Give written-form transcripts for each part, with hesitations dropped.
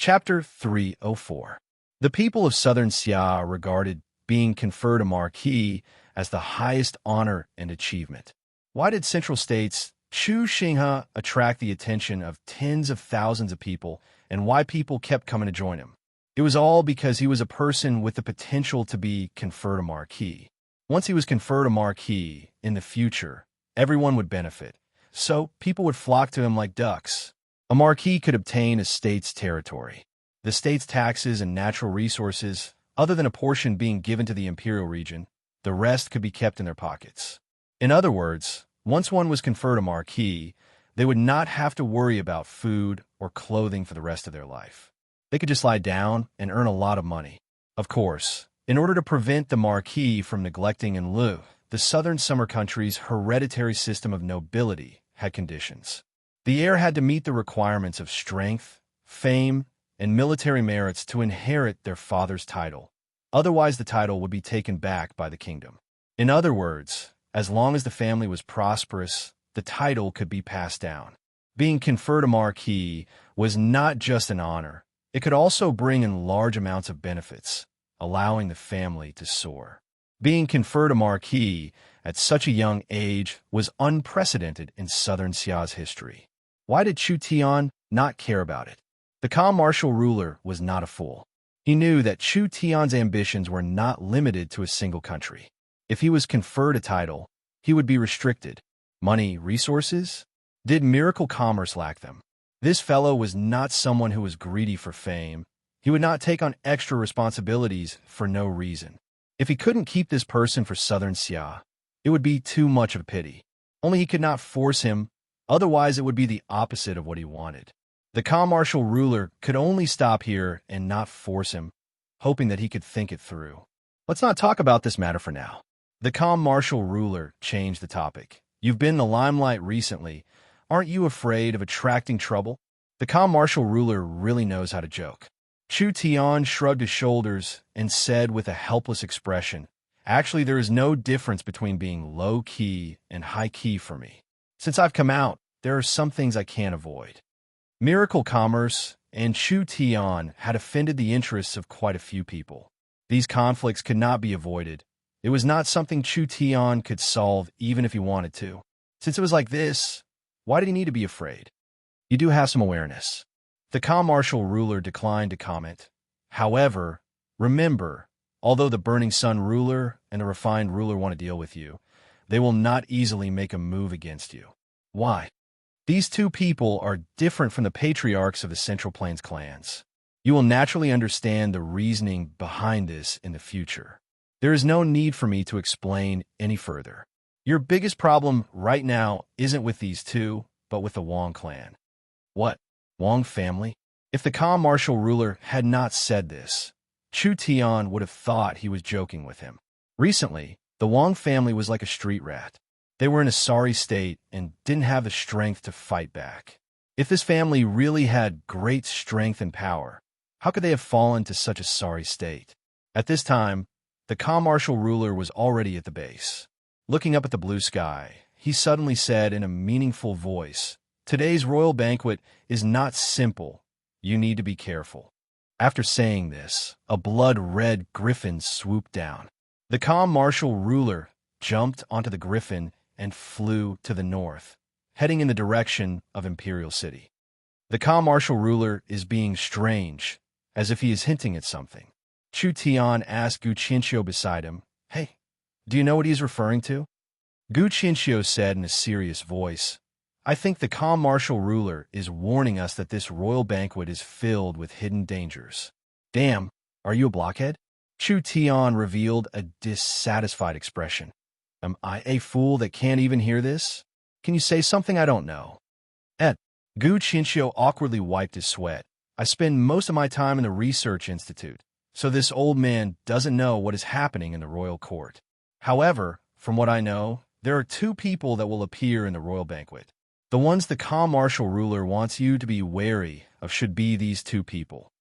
Chapter 304. The people of southern Xia regarded being conferred a marquis as the highest honor and achievement. Why did Central States Chu Xinghe attract the attention of tens of thousands of people, and why people kept coming to join him? It was all because he was a person with the potential to be conferred a marquis. Once he was conferred a marquis, in the future, everyone would benefit, so people would flock to him like ducks. A marquis could obtain a state's territory, the state's taxes and natural resources, other than a portion being given to the imperial region. The rest could be kept in their pockets. In other words, once one was conferred a marquis, they would not have to worry about food or clothing for the rest of their life. They could just lie down and earn a lot of money. Of course, in order to prevent the marquis from neglecting and lieu, the southern summer country's hereditary system of nobility had conditions. The heir had to meet the requirements of strength, fame, and military merits to inherit their father's title. Otherwise, the title would be taken back by the kingdom. In other words, as long as the family was prosperous, the title could be passed down. Being conferred a marquis was not just an honor. It could also bring in large amounts of benefits, allowing the family to soar. Being conferred a marquis at such a young age was unprecedented in southern Xia's history. Why did Chu Tian not care about it? The calm martial ruler was not a fool. He knew that Chu Tian's ambitions were not limited to a single country. If he was conferred a title, he would be restricted. Money, resources? Did miracle commerce lack them? This fellow was not someone who was greedy for fame. He would not take on extra responsibilities for no reason. If he couldn't keep this person for southern Xia, it would be too much of a pity. Only he could not force him, otherwise it would be the opposite of what he wanted. The calm martial ruler could only stop here and not force him, hoping that he could think it through. Let's not talk about this matter for now. The calm martial ruler changed the topic. You've been in the limelight recently. Aren't you afraid of attracting trouble? The calm martial ruler really knows how to joke. Chu Tian shrugged his shoulders and said with a helpless expression, "Actually, there is no difference between being low-key and high-key for me. Since I've come out, there are some things I can't avoid." Miracle commerce and Chu Tian had offended the interests of quite a few people. These conflicts could not be avoided. It was not something Chu Tian could solve even if he wanted to. Since it was like this, why did he need to be afraid? You do have some awareness. The calm martial ruler declined to comment. However, remember, although the burning sun ruler and the refined ruler want to deal with you, they will not easily make a move against you. Why? These two people are different from the patriarchs of the Central Plains clans. You will naturally understand the reasoning behind this in the future. There is no need for me to explain any further. Your biggest problem right now isn't with these two, but with the Wang clan. What? Wang family? If the calm martial ruler had not said this, Chu Tian would have thought he was joking with him. Recently, the Wang family was like a street rat. They were in a sorry state and didn't have the strength to fight back. If this family really had great strength and power, how could they have fallen to such a sorry state? At this time, the calm martial ruler was already at the base. Looking up at the blue sky, he suddenly said in a meaningful voice, "Today's royal banquet is not simple. You need to be careful." After saying this, a blood-red griffin swooped down. The calm martial ruler jumped onto the griffin and flew to the north, heading in the direction of Imperial City. The calm martial ruler is being strange, as if he is hinting at something. Chu Tian asked Gu Qianxiu beside him, "Hey, do you know what he is referring to?" Gu Qianxiu said in a serious voice, "I think the calm martial ruler is warning us that this royal banquet is filled with hidden dangers." "Damn, are you a blockhead?" Chu Tian revealed a dissatisfied expression. "Am I a fool that can't even hear this? Can you say something I don't know?" Gu Qianxiu awkwardly wiped his sweat. "I spend most of my time in the research institute, so this old man doesn't know what is happening in the royal court. However, from what I know, there are two people that will appear in the royal banquet. The ones the calm martial ruler wants you to be wary of should be these two people."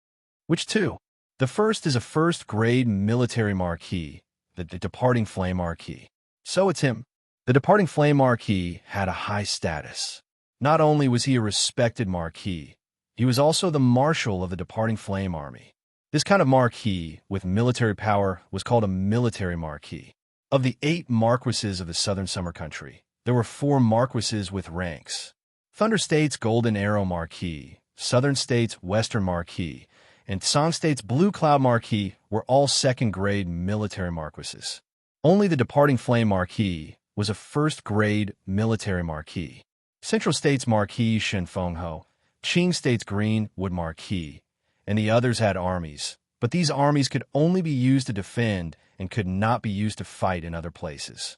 "Which two?" "The first is a first-grade military marquis, the departing flame marquis." "So it's him." The departing flame marquis had a high status. Not only was he a respected marquis, He was also the marshal of the departing flame army. This kind of marquis with military power was called a military marquis. Of the 8 marquises of the southern summer country, there were 4 marquises with ranks. Thunder State's Golden Arrow Marquis, Southern State's Western Marquis, and Song State's Blue Cloud Marquis were all second-grade military marquises. Only the departing flame marquis was a first-grade military marquis. Central State's Marquis Shenfengho, Qing State's Greenwood Marquis, and the others had armies, but these armies could only be used to defend and could not be used to fight in other places.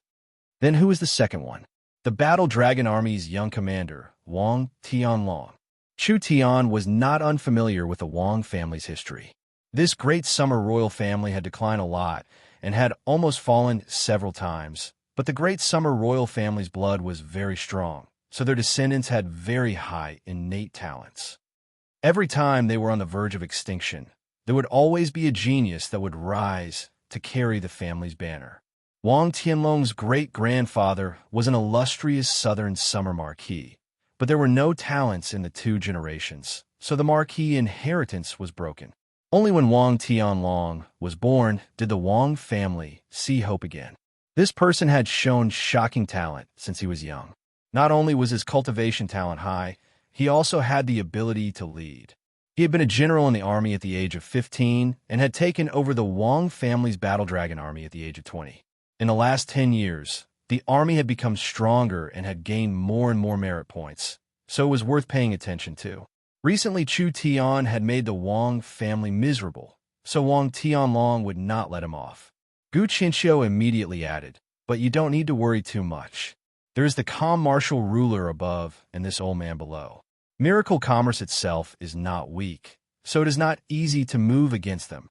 Then who was the second one? The Battle Dragon Army's young commander, Wang Tianlong. Chu Tian was not unfamiliar with the Wang family's history. This great summer royal family had declined a lot and had almost fallen several times, but the great summer royal family's blood was very strong, so their descendants had very high innate talents. Every time they were on the verge of extinction, there would always be a genius that would rise to carry the family's banner. Wang Tianlong's great-grandfather was an illustrious southern summer marquis, but there were no talents in the 2 generations, so the marquis inheritance was broken. Only when Wang Tianlong was born did the Wang family see hope again. This person had shown shocking talent since he was young. Not only was his cultivation talent high, he also had the ability to lead. He had been a general in the army at the age of 15 and had taken over the Wang family's Battle Dragon Army at the age of 20. In the last 10 years, the army had become stronger and had gained more and more merit points, so it was worth paying attention to. Recently, Chu Tian had made the Wang family miserable, so Wang Tianlong would not let him off. Gu Qinxiu immediately added, "But you don't need to worry too much. There is the calm martial ruler above and this old man below. Miracle commerce itself is not weak, so it is not easy to move against them.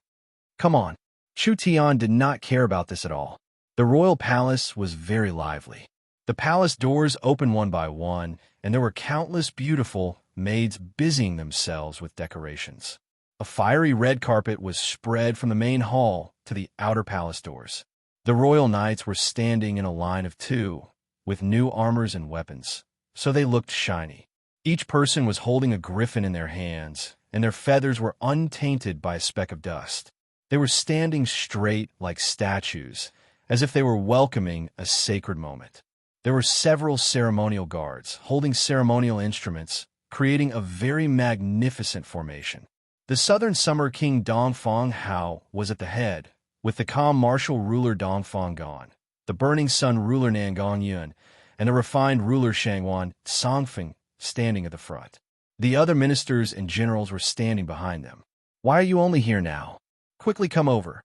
Come on." Chu Tian did not care about this at all. The royal palace was very lively. The palace doors opened one by one, and there were countless beautiful maids busying themselves with decorations. A fiery red carpet was spread from the main hall to the outer palace doors. The royal knights were standing in a line of 2, with new armors and weapons, so they looked shiny. Each person was holding a griffin in their hands, and their feathers were untainted by a speck of dust. They were standing straight like statues, as if they were welcoming a sacred moment. There were several ceremonial guards holding ceremonial instruments, creating a very magnificent formation. The southern summer king Dongfang Hao was at the head, with the calm martial ruler Dongfang Gan, the burning sun ruler Nangong Yun, and the refined ruler Shangwan Songfeng standing at the front. The other ministers and generals were standing behind them. "Why are you only here now? Quickly come over."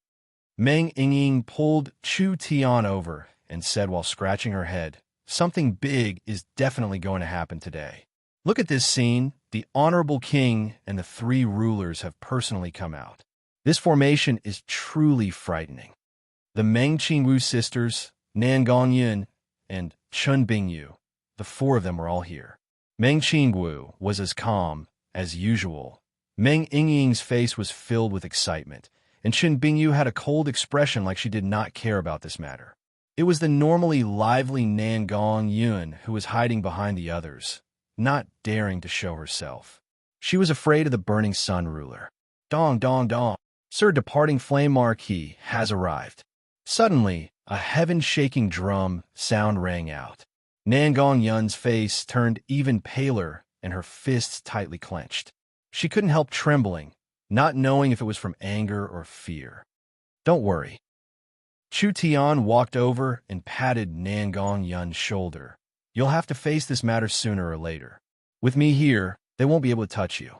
Meng Yingying pulled Chu Tian over and said while scratching her head, "Something big is definitely going to happen today. Look at this scene. The honorable king and the 3 rulers have personally come out. This formation is truly frightening." The Meng Qingwu sisters, Nan Gongyun, and Chun Bingyu, the 4 of them were all here. Meng Qingwu was as calm as usual. Meng Yingying's face was filled with excitement, and Chun Bingyu had a cold expression like she did not care about this matter. It was the normally lively Nan Gongyun who was hiding behind the others, not daring to show herself. She was afraid of the burning sun ruler. "Dong, dong, dong. Sir Departing Flame Marquis has arrived." Suddenly, a heaven-shaking drum sound rang out. Nangong Yun's face turned even paler and her fists tightly clenched. She couldn't help trembling, not knowing if it was from anger or fear. "Don't worry." Chu Tian walked over and patted Nangong Yun's shoulder. "You'll have to face this matter sooner or later. With me here, they won't be able to touch you."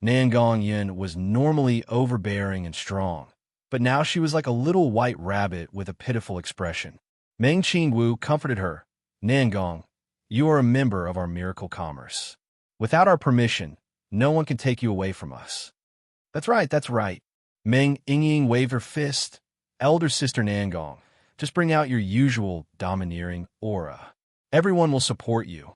Nangong Yun was normally overbearing and strong, but now she was like a little white rabbit with a pitiful expression. Meng Qingwu comforted her. "Nangong, you are a member of our miracle commerce. Without our permission, no one can take you away from us." That's right, that's right." Meng Yingying waved her fist. "Elder sister Nangong, just bring out your usual domineering aura. Everyone will support you."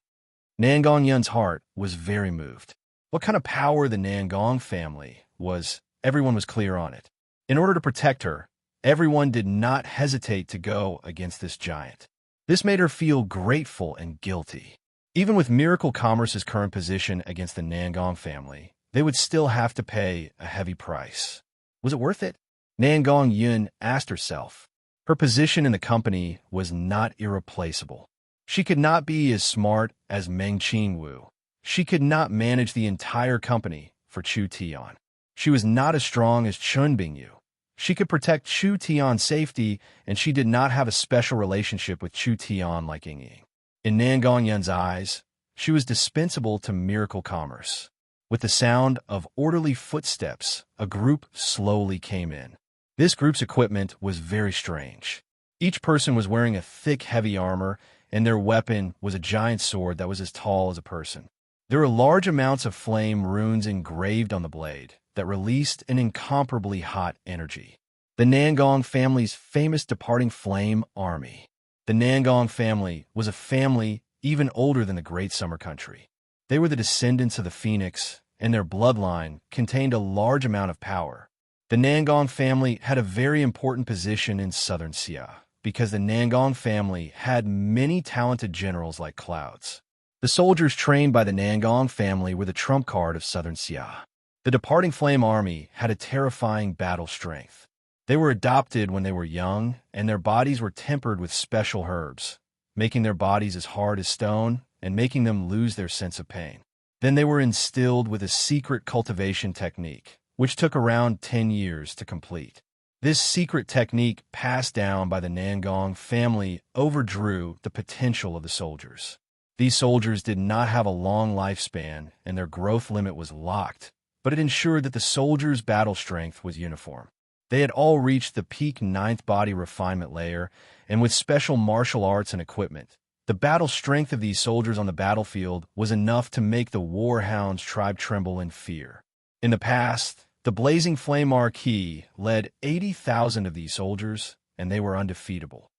Nangong Yun's heart was very moved. What kind of power the Nangong family was, everyone was clear on it. In order to protect her, everyone did not hesitate to go against this giant. This made her feel grateful and guilty. Even with Miracle Commerce's current position against the Nangong family, they would still have to pay a heavy price. Was it worth it? Nan Gong-yun asked herself. Her position in the company was not irreplaceable. She could not be as smart as Meng Qingwu. She could not manage the entire company for Chu Tian. She was not as strong as Chun Bingyu. She could protect Chu Tian's safety, and she did not have a special relationship with Chu Tian like Ying Ying. In Nan Gong-yun's eyes, she was dispensable to miracle commerce. With the sound of orderly footsteps, a group slowly came in. This group's equipment was very strange. Each person was wearing a thick, heavy armor, and their weapon was a giant sword that was as tall as a person. There were large amounts of flame runes engraved on the blade that released an incomparably hot energy. The Nangong family's famous departing flame army. The Nangong family was a family even older than the Great Summer Country. They were the descendants of the Phoenix, and their bloodline contained a large amount of power. The Nangong family had a very important position in southern Xia, because the Nangong family had many talented generals like clouds. The soldiers trained by the Nangong family were the trump card of southern Xia. The departing flame army had a terrifying battle strength. They were adopted when they were young, and their bodies were tempered with special herbs, making their bodies as hard as stone and making them lose their sense of pain. Then they were instilled with a secret cultivation technique, which took around 10 years to complete. This secret technique passed down by the Nangong family overdrew the potential of the soldiers. These soldiers did not have a long lifespan, and their growth limit was locked, but it ensured that the soldiers' battle strength was uniform. They had all reached the peak 9th body refinement layer, and with special martial arts and equipment, the battle strength of these soldiers on the battlefield was enough to make the Warhounds tribe tremble in fear. In the past, the Blazing Flame Marquis led 80,000 of these soldiers, and they were undefeatable.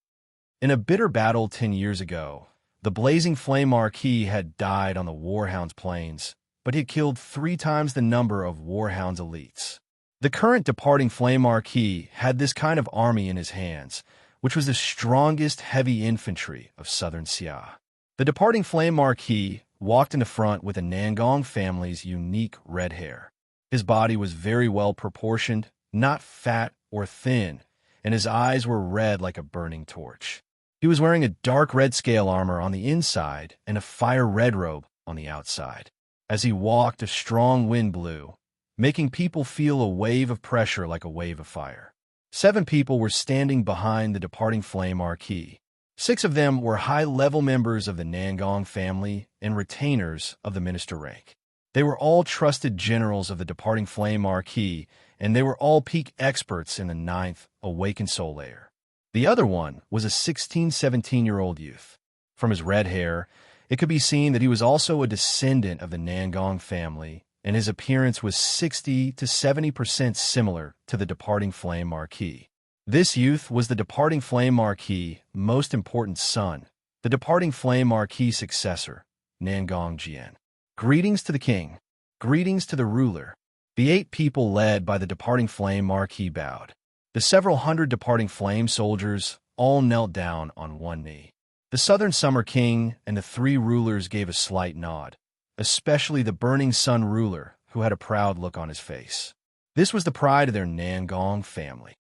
In a bitter battle 10 years ago, the Blazing Flame Marquis had died on the Warhounds' plains, but he had killed 3 times the number of Warhounds' elites. The current departing Flame Marquis had this kind of army in his hands, which was the strongest heavy infantry of southern Xia. The departing Flame Marquis walked in the front with the Nangong family's unique red hair. His body was very well proportioned, not fat or thin, and his eyes were red like a burning torch. He was wearing a dark red scale armor on the inside and a fire red robe on the outside. As he walked, a strong wind blew, making people feel a wave of pressure like a wave of fire. 7 people were standing behind the departing Flame Marquis. 6 of them were high-level members of the Nangong family and retainers of the minister rank. They were all trusted generals of the departing Flame Marquis, and they were all peak experts in the 9th Awakened Soul layer. The other one was a 16-17-year-old youth. From his red hair, it could be seen that he was also a descendant of the Nangong family, and his appearance was 60 to 70% similar to the departing Flame Marquis. This youth was the departing Flame Marquis' most important son, the departing Flame Marquis' successor, Nangong Jian. Greetings to the king. Greetings to the ruler. The 8 people led by the departing Flame Marquis bowed. The several hundred departing flame soldiers all knelt down on one knee. The Southern Summer King and the 3 rulers gave a slight nod, especially the Burning Sun ruler, who had a proud look on his face. This was the pride of their Nangong family.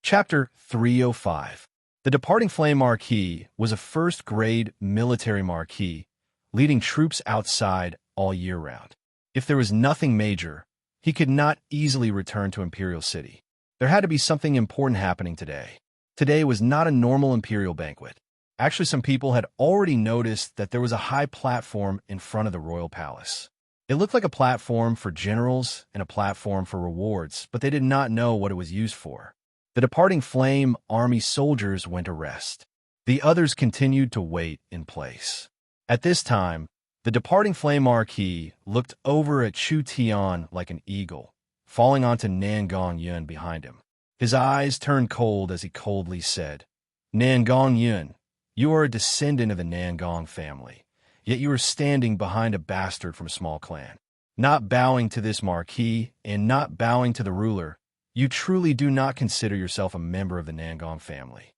Chapter 305. The departing Flame Marquis was a first-grade military marquis, leading troops outside all year round. If there was nothing major, he could not easily return to Imperial City. There had to be something important happening today. Today was not a normal imperial banquet. Actually, some people had already noticed that there was a high platform in front of the royal palace. It looked like a platform for generals and a platform for rewards, but they did not know what it was used for. The departing Flame Army soldiers went to rest. The others continued to wait in place. At this time, the departing Flame Marquis looked over at Chu Tian like an eagle, falling onto Nangong Yun behind him. His eyes turned cold as he coldly said, "Nangong Yun, you are a descendant of the Nangong family, yet you are standing behind a bastard from a small clan. Not bowing to this marquis and not bowing to the ruler, you truly do not consider yourself a member of the Nangong family."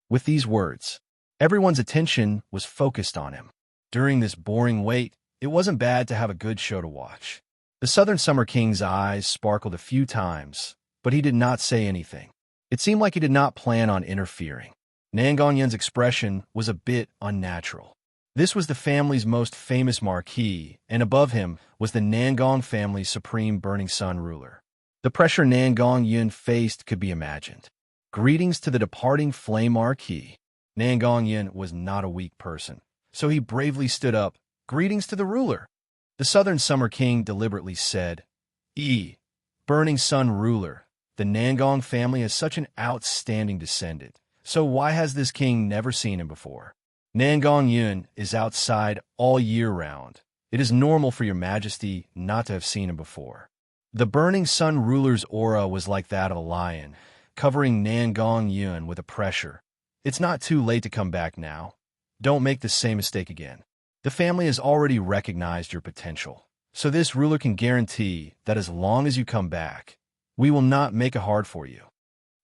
With these words, everyone's attention was focused on him. During this boring wait, It wasn't bad to have a good show to watch. The Southern Summer King's eyes sparkled a few times, but he did not say anything. It seemed like he did not plan on interfering. Nangongyen's expression was a bit unnatural. This was the family's most famous marquis, and above him was the Nangong family's supreme burning sun ruler. The pressure Nangongyen faced could be imagined. Greetings to the departing flame marquis. Nangongyen was not a weak person, so he bravely stood up. Greetings to the ruler. The Southern Summer King deliberately said, Burning Sun ruler, the Nangong family is such an outstanding descendant, so why has this king never seen him before? Nangongyen is outside all year round. It is normal for your majesty not to have seen him before. The Burning Sun ruler's aura was like that of a lion, covering Nangongyen with a pressure. It's not too late to come back now. Don't make the same mistake again. The family has already recognized your potential, so this ruler can guarantee that as long as you come back, we will not make it hard for you.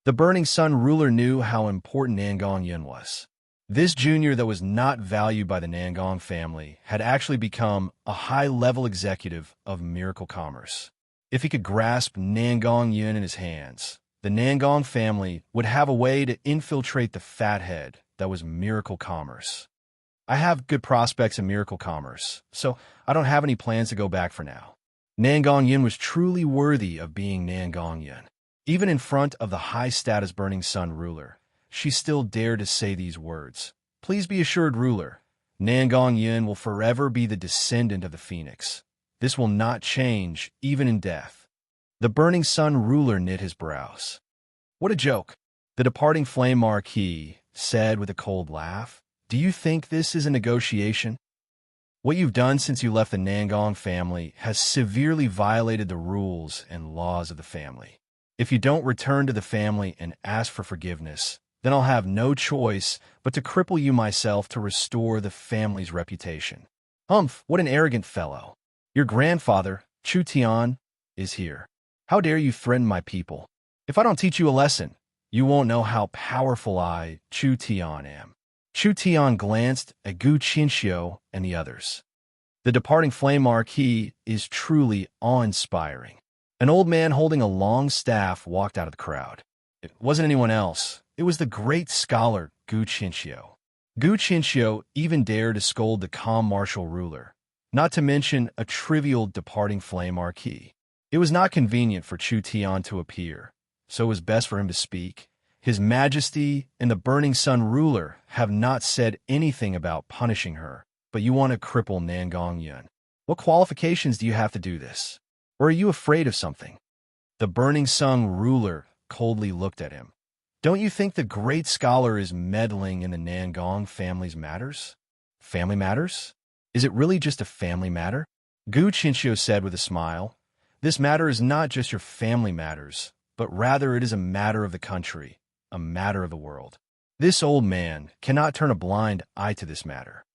The Burning Sun ruler knew how important Nangongyen was. This junior that was not valued by the Nangong family had actually become a high-level executive of miracle commerce. If he could grasp Nangongyen in his hands, the Nangong family would have a way to infiltrate the fathead that was miracle commerce. I have good prospects in miracle commerce, so I don't have any plans to go back for now. Nangongyen was truly worthy of being Nangongyen. Even in front of the high-status Burning Sun ruler, she still dared to say these words. Please be assured, ruler, Nangongyen will forever be the descendant of the phoenix. This will not change, even in death. The Burning Sun ruler knit his brows. What a joke, the departing flame marquis said with a cold laugh. Do you think this is a negotiation? What you've done since you left the Nangong family has severely violated the rules and laws of the family. If you don't return to the family and ask for forgiveness, then I'll have no choice but to cripple you myself to restore the family's reputation. Humph, what an arrogant fellow. Your grandfather, Chu Tian, is here. How dare you threaten my people? If I don't teach you a lesson, you won't know how powerful I, Chu Tian, am. Chu Tian glanced at Gu Qinxiu and the others. The departing flame marquis is truly awe-inspiring. An old man holding a long staff walked out of the crowd. It wasn't anyone else. It was the great scholar Gu Qinxiu. Gu Qinxiu even dared to scold the calm martial ruler, not to mention a trivial departing flame marquis. It was not convenient for Chu Tian to appear, so it was best for him to speak. His Majesty and the Burning Sun ruler have not said anything about punishing her, but you want to cripple Nangongyen. What qualifications do you have to do this? Or are you afraid of something? The Burning Sun ruler coldly looked at him. Don't you think the great scholar is meddling in the Nangong family's matters? Family matters? Is it really just a family matter? Gu Qinxiu said with a smile. This matter is not just your family matters, but rather it is a matter of the country, a matter of the world. This old man cannot turn a blind eye to this matter.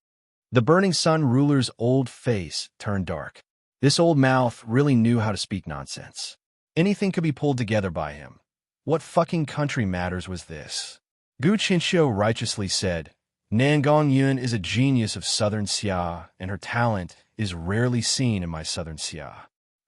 The Burning Sun ruler's old face turned dark. This old mouth really knew how to speak nonsense. Anything could be pulled together by him. What fucking country matters was this? Gu Qinxiu righteously said, Nangongyen is a genius of Southern Xia, and her talent is rarely seen in my Southern Xia.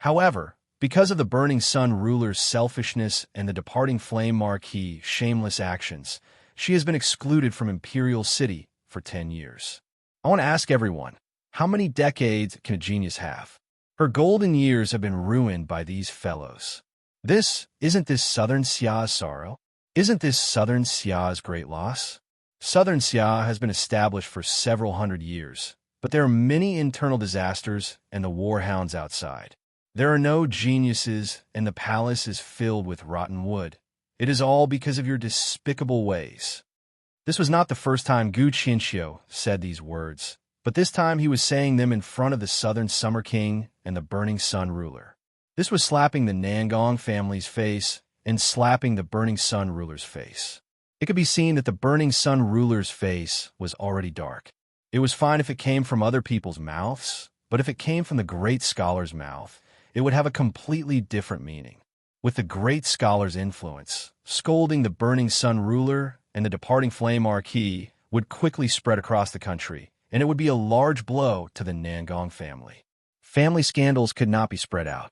However, because of the Burning Sun ruler's selfishness and the departing flame marquis' shameless actions, she has been excluded from Imperial City for 10 years. I want to ask everyone, how many decades can a genius have? Her golden years have been ruined by these fellows. Isn't this Southern Xia's sorrow? Isn't this Southern Xia's great loss? Southern Xia has been established for several hundred years, but there are many internal disasters and the warhounds outside. There are no geniuses, and the palace is filled with rotten wood. It is all because of your despicable ways. This was not the first time Gu Qinxiu said these words, but this time he was saying them in front of the Southern Summer King and the Burning Sun ruler. This was slapping the Nangong family's face and slapping the Burning Sun ruler's face. It could be seen that the Burning Sun ruler's face was already dark. It was fine if it came from other people's mouths, but if it came from the great scholar's mouth, it would have a completely different meaning. With the great scholar's influence, scolding the Burning Sun ruler and the departing flame marquis would quickly spread across the country, and it would be a large blow to the Nangong family. Family scandals could not be spread out.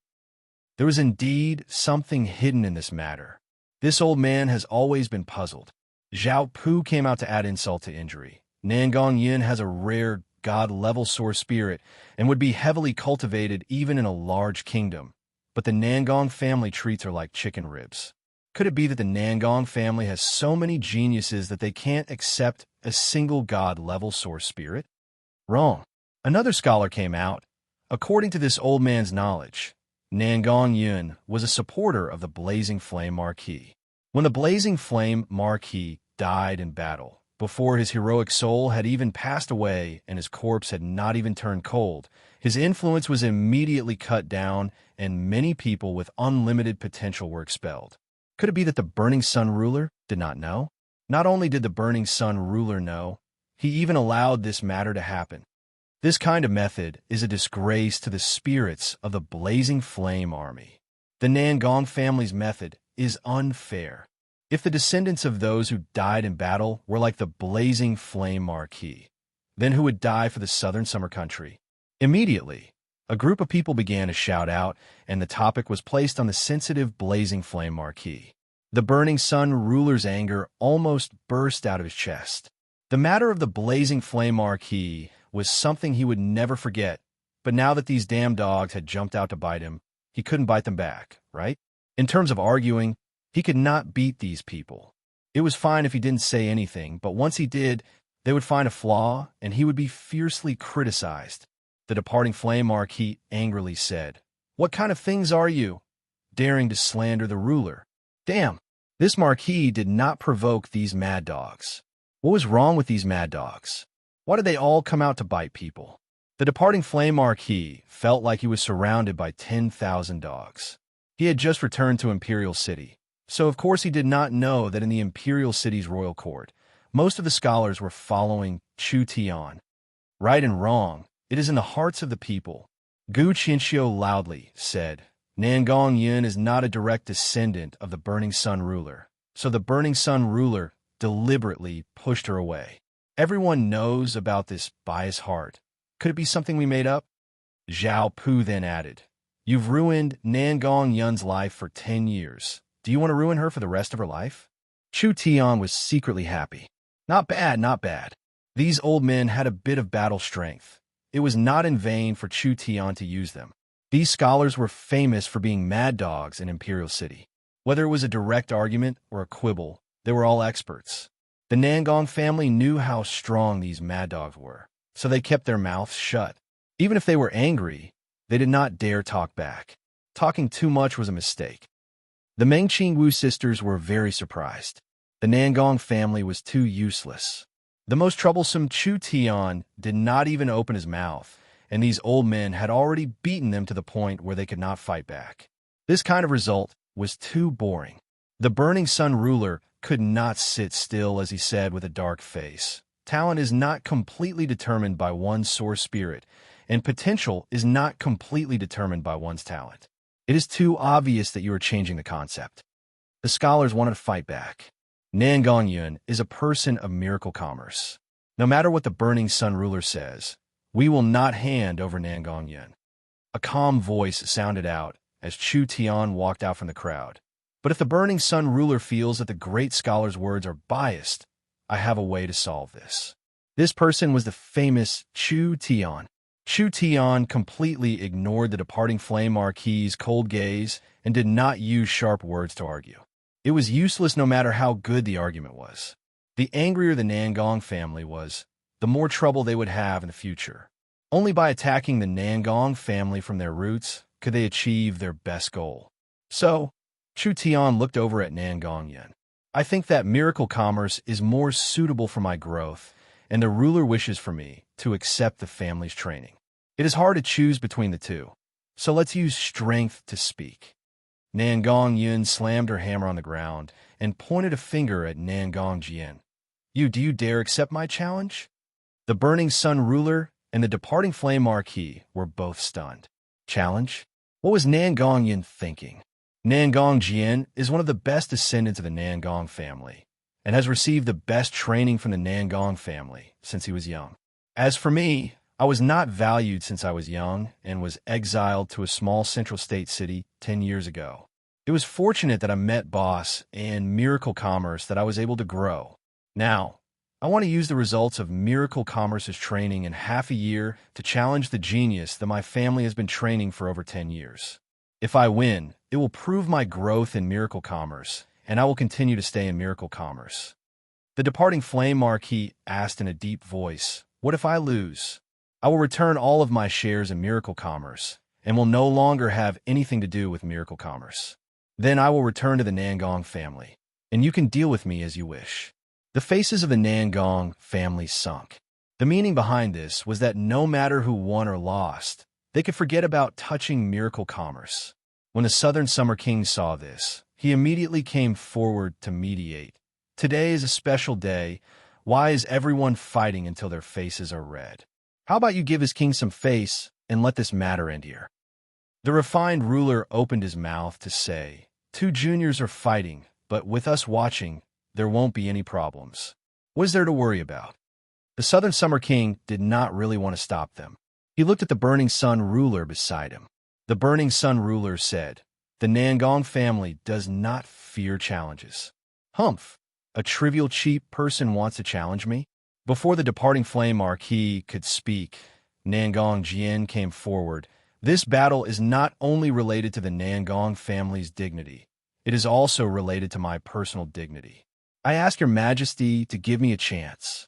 There was indeed something hidden in this matter. This old man has always been puzzled. Zhao Pu came out to add insult to injury. Nangong Yin has a rare god-level source spirit and would be heavily cultivated even in a large kingdom. But the Nangong family treats her like chicken ribs. Could it be that the Nangong family has so many geniuses that they can't accept a single god-level source spirit? Wrong. Another scholar came out. According to this old man's knowledge, Nangong Yun was a supporter of the Blazing Flame Marquis. When the Blazing Flame Marquis died in battle, before his heroic soul had even passed away and his corpse had not even turned cold, his influence was immediately cut down and many people with unlimited potential were expelled. Could it be that the Burning Sun ruler did not know? Not only did the Burning Sun ruler know, he even allowed this matter to happen. This kind of method is a disgrace to the spirits of the Blazing Flame Army. The Nangong family's method is unfair. If the descendants of those who died in battle were like the Blazing Flame Marquis, then who would die for the Southern Summer Country? Immediately, a group of people began to shout out, and the topic was placed on the sensitive Blazing Flame Marquis. The Burning Sun ruler's anger almost burst out of his chest. The matter of the Blazing Flame Marquis was something he would never forget, but now that these damn dogs had jumped out to bite him, he couldn't bite them back, right? In terms of arguing, he could not beat these people. It was fine if he didn't say anything, but once he did, they would find a flaw, and he would be fiercely criticized. The departing Flame Marquis angrily said, "What kind of things are you? Daring to slander the ruler." Damn, this Marquis did not provoke these mad dogs. What was wrong with these mad dogs? Why did they all come out to bite people? The departing Flame Marquis felt like he was surrounded by 10,000 dogs. He had just returned to Imperial City, so of course he did not know that in the Imperial City's royal court, most of the scholars were following Chu Tian. Right and wrong, it is in the hearts of the people. Gu Qianxiu loudly said, Nangong Yin is not a direct descendant of the Burning Sun ruler, so the Burning Sun ruler deliberately pushed her away. Everyone knows about this biased heart. Could it be something we made up? Zhao Pu then added, "You've ruined Nangong Yun's life for 10 years. Do you want to ruin her for the rest of her life?" Chu Tian was secretly happy. Not bad, not bad. These old men had a bit of battle strength. It was not in vain for Chu Tian to use them. These scholars were famous for being mad dogs in Imperial City. Whether it was a direct argument or a quibble, they were all experts. The Nangong family knew how strong these mad dogs were, so they kept their mouths shut. Even if they were angry, they did not dare talk back. Talking too much was a mistake. The Mengqing Wu sisters were very surprised. The Nangong family was too useless. The most troublesome Chu Tian did not even open his mouth, and these old men had already beaten them to the point where they could not fight back. This kind of result was too boring. The Burning Sun ruler could not sit still as he said with a dark face, "Talent is not completely determined by one's source spirit, and potential is not completely determined by one's talent. It is too obvious that you are changing the concept." The scholars wanted to fight back. Nangong Yun is a person of miracle commerce. No matter what the Burning Sun ruler says, we will not hand over Nangong Yun. A calm voice sounded out as Chu Tian walked out from the crowd. But if the Burning Sun ruler feels that the great scholar's words are biased, I have a way to solve this. This person was the famous Chu Tian. Chu Tian completely ignored the departing Flame Marquis's cold gaze and did not use sharp words to argue. It was useless no matter how good the argument was. The angrier the Nangong family was, the more trouble they would have in the future. Only by attacking the Nangong family from their roots could they achieve their best goal. So, Chu Tian looked over at Nangong Yun. "I think that miracle commerce is more suitable for my growth, and the ruler wishes for me to accept the family's training. It is hard to choose between the two, so let's use strength to speak." Nangong Yun slammed her hammer on the ground and pointed a finger at Nangong Jian. Do you dare accept my challenge?" The Burning Sun ruler and the departing Flame Marquis were both stunned. Challenge? What was Nangong Yun thinking? Nangong Jian is one of the best descendants of the Nangong family and has received the best training from the Nangong family since he was young. As for me, I was not valued since I was young and was exiled to a small central state city 10 years ago. It was fortunate that I met Boss and Miracle Commerce that I was able to grow. Now, I want to use the results of Miracle Commerce's training in half a year to challenge the genius that my family has been training for over 10 years. If I win, it will prove my growth in Miracle Commerce, and I will continue to stay in Miracle Commerce. The departing flame marquis asked in a deep voice, "What if I lose?" "I will return all of my shares in Miracle Commerce and will no longer have anything to do with Miracle Commerce. Then I will return to the Nangong family, and you can deal with me as you wish." The faces of the Nangong family sunk. The meaning behind this was that no matter who won or lost, they could forget about touching Miracle Commerce. When the Southern Summer King saw this, he immediately came forward to mediate. "Today is a special day. Why is everyone fighting until their faces are red? How about you give his king some face and let this matter end here?" The refined ruler opened his mouth to say, "Two juniors are fighting, but with us watching, there won't be any problems. What is there to worry about?" The Southern Summer King did not really want to stop them. He looked at the Burning Sun ruler beside him. The Burning Sun ruler said, "The Nangong family does not fear challenges." "Humph! A trivial cheap person wants to challenge me?" Before the departing flame marquis could speak, Nangong Jian came forward. "This battle is not only related to the Nangong family's dignity, it is also related to my personal dignity. I ask your majesty to give me a chance."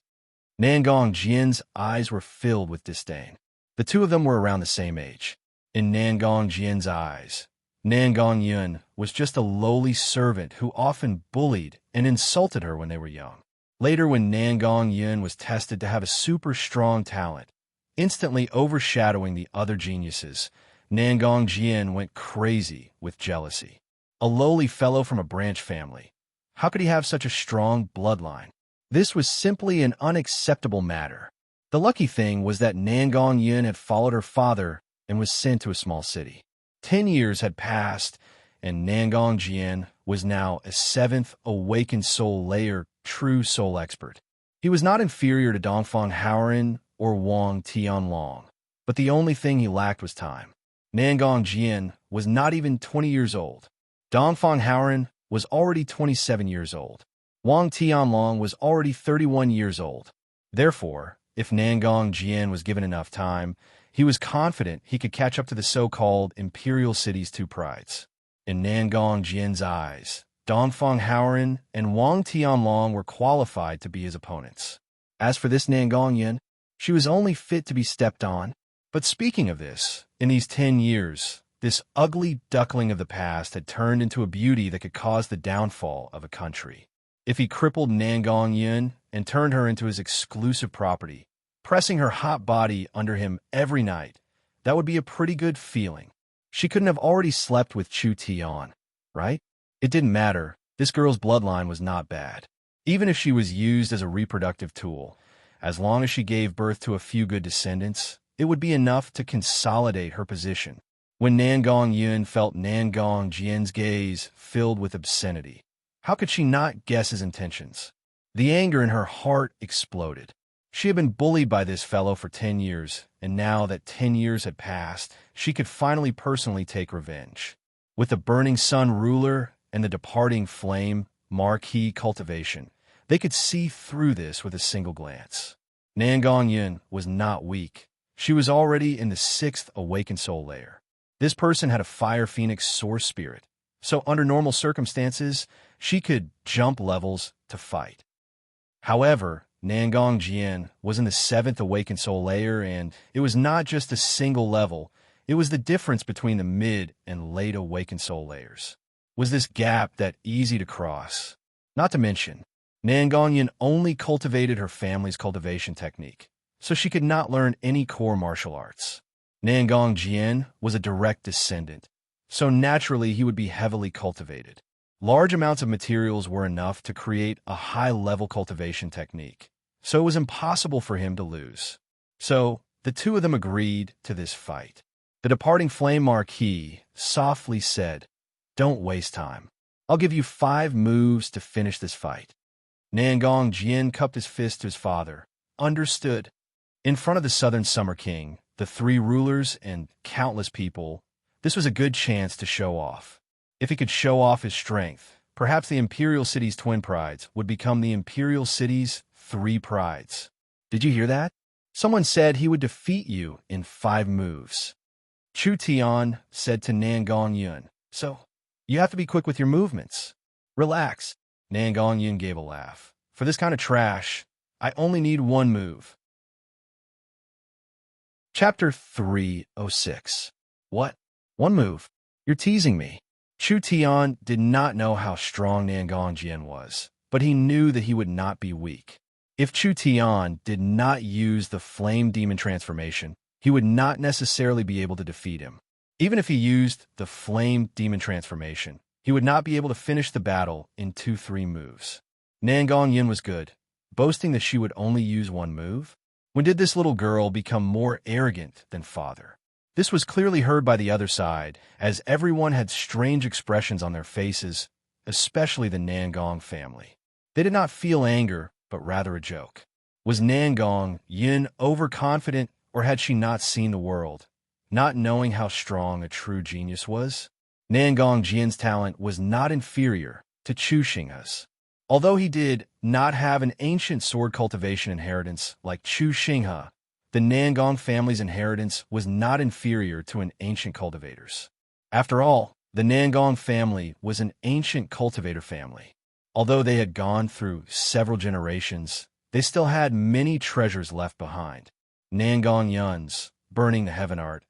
Nangong Jian's eyes were filled with disdain. The two of them were around the same age. In Nangong Jian's eyes, Nangong Yun was just a lowly servant who often bullied and insulted her when they were young. Later, when Nangong Yun was tested to have a super strong talent, instantly overshadowing the other geniuses, Nangong Jian went crazy with jealousy. A lowly fellow from a branch family. How could he have such a strong bloodline? This was simply an unacceptable matter. The lucky thing was that Nangong Yun had followed her father and was sent to a small city. 10 years had passed, and Nangong Jian was now a 7th awakened soul layer true soul expert. He was not inferior to Dongfang Haoran or Wang Tianlong, but the only thing he lacked was time. Nangong Jian was not even 20 years old. Dongfang Haoran was already 27 years old. Wang Tianlong was already 31 years old. Therefore, if Nangong Jian was given enough time, he was confident he could catch up to the so-called Imperial City's two prides. In Nangong Jian's eyes, Dongfang Haoran and Wang Tianlong were qualified to be his opponents. As for this Nangong Yin, she was only fit to be stepped on. But speaking of this, in these 10 years, this ugly duckling of the past had turned into a beauty that could cause the downfall of a country. If he crippled Nangong Yin and turned her into his exclusive property, pressing her hot body under him every night, that would be a pretty good feeling. She couldn't have already slept with Chu Tian, right? It didn't matter. This girl's bloodline was not bad. Even if she was used as a reproductive tool, as long as she gave birth to a few good descendants, it would be enough to consolidate her position. When Nangong Yun felt Nangong Jian's gaze filled with obscenity, how could she not guess his intentions? The anger in her heart exploded. She had been bullied by this fellow for 10 years, and now that 10 years had passed, she could finally personally take revenge. With the Burning Sun ruler and the departing flame marquis cultivation, they could see through this with a single glance. Nangong Yun was not weak. She was already in the 6th awakened soul layer. This person had a fire phoenix source spirit, so under normal circumstances, she could jump levels to fight. However, Nangong Jian was in the 7th awakened soul layer, and it was not just a single level, it was the difference between the mid and late awakened soul layers. Was this gap that easy to cross? Not to mention, Nangong Yin only cultivated her family's cultivation technique, so she could not learn any core martial arts. Nangong Jian was a direct descendant, so naturally he would be heavily cultivated. Large amounts of materials were enough to create a high-level cultivation technique, so it was impossible for him to lose. So, the two of them agreed to this fight. The departing flame marquis softly said, "Don't waste time. I'll give you 5 moves to finish this fight." Nangong Jian cupped his fist to his father. "Understood." In front of the Southern Summer King, the three rulers, and countless people, this was a good chance to show off. If he could show off his strength, perhaps the imperial city's twin prides would become the imperial city's three prides. Did you hear that? Someone said he would defeat you in 5 moves. Chu Tian said to Nangong Yun, "So, you have to be quick with your movements." "Relax." Nangong Yun gave a laugh. "For this kind of trash, I only need 1 move." Chapter 306. What? 1 move? You're teasing me. Chu Tian did not know how strong Nangong Jian was, but he knew that he would not be weak. If Chu Tian did not use the Flame Demon transformation, he would not necessarily be able to defeat him. Even if he used the Flame Demon transformation, he would not be able to finish the battle in 2-3 moves. Nangong Yin was good, boasting that she would only use 1 move. When did this little girl become more arrogant than father? This was clearly heard by the other side, as everyone had strange expressions on their faces, especially the Nangong family. They did not feel anger, but rather a joke. Was Nangong Yin overconfident, or had she not seen the world, not knowing how strong a true genius was? Nangong Jian's talent was not inferior to Chu Xinghe's. Although he did not have an ancient sword cultivation inheritance like Chu Xinghe, the Nangong family's inheritance was not inferior to an ancient cultivator's. After all, the Nangong family was an ancient cultivator family. Although they had gone through several generations, they still had many treasures left behind. Nangong Yun's Burning the Heaven Art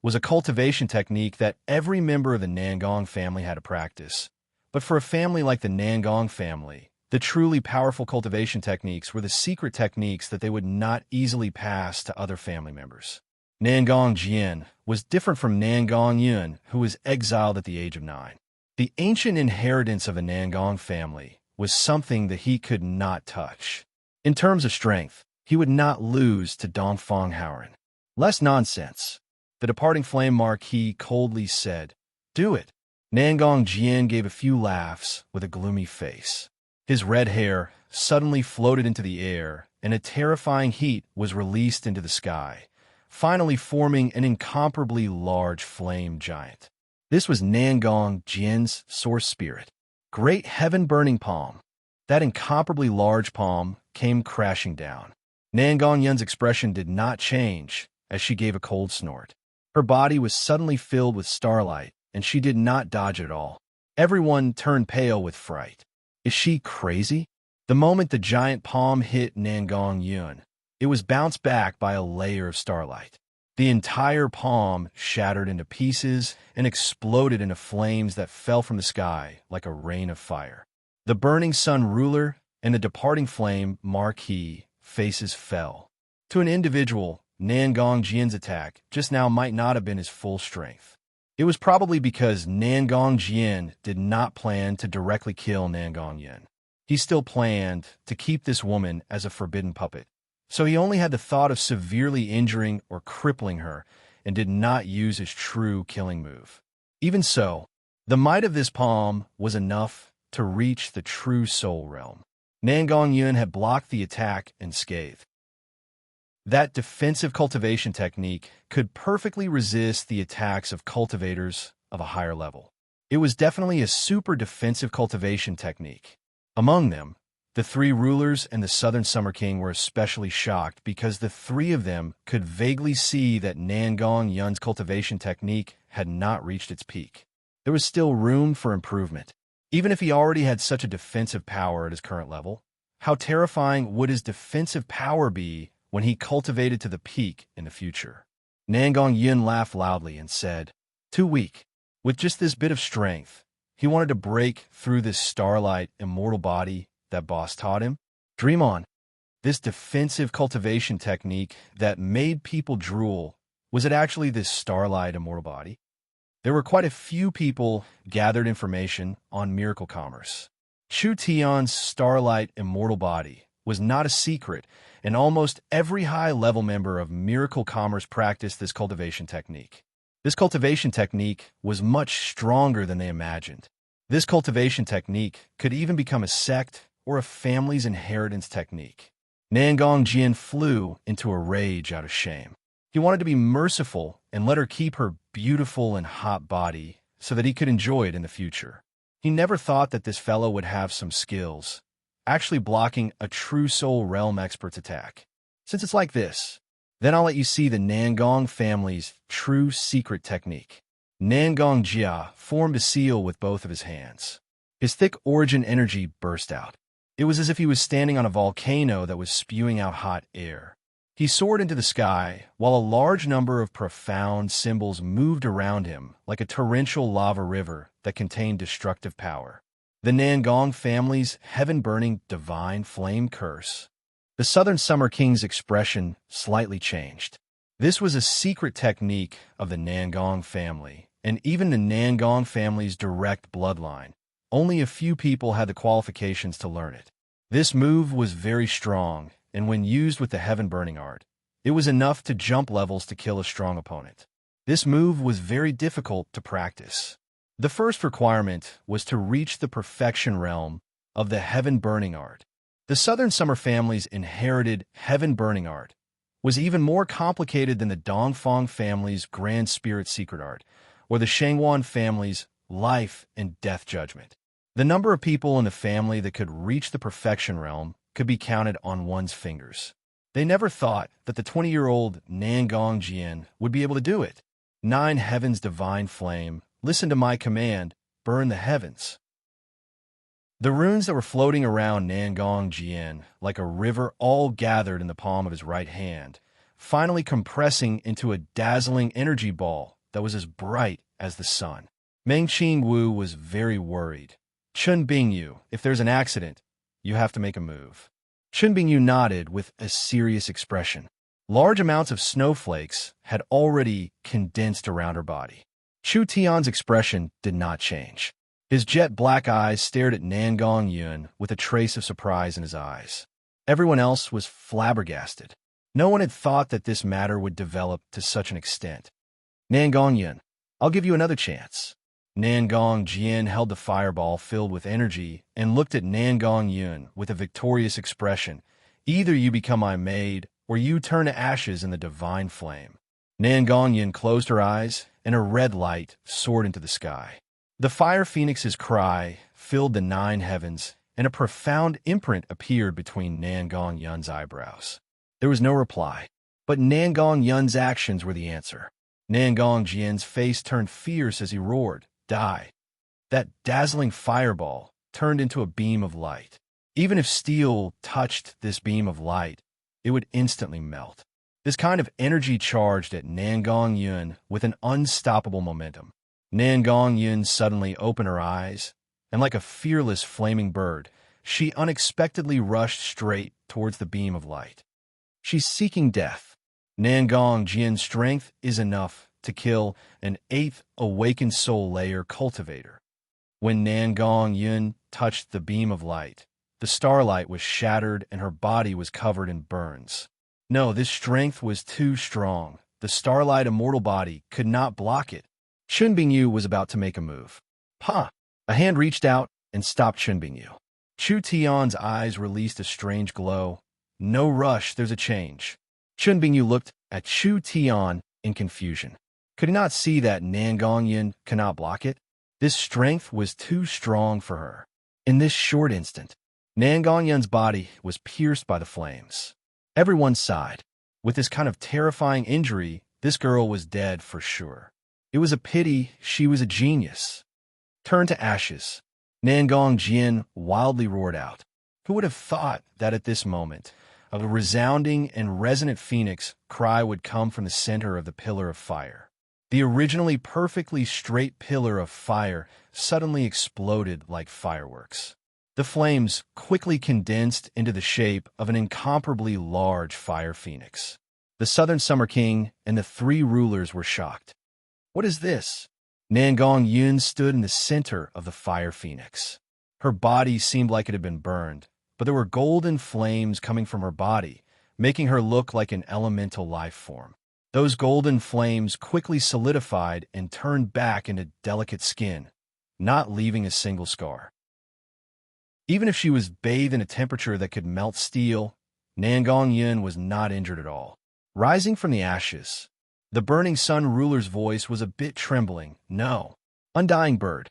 was a cultivation technique that every member of the Nangong family had to practice. But for a family like the Nangong family, the truly powerful cultivation techniques were the secret techniques that they would not easily pass to other family members. Nangong Jian was different from Nangong Yun, who was exiled at the age of 9. The ancient inheritance of a Nangong family was something that he could not touch. In terms of strength, he would not lose to Dongfang Haoren. "Less nonsense." The departing flame marquis coldly said, "Do it." Nangong Jian gave a few laughs with a gloomy face. His red hair suddenly floated into the air, and a terrifying heat was released into the sky, finally forming an incomparably large flame giant. This was Nangong Jian's source spirit. Great heaven-burning palm. That incomparably large palm came crashing down. Nangong Yun's expression did not change as she gave a cold snort. Her body was suddenly filled with starlight, and she did not dodge at all. Everyone turned pale with fright. Is she crazy? The moment the giant palm hit Nangong Yun, it was bounced back by a layer of starlight. The entire palm shattered into pieces and exploded into flames that fell from the sky like a rain of fire. The burning sun ruler and the departing flame marquis faces fell. To an individual, Nangong Jian's attack just now might not have been his full strength. It was probably because Nangong Jian did not plan to directly kill Nangong Yin. He still planned to keep this woman as a forbidden puppet. So he only had the thought of severely injuring or crippling her and did not use his true killing move. Even so, the might of this palm was enough to reach the true soul realm. Nangong Yun had blocked the attack unscathed. That defensive cultivation technique could perfectly resist the attacks of cultivators of a higher level. It was definitely a super defensive cultivation technique. Among them, the three rulers and the Southern Summer King were especially shocked because the three of them could vaguely see that Nangong Yun's cultivation technique had not reached its peak. There was still room for improvement. Even if he already had such a defensive power at his current level, how terrifying would his defensive power be when he cultivated to the peak in the future? Nangong Yun laughed loudly and said, "Too weak. With just this bit of strength, he wanted to break through this starlight immortal body that boss taught him? Dream on." This defensive cultivation technique that made people drool, was it actually this starlight immortal body? There were quite a few people gathered information on miracle commerce. Chu Tian's starlight immortal body was not a secret, and almost every high-level member of miracle commerce practiced this cultivation technique. This cultivation technique was much stronger than they imagined. This cultivation technique could even become a sect or a family's inheritance technique. Nangong Jian flew into a rage out of shame. He wanted to be merciful and let her keep her beautiful and hot body so that he could enjoy it in the future. He never thought that this fellow would have some skills, actually blocking a true soul realm expert's attack. Since it's like this, then I'll let you see the Nangong family's true secret technique. Nangong Jia formed a seal with both of his hands. His thick origin energy burst out. It was as if he was standing on a volcano that was spewing out hot air. He soared into the sky, while a large number of profound symbols moved around him like a torrential lava river that contained destructive power. The Nangong family's heaven-burning divine flame curse. The Southern Summer King's expression slightly changed. This was a secret technique of the Nangong family, and even the Nangong family's direct bloodline. Only a few people had the qualifications to learn it. This move was very strong, and when used with the heaven-burning art, it was enough to jump levels to kill a strong opponent. This move was very difficult to practice. The first requirement was to reach the perfection realm of the heaven-burning art. The Southern Summer family's inherited heaven-burning art was even more complicated than the Dongfang family's Grand Spirit secret art, or the Shangwan family's life and death judgment. The number of people in the family that could reach the perfection realm could be counted on one's fingers. They never thought that the 20-year-old Nangong Jian would be able to do it. 9 Heaven's divine flame, listen to my command, burn the heavens. The runes that were floating around Nangong Jian, like a river all gathered in the palm of his right hand, finally compressing into a dazzling energy ball that was as bright as the sun. Meng Qingwu was very worried. Chun Bingyu, if there's an accident, you have to make a move. Chun Bingyu nodded with a serious expression. Large amounts of snowflakes had already condensed around her body. Chu Tian's expression did not change. His jet-black eyes stared at Nangong Yun with a trace of surprise in his eyes. Everyone else was flabbergasted. No one had thought that this matter would develop to such an extent. Nangong Yun, I'll give you another chance. Nangong Jian held the fireball filled with energy and looked at Nangong Yun with a victorious expression. Either you become my maid, or you turn to ashes in the divine flame. Nangong Yun closed her eyes, and a red light soared into the sky. The fire phoenix's cry filled the 9 heavens, and a profound imprint appeared between Nangong Yun's eyebrows. There was no reply, but Nangong Yun's actions were the answer. Nangong Jian's face turned fierce as he roared, "Die!" That dazzling fireball turned into a beam of light. Even if steel touched this beam of light, it would instantly melt. This kind of energy charged at Nangong Yun with an unstoppable momentum. Nangong Yun suddenly opened her eyes, and like a fearless flaming bird, she unexpectedly rushed straight towards the beam of light. She's seeking death. Nangong Jian's strength is enough to kill an 8th awakened soul layer cultivator. When Nangong Yun touched the beam of light, the starlight was shattered and her body was covered in burns. No, this strength was too strong. The starlight immortal body could not block it. Chun Bingyu was about to make a move. Ha! A hand reached out and stopped Chun Bingyu. Chu Tian's eyes released a strange glow. No rush, there's a change. Chun Bingyu looked at Chu Tian in confusion. Could he not see that Nangong Yun cannot block it? This strength was too strong for her. In this short instant, Nangong Yun's body was pierced by the flames. Everyone sighed. With this kind of terrifying injury, this girl was dead for sure. It was a pity she was a genius. Turn to ashes. Nangong Jian wildly roared out. Who would have thought that at this moment, a resounding and resonant phoenix cry would come from the center of the pillar of fire? The originally perfectly straight pillar of fire suddenly exploded like fireworks. The flames quickly condensed into the shape of an incomparably large fire phoenix. The Southern Summer King and the 3 rulers were shocked. What is this? Nangong Yun stood in the center of the fire phoenix. Her body seemed like it had been burned, but there were golden flames coming from her body, making her look like an elemental life form. Those golden flames quickly solidified and turned back into delicate skin, not leaving a single scar. Even if she was bathed in a temperature that could melt steel, Nangong Yun was not injured at all. Rising from the ashes, the burning sun ruler's voice was a bit trembling. No. Undying bird.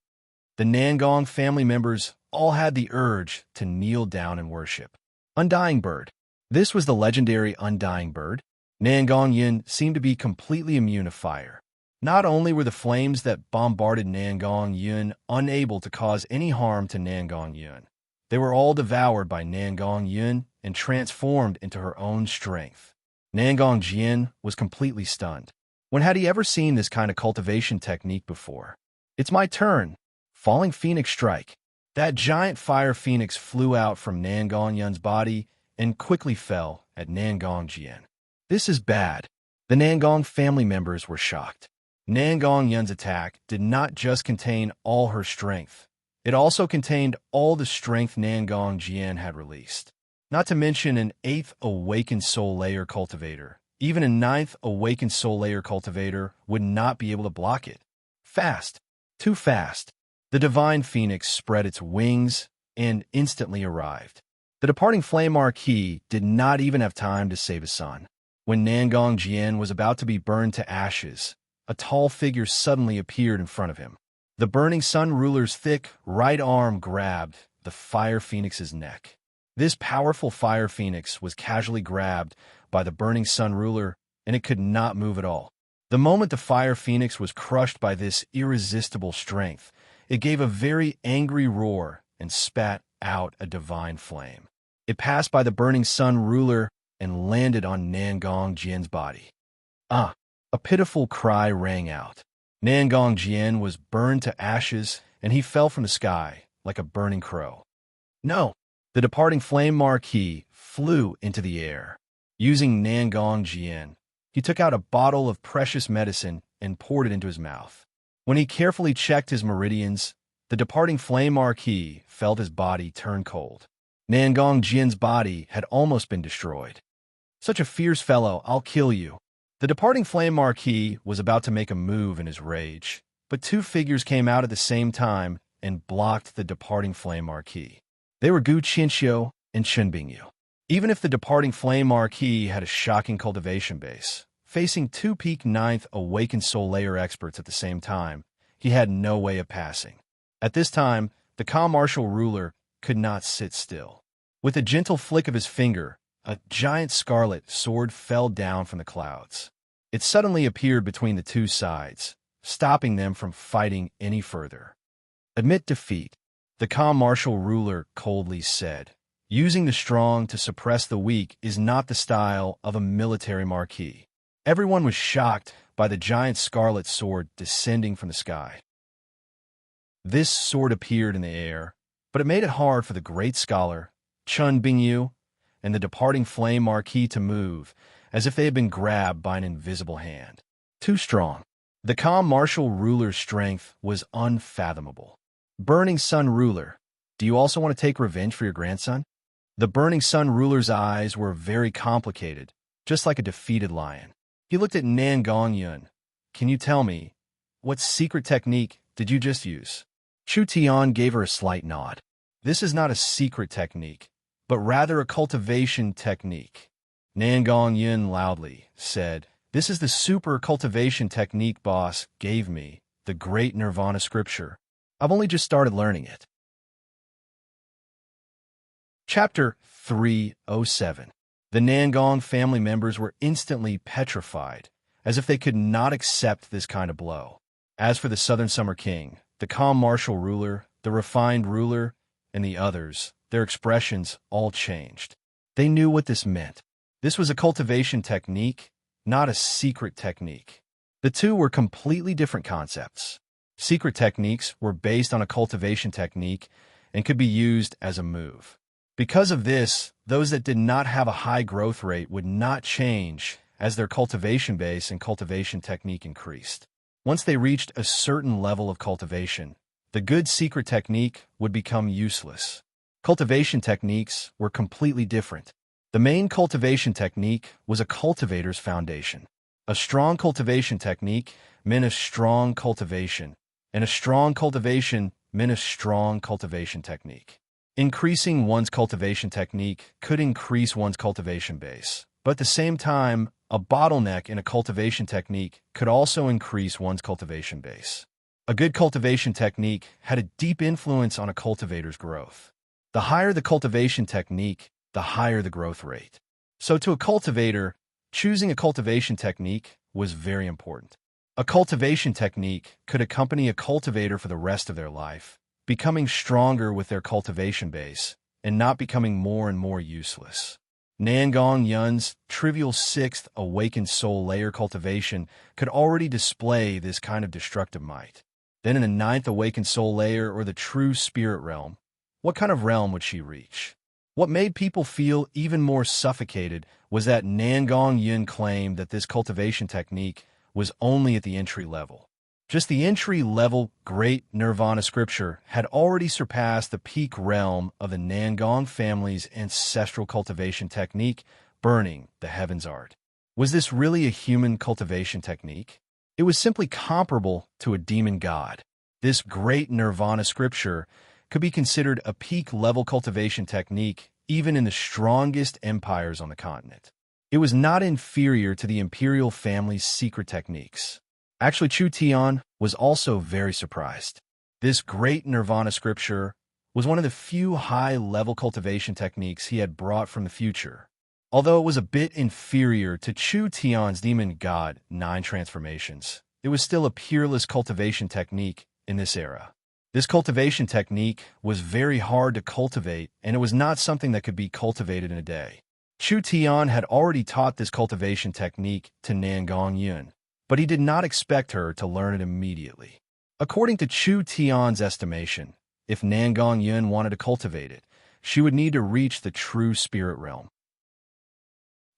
The Nangong family members all had the urge to kneel down and worship. Undying bird. This was the legendary undying bird. Nangong Yun seemed to be completely immune to fire. Not only were the flames that bombarded Nangong Yun unable to cause any harm to Nangong Yun, they were all devoured by Nangong Yun and transformed into her own strength. Nangong Jian was completely stunned. When had he ever seen this kind of cultivation technique before? It's my turn. Falling Phoenix Strike. That giant fire phoenix flew out from Nangong Yun's body and quickly fell at Nangong Jian. This is bad. The Nangong family members were shocked. Nangong Yun's attack did not just contain all her strength. It also contained all the strength Nangong Jian had released. Not to mention an 8th Awakened Soul Layer cultivator. Even a 9th Awakened Soul Layer cultivator would not be able to block it. Fast. Too fast. The Divine Phoenix spread its wings and instantly arrived. The departing Flame Marquis did not even have time to save his son. When Nangong Jian was about to be burned to ashes, a tall figure suddenly appeared in front of him. The burning sun ruler's thick right arm grabbed the fire phoenix's neck. This powerful fire phoenix was casually grabbed by the burning sun ruler, and it could not move at all. The moment the fire phoenix was crushed by this irresistible strength, it gave a very angry roar and spat out a divine flame. It passed by the burning sun ruler and landed on Nangong Jian's body. Ah! A pitiful cry rang out. Nangong Jian was burned to ashes, and he fell from the sky like a burning crow. No! The departing Flame Marquis flew into the air. Using Nangong Jian, he took out a bottle of precious medicine and poured it into his mouth. When he carefully checked his meridians, the departing Flame Marquis felt his body turn cold. Nangong Jian's body had almost been destroyed. Such a fierce fellow, I'll kill you. The departing Flame Marquis was about to make a move in his rage, but two figures came out at the same time and blocked the departing Flame Marquis. They were Gu Qianxiu and Chen Bingyu. Even if the departing Flame Marquis had a shocking cultivation base, facing two peak 9th Awakened Soul Layer experts at the same time, he had no way of passing. At this time, the calm martial ruler could not sit still. With a gentle flick of his finger, a giant scarlet sword fell down from the clouds. It suddenly appeared between the two sides, stopping them from fighting any further. Admit defeat, the calm martial ruler coldly said. Using the strong to suppress the weak is not the style of a military marquis. Everyone was shocked by the giant scarlet sword descending from the sky. This sword appeared in the air, but it made it hard for the great scholar, Chen Bingyu, and the departing Flame Marquis to move, as if they had been grabbed by an invisible hand. Too strong. The calm martial ruler's strength was unfathomable. Burning Sun Ruler, do you also want to take revenge for your grandson? The Burning Sun Ruler's eyes were very complicated, just like a defeated lion. He looked at Nangong Yun. Can you tell me, what secret technique did you just use? Chu Tian gave her a slight nod. This is not a secret technique, but rather a cultivation technique. Nangong Yun loudly said, "This is the super cultivation technique boss gave me, the great Nirvana scripture. I've only just started learning it." Chapter 307. The Nangong family members were instantly petrified, as if they could not accept this kind of blow. As for the Southern Summer King, the calm martial ruler, the refined ruler, and the others, their expressions all changed. They knew what this meant. This was a cultivation technique, not a secret technique. The two were completely different concepts. Secret techniques were based on a cultivation technique and could be used as a move. Because of this, those that did not have a high growth rate would not change as their cultivation base and cultivation technique increased. Once they reached a certain level of cultivation, the good secret technique would become useless. Cultivation techniques were completely different. The main cultivation technique was a cultivator's foundation. A strong cultivation technique meant a strong cultivation, and a strong cultivation meant a strong cultivation technique. Increasing one's cultivation technique could increase one's cultivation base, but at the same time, a bottleneck in a cultivation technique could also increase one's cultivation base. A good cultivation technique had a deep influence on a cultivator's growth. The higher the cultivation technique, the higher the growth rate. So to a cultivator, choosing a cultivation technique was very important. A cultivation technique could accompany a cultivator for the rest of their life, becoming stronger with their cultivation base and not becoming more and more useless. Nangong Yun's trivial sixth awakened soul layer cultivation could already display this kind of destructive might. Then in the ninth awakened soul layer, or the true spirit realm, what kind of realm would she reach? What made people feel even more suffocated was that Nangong Yun claimed that this cultivation technique was only at the entry level. Just the entry-level Great Nirvana scripture had already surpassed the peak realm of the Nangong family's ancestral cultivation technique, burning the heavens art. Was this really a human cultivation technique? It was simply comparable to a demon god. This Great Nirvana scripture could be considered a peak-level cultivation technique even in the strongest empires on the continent. It was not inferior to the imperial family's secret techniques. Actually, Chu Tian was also very surprised. This Great Nirvana scripture was one of the few high-level cultivation techniques he had brought from the future. Although it was a bit inferior to Chu Tian's demon god 9 transformations, it was still a peerless cultivation technique in this era. This cultivation technique was very hard to cultivate, and it was not something that could be cultivated in a day. Chu Tian had already taught this cultivation technique to Nangong Yun, but he did not expect her to learn it immediately. According to Chu Tian's estimation, if Nangong Yun wanted to cultivate it, she would need to reach the true spirit realm.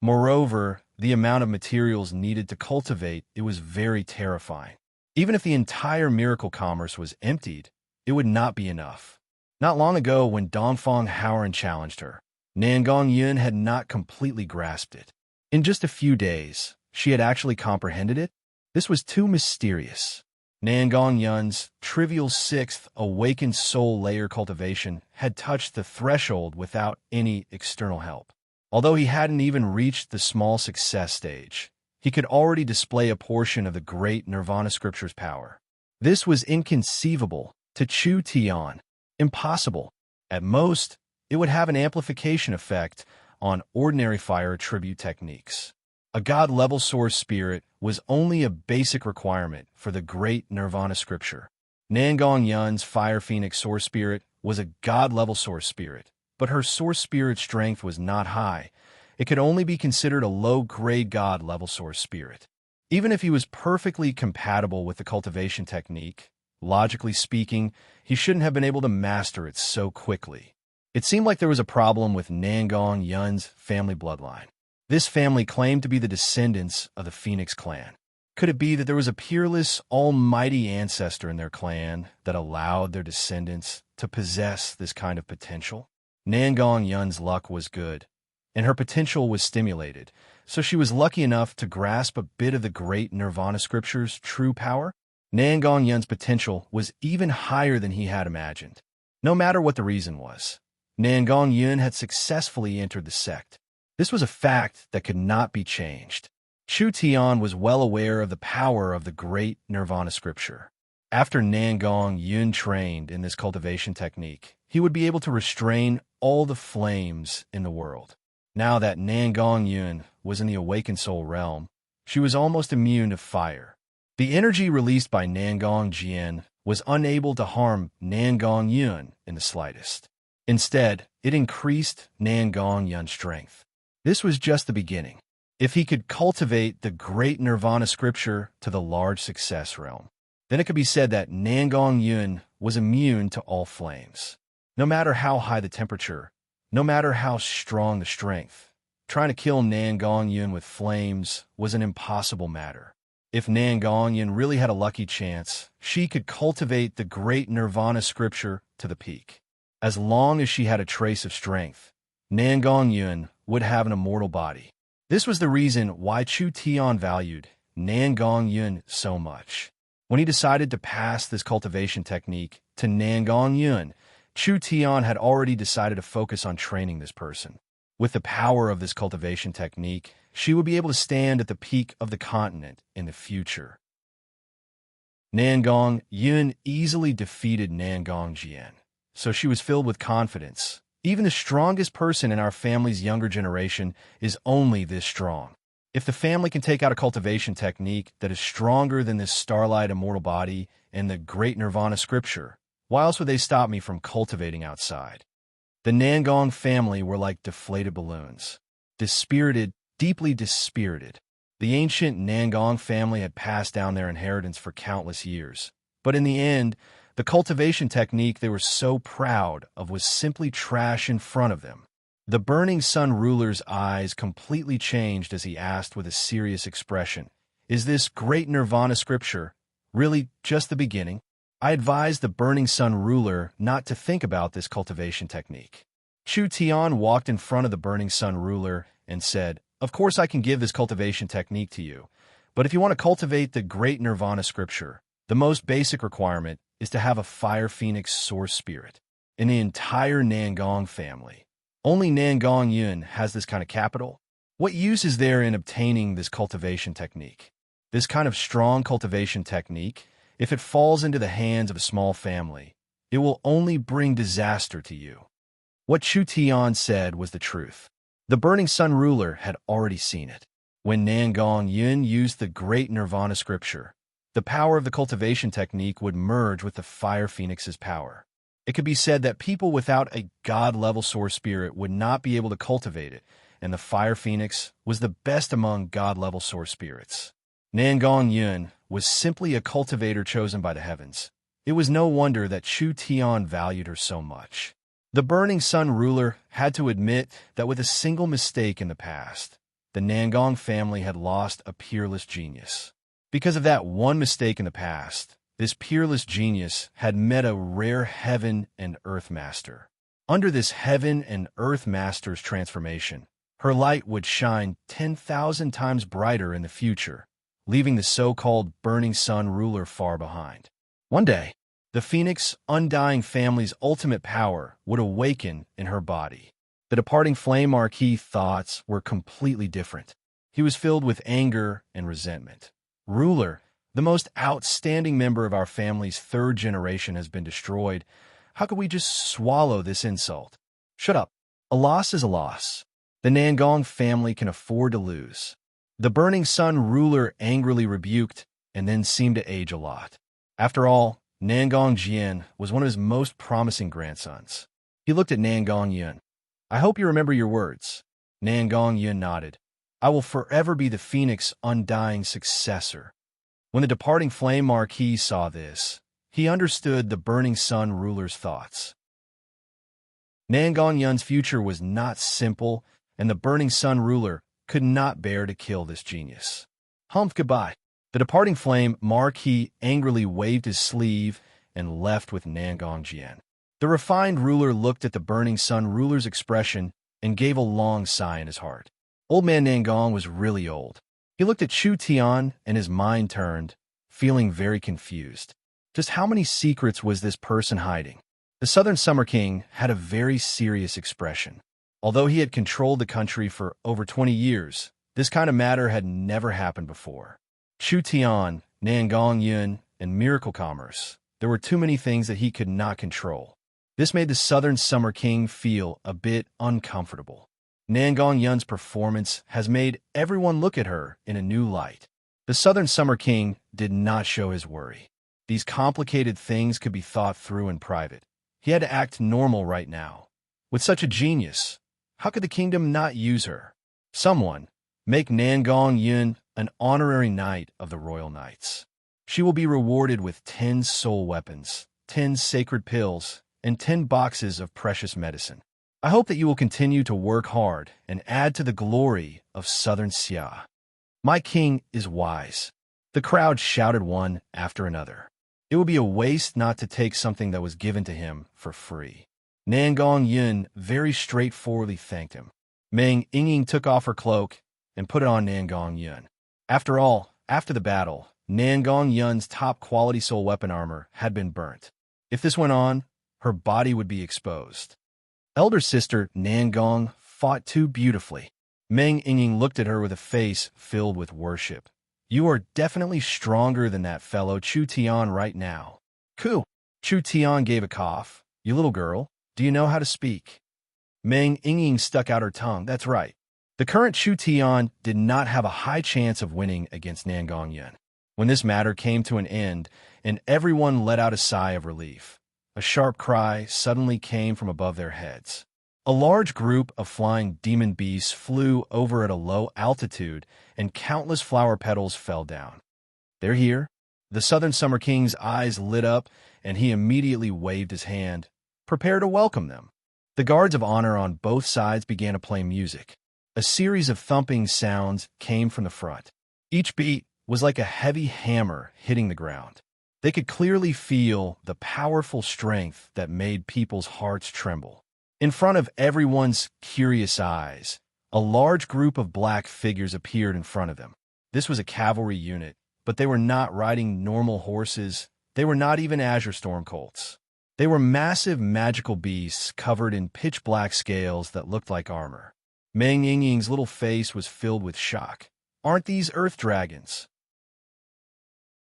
Moreover, the amount of materials needed to cultivate it was very terrifying. Even if the entire miracle commerce was emptied, it would not be enough. Not long ago, when Dongfang Haoran challenged her, Nangong Yun had not completely grasped it. In just a few days, she had actually comprehended it. This was too mysterious. Nangong Yun's trivial sixth awakened soul layer cultivation had touched the threshold without any external help. Although he hadn't even reached the small success stage, he could already display a portion of the Great Nirvana scripture's power. This was inconceivable to Chu Tian. Impossible. At most, it would have an amplification effect on ordinary fire attribute techniques. A god-level source spirit was only a basic requirement for the Great Nirvana scripture. Nangong Yun's fire phoenix source spirit was a god-level source spirit, but her source spirit strength was not high. It could only be considered a low-grade god-level source spirit. Even if he was perfectly compatible with the cultivation technique, logically speaking, he shouldn't have been able to master it so quickly. It seemed like there was a problem with Nangong Yun's family bloodline. This family claimed to be the descendants of the Phoenix clan. Could it be that there was a peerless, almighty ancestor in their clan that allowed their descendants to possess this kind of potential? Nangong Yun's luck was good, and her potential was stimulated, so she was lucky enough to grasp a bit of the Great Nirvana scripture's true power. Nangong Yun's potential was even higher than he had imagined. No matter what the reason was, Nangong Yun had successfully entered the sect. This was a fact that could not be changed. Chu Tian was well aware of the power of the Great Nirvana scripture. After Nangong Yun trained in this cultivation technique, he would be able to restrain all the flames in the world. Now that Nangong Yun was in the awakened soul realm, she was almost immune to fire. The energy released by Nangong Jian was unable to harm Nangong Yun in the slightest. Instead, it increased Nangong Yun's strength. This was just the beginning. If he could cultivate the Great Nirvana scripture to the large success realm, then it could be said that Nangong Yun was immune to all flames. No matter how high the temperature, no matter how strong the strength, trying to kill Nangong Yun with flames was an impossible matter. If Nangong Yun really had a lucky chance, she could cultivate the Great Nirvana scripture to the peak. As long as she had a trace of strength, Nangong Yun would have an immortal body. This was the reason why Chu Tian valued Nangong Yun so much. When he decided to pass this cultivation technique to Nangong Yun, Chu Tian had already decided to focus on training this person. With the power of this cultivation technique, she would be able to stand at the peak of the continent in the future. Nangong Yun easily defeated Nangong Jian, so she was filled with confidence. Even the strongest person in our family's younger generation is only this strong. If the family can take out a cultivation technique that is stronger than this starlight immortal body and the great nirvana scripture, why else would they stop me from cultivating outside? The Nangong family were like deflated balloons. Dispirited, deeply dispirited. The ancient Nangong family had passed down their inheritance for countless years. But in the end, the cultivation technique they were so proud of was simply trash in front of them. The Burning Sun ruler's eyes completely changed as he asked with a serious expression, "Is this great nirvana scripture really just the beginning?" I advised the Burning Sun ruler not to think about this cultivation technique. Chu Tian walked in front of the Burning Sun ruler and said, "Of course I can give this cultivation technique to you, but if you want to cultivate the great nirvana scripture, the most basic requirement is to have a fire phoenix source spirit. In the entire Nangong family, only Nangong Yun has this kind of capital. What use is there in obtaining this cultivation technique? This kind of strong cultivation technique, if it falls into the hands of a small family, it will only bring disaster to you." What Chu Tian said was the truth. The Burning Sun ruler had already seen it. When Nangong Yun used the great nirvana scripture, the power of the cultivation technique would merge with the fire phoenix's power. It could be said that people without a god-level source spirit would not be able to cultivate it, and the fire phoenix was the best among god-level source spirits. Nangong Yun was simply a cultivator chosen by the heavens. It was no wonder that Chu Tian valued her so much. The Burning Sun ruler had to admit that with a single mistake in the past, the Nangong family had lost a peerless genius. Because of that one mistake in the past, this peerless genius had met a rare heaven and earth master. Under this heaven and earth master's transformation, her light would shine 10,000 times brighter in the future, leaving the so-called Burning Sun ruler far behind. One day, the Phoenix Undying family's ultimate power would awaken in her body. The departing flame marquis thoughts were completely different. He was filled with anger and resentment. "Ruler, the most outstanding member of our family's third generation has been destroyed. How could we just swallow this insult?" "Shut up. A loss is a loss. The Nangong family can afford to lose." The Burning Sun ruler angrily rebuked and then seemed to age a lot. After all, Nangong Jian was one of his most promising grandsons. He looked at Nangong Yun. "I hope you remember your words." Nangong Yun nodded. "I will forever be the Phoenix Undying successor." When the departing flame marquis saw this, he understood the Burning Sun ruler's thoughts. Nangong Yun's future was not simple, and the Burning Sun ruler could not bear to kill this genius. "Humph, goodbye." The departing flame marquis angrily waved his sleeve and left with Nangong Jian. The refined ruler looked at the Burning Sun ruler's expression and gave a long sigh in his heart. Old man Nangong was really old. He looked at Chu Tian and his mind turned, feeling very confused. Just how many secrets was this person hiding? The Southern Summer King had a very serious expression. Although he had controlled the country for over 20 years, this kind of matter had never happened before. Chu Tian, Nangong Yun, and miracle commerce. There were too many things that he could not control. This made the Southern Summer King feel a bit uncomfortable. Nangong Yun's performance has made everyone look at her in a new light. The Southern Summer King did not show his worry. These complicated things could be thought through in private. He had to act normal right now. With such a genius, how could the kingdom not use her? Someone, make Nangong Yun an honorary knight of the Royal Knights. She will be rewarded with 10 soul weapons, 10 sacred pills, and 10 boxes of precious medicine. I hope that you will continue to work hard and add to the glory of Southern Xia. My king is wise. The crowd shouted one after another. It would be a waste not to take something that was given to him for free. Nangong Yun very straightforwardly thanked him. Meng Yingying took off her cloak and put it on Nangong Yun. After all, after the battle, Nangong Yun's top-quality soul weapon armor had been burnt. If this went on, her body would be exposed. Elder sister Nangong fought too beautifully. Meng Yingying looked at her with a face filled with worship. You are definitely stronger than that fellow Chu Tian right now. Ku. Chu Tian gave a cough. You little girl, do you know how to speak? Meng Yingying stuck out her tongue. That's right. The current Chu Tian did not have a high chance of winning against Nangong Yan. When this matter came to an end, and everyone let out a sigh of relief, a sharp cry suddenly came from above their heads. A large group of flying demon beasts flew over at a low altitude, and countless flower petals fell down. They're here. The Southern Summer King's eyes lit up, and he immediately waved his hand, prepare to welcome them. The guards of honor on both sides began to play music. A series of thumping sounds came from the front. Each beat was like a heavy hammer hitting the ground. They could clearly feel the powerful strength that made people's hearts tremble. In front of everyone's curious eyes, a large group of black figures appeared in front of them. This was a cavalry unit, but they were not riding normal horses. They were not even Azure Storm Colts. They were massive magical beasts covered in pitch-black scales that looked like armor. Meng Yingying's little face was filled with shock. Aren't these earth dragons?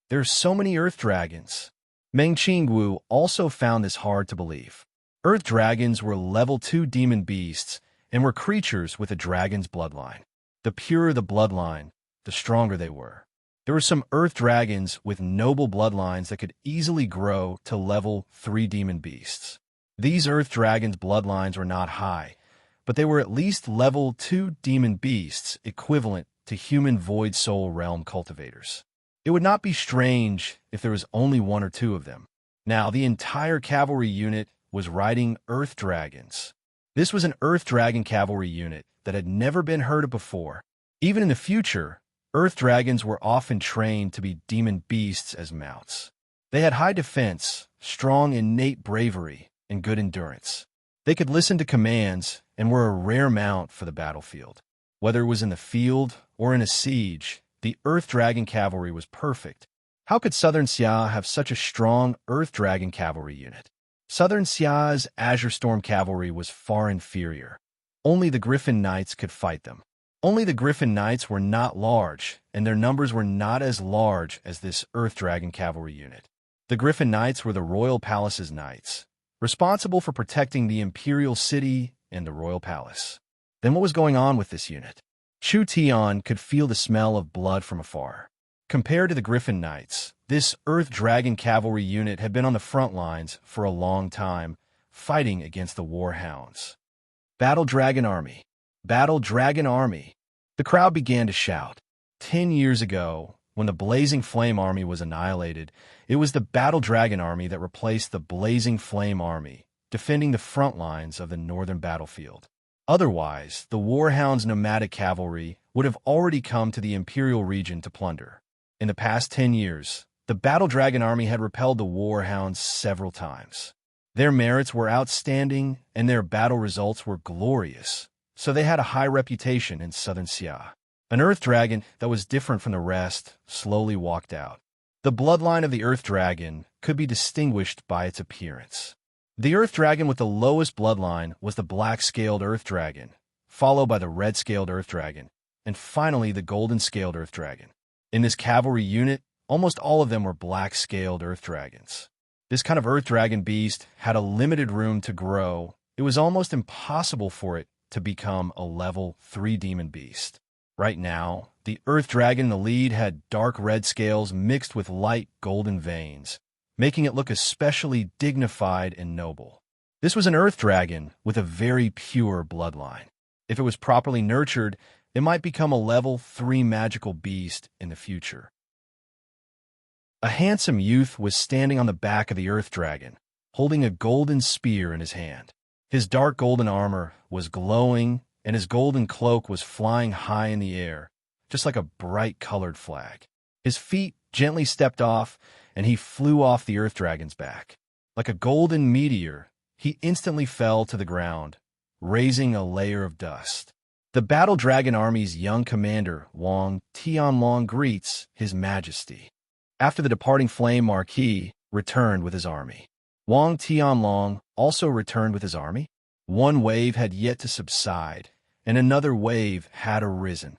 There are so many earth dragons. Meng Qingwu also found this hard to believe. Earth dragons were level 2 demon beasts and were creatures with a dragon's bloodline. The purer the bloodline, the stronger they were. There were some earth dragons with noble bloodlines that could easily grow to level 3 demon beasts. These earth dragons' bloodlines were not high, but they were at least level 2 demon beasts equivalent to human void soul realm cultivators. It would not be strange if there was only 1 or 2 of them. Now, the entire cavalry unit was riding earth dragons. This was an earth dragon cavalry unit that had never been heard of before. Even in the future, earth dragons were often trained to be demon beasts as mounts. They had high defense, strong innate bravery, and good endurance. They could listen to commands and were a rare mount for the battlefield. Whether it was in the field or in a siege, the earth dragon cavalry was perfect. How could Southern Xia have such a strong earth dragon cavalry unit? Southern Xia's Azure Storm cavalry was far inferior. Only the Griffin Knights could fight them. Only the Griffin Knights were not large, and their numbers were not as large as this Earth Dragon cavalry unit. The Griffin Knights were the royal palace's knights, responsible for protecting the imperial city and the royal palace. Then what was going on with this unit? Chu Tian could feel the smell of blood from afar. Compared to the Griffin Knights, this Earth Dragon cavalry unit had been on the front lines for a long time, fighting against the War Hounds. Battle Dragon Army! Battle Dragon Army! The crowd began to shout. 10 years ago, when the Blazing Flame Army was annihilated, it was the Battle Dragon Army that replaced the Blazing Flame Army, defending the front lines of the northern battlefield. Otherwise, the War Hounds' nomadic cavalry would have already come to the Imperial region to plunder. In the past 10 years, the Battle Dragon Army had repelled the War Hounds several times. Their merits were outstanding, and their battle results were glorious, so they had a high reputation in Southern Xia. An Earth Dragon that was different from the rest slowly walked out. The bloodline of the Earth Dragon could be distinguished by its appearance. The Earth Dragon with the lowest bloodline was the Black-Scaled Earth Dragon, followed by the Red-Scaled Earth Dragon, and finally the Golden-Scaled Earth Dragon. In this cavalry unit, almost all of them were Black-Scaled Earth Dragons. This kind of Earth Dragon beast had a limited room to grow. It was almost impossible for it to become a level 3 demon beast. Right now, the Earth Dragon in the lead had dark red scales mixed with light golden veins, making it look especially dignified and noble. This was an Earth Dragon with a very pure bloodline. If it was properly nurtured, it might become a level 3 magical beast in the future. A handsome youth was standing on the back of the Earth Dragon, holding a golden spear in his hand. His dark golden armor was glowing, and his golden cloak was flying high in the air, just like a bright-colored flag. His feet gently stepped off, and he flew off the Earth Dragon's back. Like a golden meteor, he instantly fell to the ground, raising a layer of dust. The Battle Dragon Army's young commander, Wang Tianlong, greets His Majesty. After the departing Flame Marquis returned with his army. Wang Tianlong also returned with his army. One wave had yet to subside, and another wave had arisen.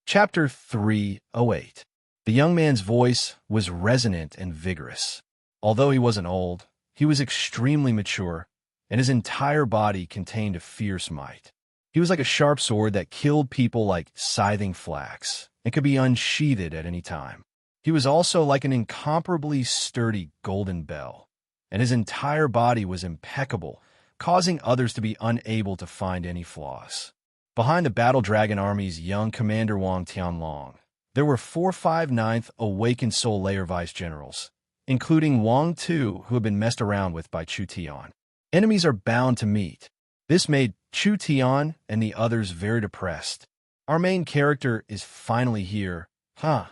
Chapter 308. The young man's voice was resonant and vigorous. Although he wasn't old, he was extremely mature, and his entire body contained a fierce might. He was like a sharp sword that killed people like scything flax and could be unsheathed at any time. He was also like an incomparably sturdy golden bell, and his entire body was impeccable, causing others to be unable to find any flaws. Behind the Battle Dragon Army's young commander Wang Tianlong, there were 459th Awakened Soul Layer vice-generals, including Wang Tu, who had been messed around with by Chu Tian. Enemies are bound to meet. This made Chu Tian and the others very depressed. Our main character is finally here, huh?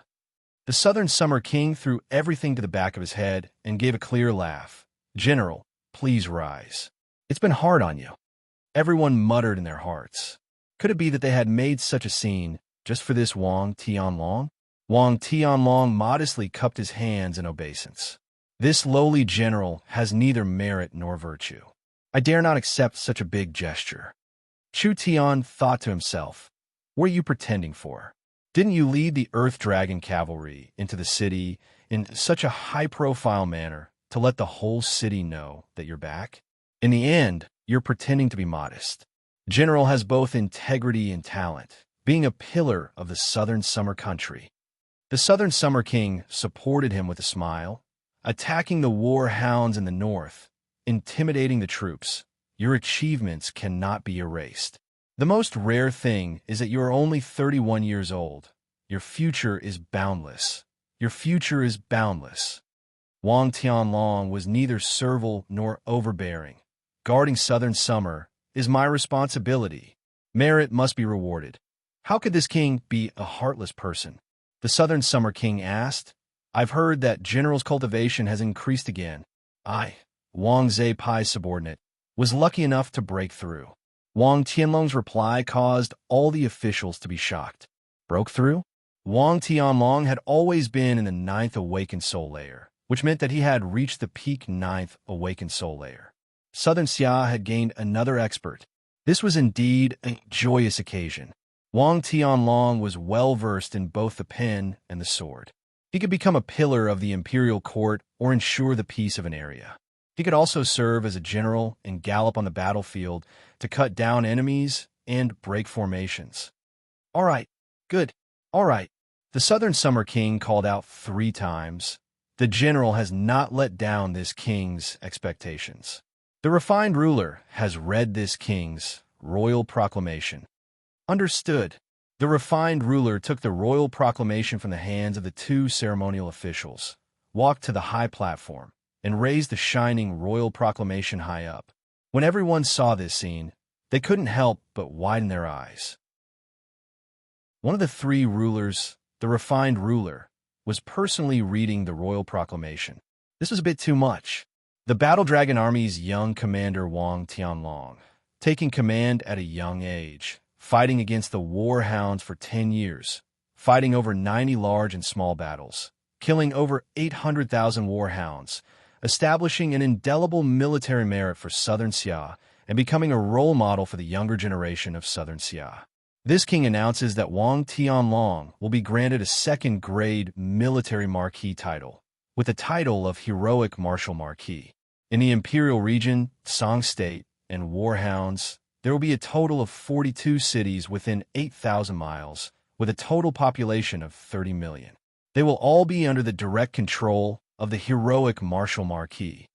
The Southern Summer King threw everything to the back of his head and gave a clear laugh. General, please rise. It's been hard on you. Everyone muttered in their hearts. Could it be that they had made such a scene just for this Wang Tianlong? Wang Tianlong modestly cupped his hands in obeisance. This lowly general has neither merit nor virtue. I dare not accept such a big gesture. Chu Tian thought to himself, what are you pretending for? Didn't you lead the Earth Dragon cavalry into the city in such a high-profile manner to let the whole city know that you're back? In the end, you're pretending to be modest. General has both integrity and talent, being a pillar of the Southern Summer Country. The Southern Summer King supported him with a smile, attacking the war hounds in the north, intimidating the troops. Your achievements cannot be erased. The most rare thing is that you are only 31 years old. Your future is boundless. Your future is boundless. Wang Tianlong was neither servile nor overbearing. Guarding Southern Summer is my responsibility. Merit must be rewarded. How could this king be a heartless person? The Southern Summer King asked. I've heard that General's cultivation has increased again. I, Wang Zepai's subordinate, was lucky enough to break through. Wang Tianlong's reply caused all the officials to be shocked. Broke through? Wang Tianlong had always been in the 9th Awakened Soul Layer, which meant that he had reached the peak 9th Awakened Soul Layer. Southern Xia had gained another expert. This was indeed a joyous occasion. Wang Tianlong was well-versed in both the pen and the sword. He could become a pillar of the imperial court or ensure the peace of an area. He could also serve as a general and gallop on the battlefield to cut down enemies and break formations. All right, good, all right. The Southern Summer King called out 3 times. The general has not let down this king's expectations. The refined ruler has read this king's royal proclamation. Understood. The refined ruler took the royal proclamation from the hands of the 2 ceremonial officials, walked to the high platform, and raised the shining royal proclamation high up. When everyone saw this scene, they couldn't help but widen their eyes. One of the 3 rulers, the refined ruler, was personally reading the royal proclamation. This was a bit too much. The Battle Dragon Army's young commander Wang Tianlong, taking command at a young age, fighting against the war hounds for 10 years, fighting over 90 large and small battles, killing over 800,000 war hounds, establishing an indelible military merit for Southern Xia, and becoming a role model for the younger generation of Southern Xia. This king announces that Wang Tianlong will be granted a 2nd-grade military marquis title, with the title of Heroic Martial Marquis. In the Imperial Region, Song State, and Warhounds, there will be a total of 42 cities within 8,000 miles, with a total population of 30 million. They will all be under the direct control of the Heroic Martial Marquis.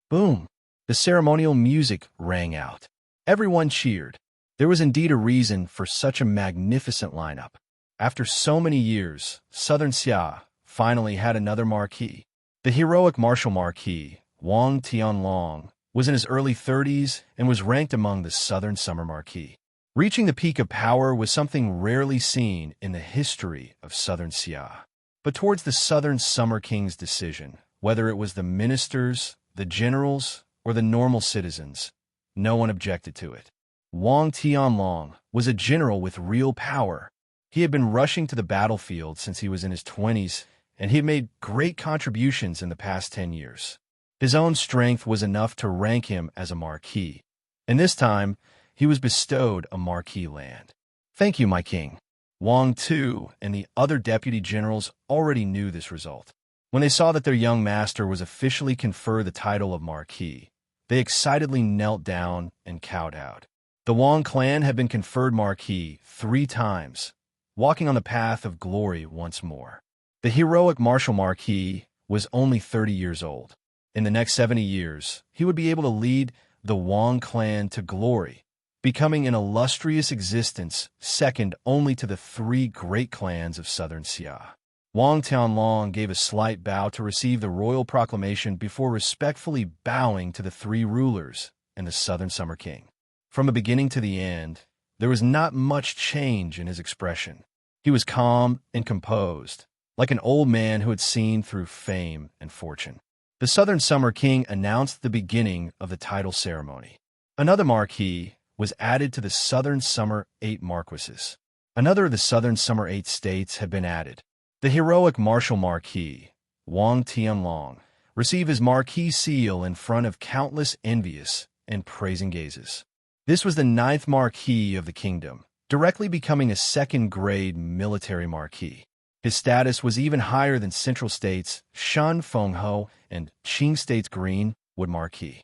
Boom! The ceremonial music rang out. Everyone cheered. There was indeed a reason for such a magnificent lineup. After so many years, Southern Xia finally had another marquis. The Heroic Martial Marquis, Wang Tianlong, was in his early 30s and was ranked among the Southern Summer Marquis. Reaching the peak of power was something rarely seen in the history of Southern Xia. But towards the Southern Summer King's decision, whether it was the ministers, the generals, or the normal citizens, no one objected to it. Wang Tianlong was a general with real power. He had been rushing to the battlefield since he was in his 20s, and he had made great contributions in the past 10 years. His own strength was enough to rank him as a marquis, and this time he was bestowed a marquis land. "Thank you, my king." Wang Tu and the other deputy generals already knew this result. When they saw that their young master was officially conferred the title of marquis, they excitedly knelt down and kowtowed. The Wang clan had been conferred marquis 3 times, walking on the path of glory once more. The heroic martial marquis was only 30 years old. In the next 70 years, he would be able to lead the Wang clan to glory, becoming an illustrious existence second only to the 3 great clans of southern Xia. Wang Tianlong gave a slight bow to receive the royal proclamation before respectfully bowing to the 3 rulers and the Southern Summer King. From the beginning to the end, there was not much change in his expression. He was calm and composed, like an old man who had seen through fame and fortune. The Southern Summer King announced the beginning of the title ceremony. Another marquis was added to the Southern Summer 8 marquises. Another of the Southern Summer 8 states had been added. The heroic martial marquis, Wang Tianlong, received his marquis seal in front of countless envious and praising gazes. This was the 9th marquis of the kingdom, directly becoming a second-grade military marquis. His status was even higher than Central State's Shan Fengho and Qing State's Greenwood marquis.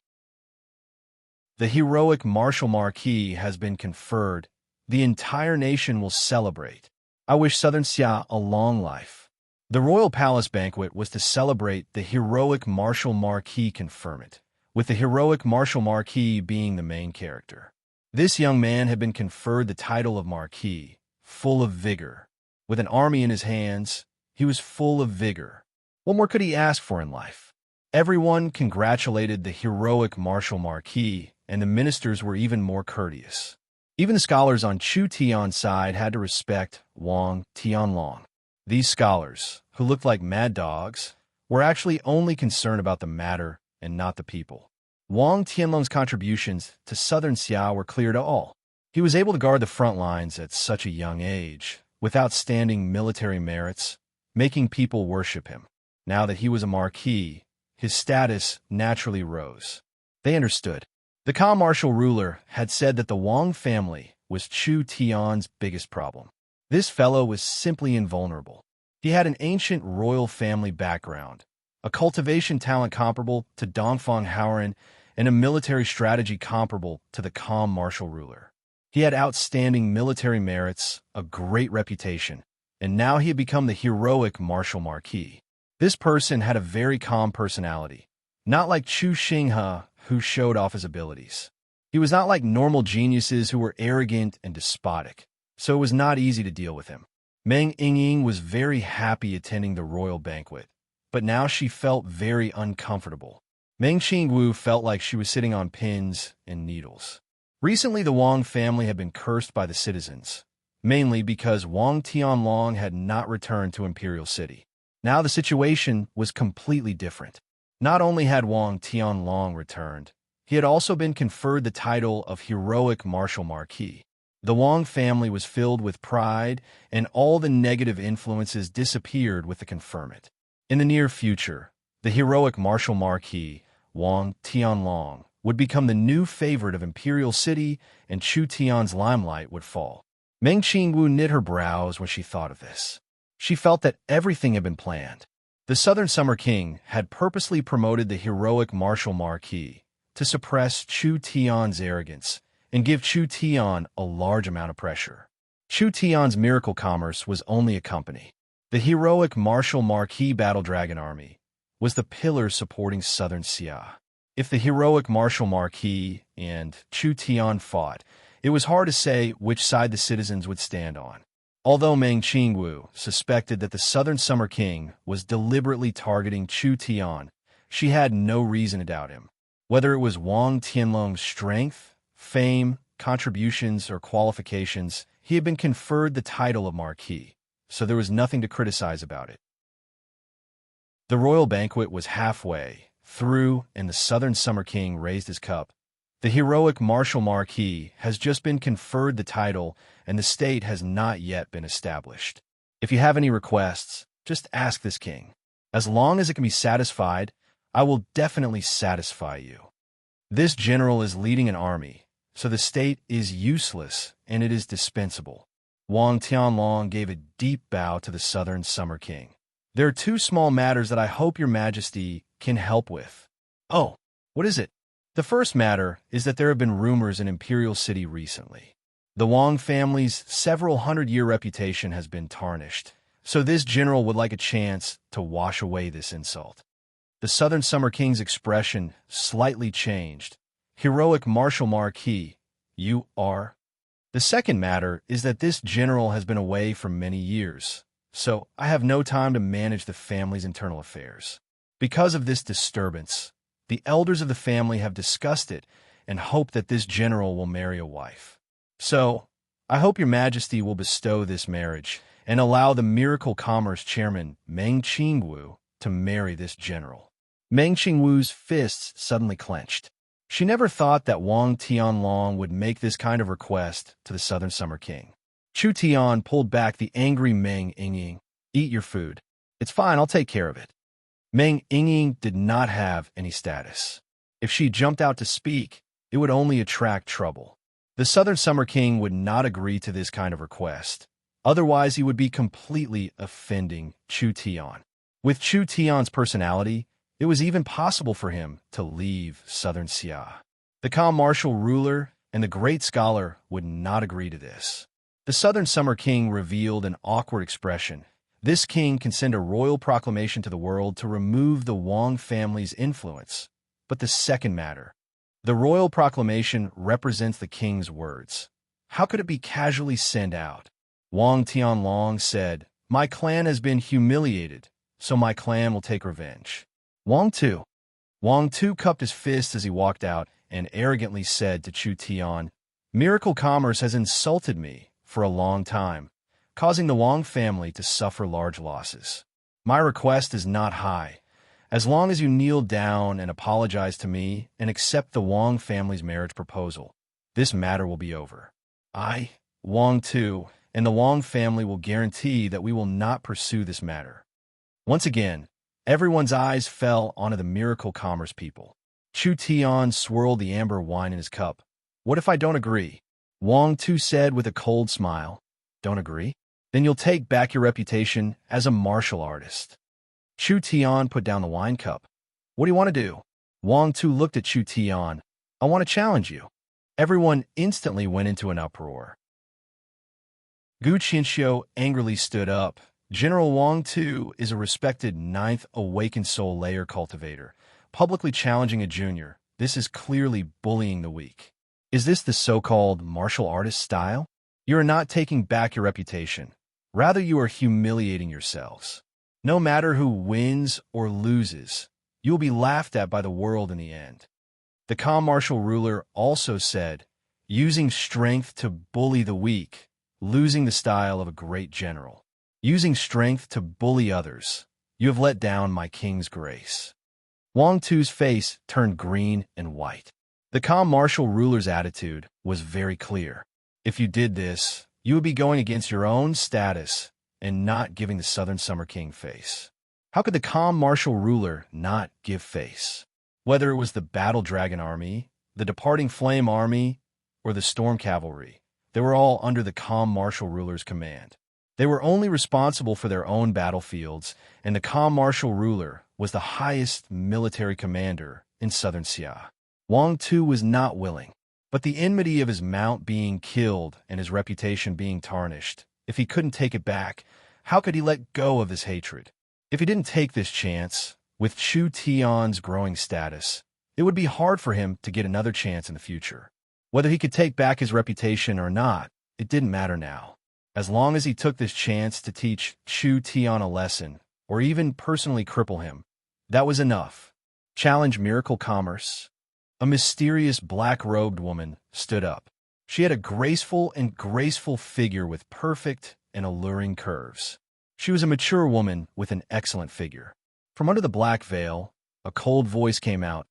The heroic martial marquis has been conferred. The entire nation will celebrate. I wish Southern Xia a long life. The royal palace banquet was to celebrate the heroic martial marquis conferment, with the heroic martial marquis being the main character. This young man had been conferred the title of marquis, full of vigor. With an army in his hands, he was full of vigor. What more could he ask for in life? Everyone congratulated the heroic martial marquis, and the ministers were even more courteous. Even the scholars on Chu Tian's side had to respect Wang Tianlong. These scholars, who looked like mad dogs, were actually only concerned about the matter and not the people. Wang Tianlong's contributions to Southern Xia were clear to all. He was able to guard the front lines at such a young age, with outstanding military merits, making people worship him. Now that he was a marquis, his status naturally rose. They understood. The calm martial ruler had said that the Wang family was Chu Tian's biggest problem. This fellow was simply invulnerable. He had an ancient royal family background, a cultivation talent comparable to Dongfang Haoran, and a military strategy comparable to the calm martial ruler. He had outstanding military merits, a great reputation, and now he had become the heroic martial marquis. This person had a very calm personality, not like Chu Xinghe, who showed off his abilities. He was not like normal geniuses who were arrogant and despotic, so it was not easy to deal with him. Meng Yingying was very happy attending the royal banquet, but now she felt very uncomfortable. Meng Qingwu felt like she was sitting on pins and needles. Recently, the Wang family had been cursed by the citizens, mainly because Wang Tianlong had not returned to Imperial City. Now the situation was completely different. Not only had Wang Tianlong returned, he had also been conferred the title of heroic martial marquis. The Wang family was filled with pride, and all the negative influences disappeared with the conferment. In the near future, the heroic martial marquis, Wang Tianlong, would become the new favorite of Imperial City, and Chu Tian's limelight would fall. Meng Qingwu knit her brows when she thought of this. She felt that everything had been planned. The Southern Summer King had purposely promoted the heroic martial marquis to suppress Chu Tian's arrogance and give Chu Tian a large amount of pressure. Chu Tian's miracle commerce was only a company. The heroic martial marquis battle dragon army was the pillar supporting Southern Xia. If the heroic martial marquis and Chu Tian fought, it was hard to say which side the citizens would stand on. Although Meng Qingwu suspected that the Southern Summer King was deliberately targeting Chu Tian, she had no reason to doubt him. Whether it was Wang Tianlong's strength, fame, contributions, or qualifications, he had been conferred the title of marquis, so there was nothing to criticize about it. The royal banquet was halfway through, and the Southern Summer King raised his cup. The heroic martial marquis has just been conferred the title, and the state has not yet been established. If you have any requests, Just ask this king. As long as it can be satisfied, I will definitely satisfy you. This general is leading an army, so the state is useless and it is dispensable. Wang Tianlong gave a deep bow to the southern summer king. There are two small matters that I hope your majesty can help with. Oh, what is it? The first matter is that there have been rumors in Imperial City recently. The Wang family's several hundred-year reputation has been tarnished, so this general would like a chance to wash away this insult. The Southern Summer King's expression slightly changed. Heroic martial marquis, you are? The second matter is that this general has been away for many years, so I have no time to manage the family's internal affairs. Because of this disturbance, the elders of the family have discussed it and hope that this general will marry a wife. So, I hope your majesty will bestow this marriage and allow the Miracle Commerce chairman Meng Qingwu to marry this general. Meng Qingwu's fists suddenly clenched. She never thought that Wang Tianlong would make this kind of request to the Southern Summer King. Chu Tian pulled back the angry Meng Yingying. Eat your food. It's fine, I'll take care of it. Meng Yingying did not have any status. If she jumped out to speak, it would only attract trouble. The Southern Summer King would not agree to this kind of request. Otherwise, he would be completely offending Chu Tian. With Chu Tian's personality, it was even possible for him to leave Southern Xia. The calm martial ruler and the great scholar would not agree to this. The Southern Summer King revealed an awkward expression. This king can send a royal proclamation to the world to remove the Wang family's influence. But the second matter, the royal proclamation represents the king's words. How could it be casually sent out? Wang Tianlong said, "My clan has been humiliated, so my clan will take revenge." Wang Tu cupped his fist as he walked out and arrogantly said to Chu Tian, "Miracle Commerce has insulted me for a long time, causing the Wang family to suffer large losses. My request is not high. As long as you kneel down and apologize to me and accept the Wang family's marriage proposal, this matter will be over. I, Wang Tu, and the Wang family will guarantee that we will not pursue this matter." Once again, everyone's eyes fell onto the Miracle Commerce people. Chu Tian swirled the amber wine in his cup. "What if I don't agree?" Wang Tu said with a cold smile. "Don't agree? Then you'll take back your reputation as a martial artist." Chu Tian put down the wine cup. "What do you want to do?" Wang Tu looked at Chu Tian. "I want to challenge you." Everyone instantly went into an uproar. Gu Qianxiu angrily stood up. General Wang Tu is a respected 9th Awakened Soul Layer cultivator, publicly challenging a junior. This is clearly bullying the weak. Is this the so-called martial artist style? You are not taking back your reputation. Rather, you are humiliating yourselves. No matter who wins or loses, you will be laughed at by the world in the end. The calm martial ruler also said, "Using strength to bully the weak, losing the style of a great general. Using strength to bully others, you have let down my king's grace." Wang Tu's face turned green and white. The calm martial ruler's attitude was very clear. If you did this, you would be going against your own status and not giving the Southern Summer King face. How could the calm martial ruler not give face? Whether it was the Battle Dragon Army, the Departing Flame Army, or the Storm Cavalry, they were all under the calm martial ruler's command. They were only responsible for their own battlefields, and the calm martial ruler was the highest military commander in Southern Xia. Wang Tu was not willing, but the enmity of his mount being killed and his reputation being tarnished, if he couldn't take it back, how could he let go of his hatred? If he didn't take this chance, with Chu Tian's growing status, it would be hard for him to get another chance in the future. Whether he could take back his reputation or not, it didn't matter now. As long as he took this chance to teach Chu Tian a lesson, or even personally cripple him, that was enough. Challenge Miracle Commerce. A mysterious black-robed woman stood up. She had a graceful figure with perfect and alluring curves. She was a mature woman with an excellent figure. From under the black veil, a cold voice came out.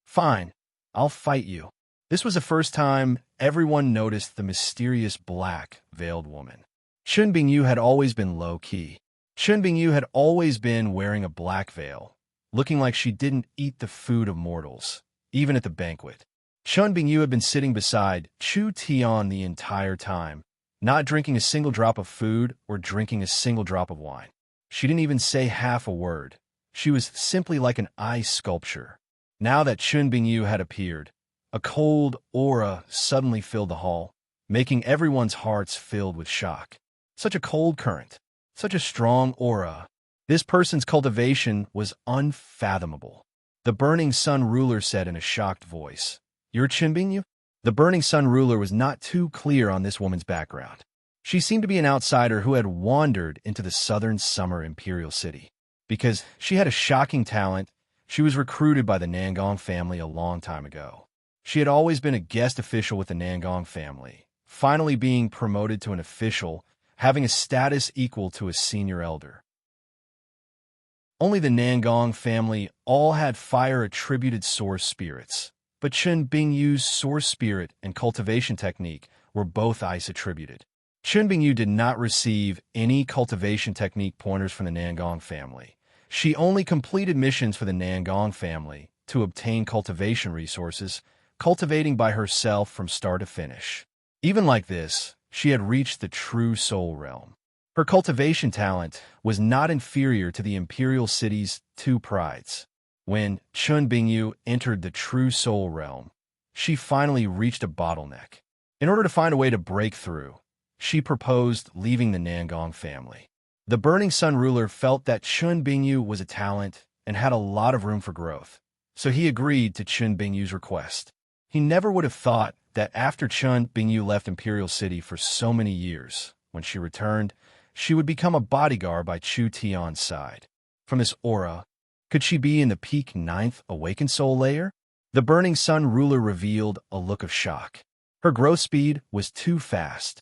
"Fine, I'll fight you." This was the first time everyone noticed the mysterious black-veiled woman. Shun Bingyu had always been low-key. Chun Bingyu had always been wearing a black veil, looking like she didn't eat the food of mortals, even at the banquet. Chun Bingyu had been sitting beside Chu Tian the entire time, not drinking a single drop of food or drinking a single drop of wine. She didn't even say half a word. She was simply like an ice sculpture. Now that Chun Bingyu had appeared, a cold aura suddenly filled the hall, making everyone's hearts filled with shock. Such a cold current, such a strong aura. This person's cultivation was unfathomable. The Burning Sun ruler said in a shocked voice, "You're Chun Bingyu?" The Burning Sun ruler was not too clear on this woman's background. She seemed to be an outsider who had wandered into the southern summer imperial city. Because she had a shocking talent, she was recruited by the Nangong family a long time ago. She had always been a guest official with the Nangong family, finally being promoted to an official, having a status equal to a senior elder. Only the Nangong family all had fire-attributed source spirits, but Chun Bingyu's source spirit and cultivation technique were both ice-attributed. Chun Bingyu did not receive any cultivation technique pointers from the Nangong family. She only completed missions for the Nangong family to obtain cultivation resources, cultivating by herself from start to finish. Even like this, she had reached the true soul realm. Her cultivation talent was not inferior to the imperial city's two prides. When Chun Bingyu entered the true soul realm, she finally reached a bottleneck. In order to find a way to break through, she proposed leaving the Nangong family. The Burning Sun ruler felt that Chun Bingyu was a talent and had a lot of room for growth, so he agreed to Chun Bingyu's request. He never would have thought that after Chun Bingyu left Imperial City for so many years, when she returned, she would become a bodyguard by Chu Tian's side. From this aura, could she be in the peak 9th awakened soul layer? The Burning Sun ruler revealed a look of shock. Her growth speed was too fast.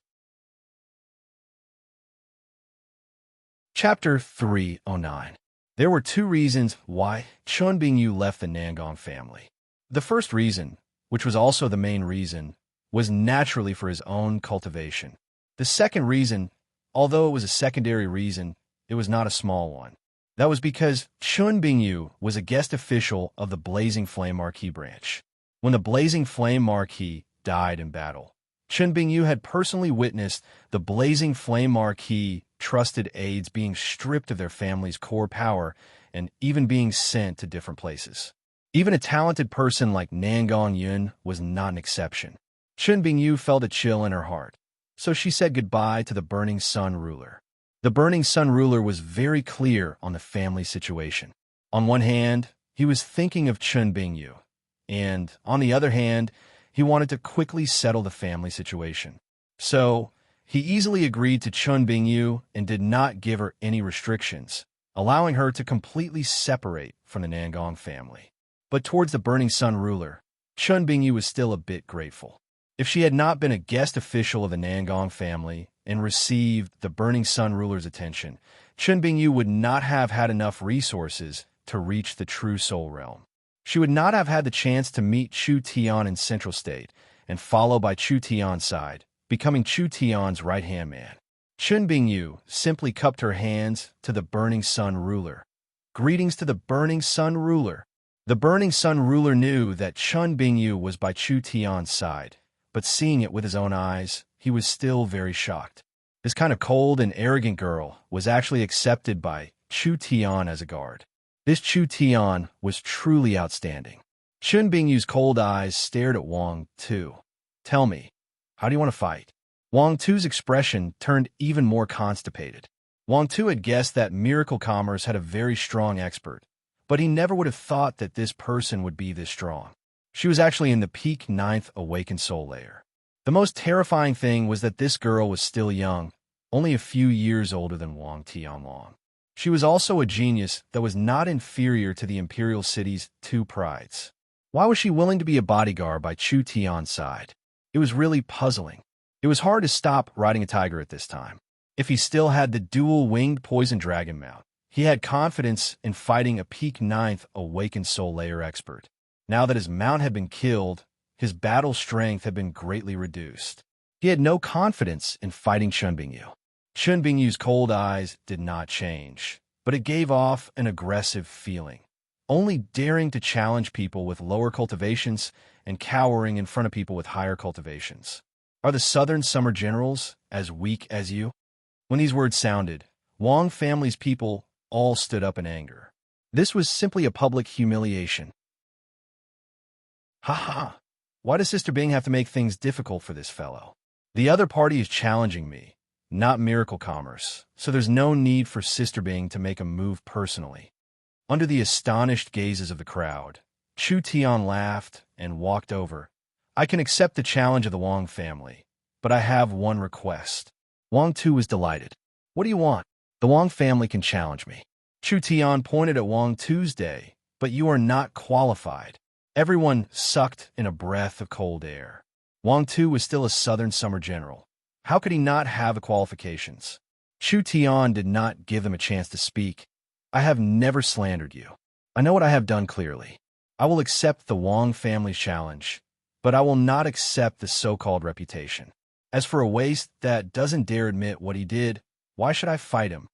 Chapter 309. There were two reasons why Chun Bingyu left the Nangong family. The first reason, which was also the main reason, was naturally for his own cultivation. The second reason, although it was a secondary reason, it was not a small one. That was because Chun Bingyu was a guest official of the Blazing Flame Marquis branch. When the Blazing Flame Marquis died in battle, Chun Bingyu had personally witnessed the Blazing Flame Marquis trusted aides being stripped of their family's core power and even being sent to different places. Even a talented person like Nangong Yun was not an exception. Chun Bingyu felt a chill in her heart, so she said goodbye to the Burning Sun ruler. The Burning Sun ruler was very clear on the family situation. On one hand, he was thinking of Chun Bingyu, and on the other hand, he wanted to quickly settle the family situation. So, he easily agreed to Chun Bingyu and did not give her any restrictions, allowing her to completely separate from the Nangong family. But towards the Burning Sun ruler, Chun Bingyu was still a bit grateful. If she had not been a guest official of the Nangong family and received the Burning Sun ruler's attention, Chun Bingyu would not have had enough resources to reach the true soul realm. She would not have had the chance to meet Chu Tian in Central State and follow by Chu Tian's side, becoming Chu Tian's right-hand man. Chun Bingyu simply cupped her hands to the Burning Sun ruler. Greetings to the Burning Sun ruler. The Burning Sun ruler knew that Chun Bingyu was by Chu Tian's side, but seeing it with his own eyes, he was still very shocked. This kind of cold and arrogant girl was actually accepted by Chu Tian as a guard. This Chu Tian was truly outstanding. Chun Bingyu's cold eyes stared at Wang Tu. "Tell me, how do you want to fight?" Wang Tu's expression turned even more constipated. Wang Tu had guessed that Miracle Commerce had a very strong expert, but he never would have thought that this person would be this strong. She was actually in the peak 9th awakened soul layer. The most terrifying thing was that this girl was still young, only a few years older than Wang Tianlong. She was also a genius that was not inferior to the Imperial City's two prides. Why was she willing to be a bodyguard by Chu Tian's side? It was really puzzling. It was hard to stop riding a tiger at this time. If he still had the dual-winged poison dragon mount, he had confidence in fighting a peak 9th awakened soul layer expert. Now that his mount had been killed, his battle strength had been greatly reduced. He had no confidence in fighting Chun Bingyu. Chun Bingyu's cold eyes did not change, but it gave off an aggressive feeling, only daring to challenge people with lower cultivations and cowering in front of people with higher cultivations. Are the Southern Summer Generals as weak as you? When these words sounded, Wang family's people all stood up in anger. This was simply a public humiliation. Ha ha! Why does Sister Bing have to make things difficult for this fellow? The other party is challenging me, not miracle commerce, so there's no need for Sister Bing to make a move personally. Under the astonished gazes of the crowd, Chu Tian laughed and walked over. I can accept the challenge of the Wang family, but I have one request. Wang Tu was delighted. What do you want? The Wang family can challenge me. Chu Tian pointed at Wang Tuesday, but you are not qualified. Everyone sucked in a breath of cold air. Wang Tu was still a Southern Summer General. How could he not have the qualifications? Chu Tian did not give them a chance to speak. I have never slandered you. I know what I have done clearly. I will accept the Wang family's challenge, but I will not accept the so-called reputation. As for a waste that doesn't dare admit what he did, why should I fight him?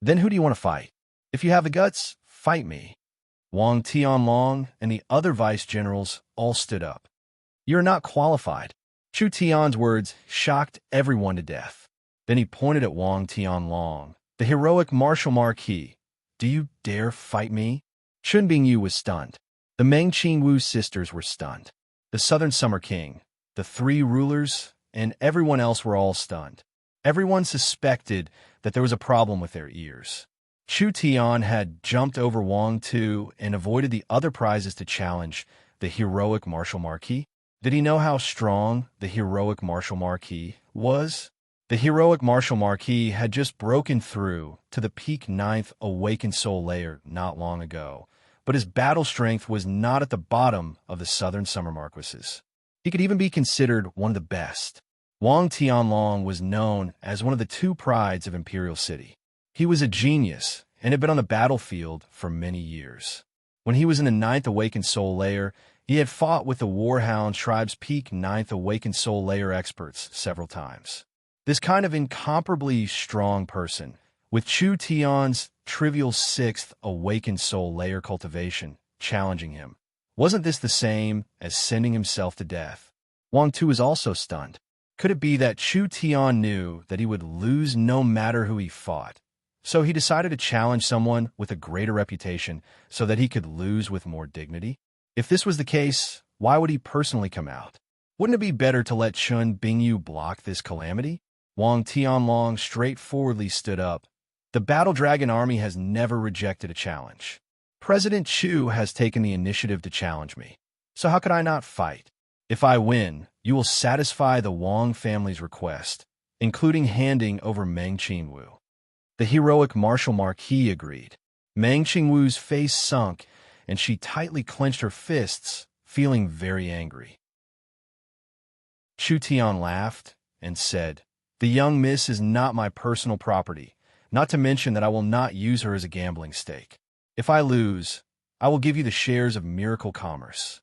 Then who do you want to fight? If you have the guts, fight me. Wang Tianlong and the other vice generals all stood up. You're not qualified. Chu Tian's words shocked everyone to death. Then he pointed at Wang Tianlong, the heroic martial marquis. Do you dare fight me? Chun Bingyu was stunned. The Meng Qingwu sisters were stunned. The Southern Summer King, the three rulers, and everyone else were all stunned. Everyone suspected that there was a problem with their ears. Chu Tian had jumped over Wang Tu and avoided the other prizes to challenge the heroic martial marquis. Did he know how strong the heroic martial marquis was? The heroic martial marquis had just broken through to the peak 9th awakened soul layer not long ago, but his battle strength was not at the bottom of the Southern Summer Marquises. He could even be considered one of the best. Wang Tianlong was known as one of the two prides of Imperial City. He was a genius and had been on the battlefield for many years. When he was in the 9th awakened soul layer, he had fought with the Warhound tribe's peak 9th awakened soul layer experts several times. This kind of incomparably strong person, with Chu Tian's trivial 6th awakened soul layer cultivation challenging him. Wasn't this the same as sending himself to death? Wang Tu was also stunned. Could it be that Chu Tian knew that he would lose no matter who he fought? So he decided to challenge someone with a greater reputation so that he could lose with more dignity? If this was the case, why would he personally come out? Wouldn't it be better to let Chun Bingyu block this calamity? Wang Tianlong straightforwardly stood up. The Battle Dragon Army has never rejected a challenge. President Chu has taken the initiative to challenge me. So how could I not fight? If I win, you will satisfy the Wang family's request, including handing over Meng Qingwu. The heroic martial marquis agreed. Meng Qingwu's face sunk, and she tightly clenched her fists, feeling very angry. Chu Tian laughed and said, "The young miss is not my personal property, not to mention that I will not use her as a gambling stake. If I lose, I will give you the shares of Miracle Commerce."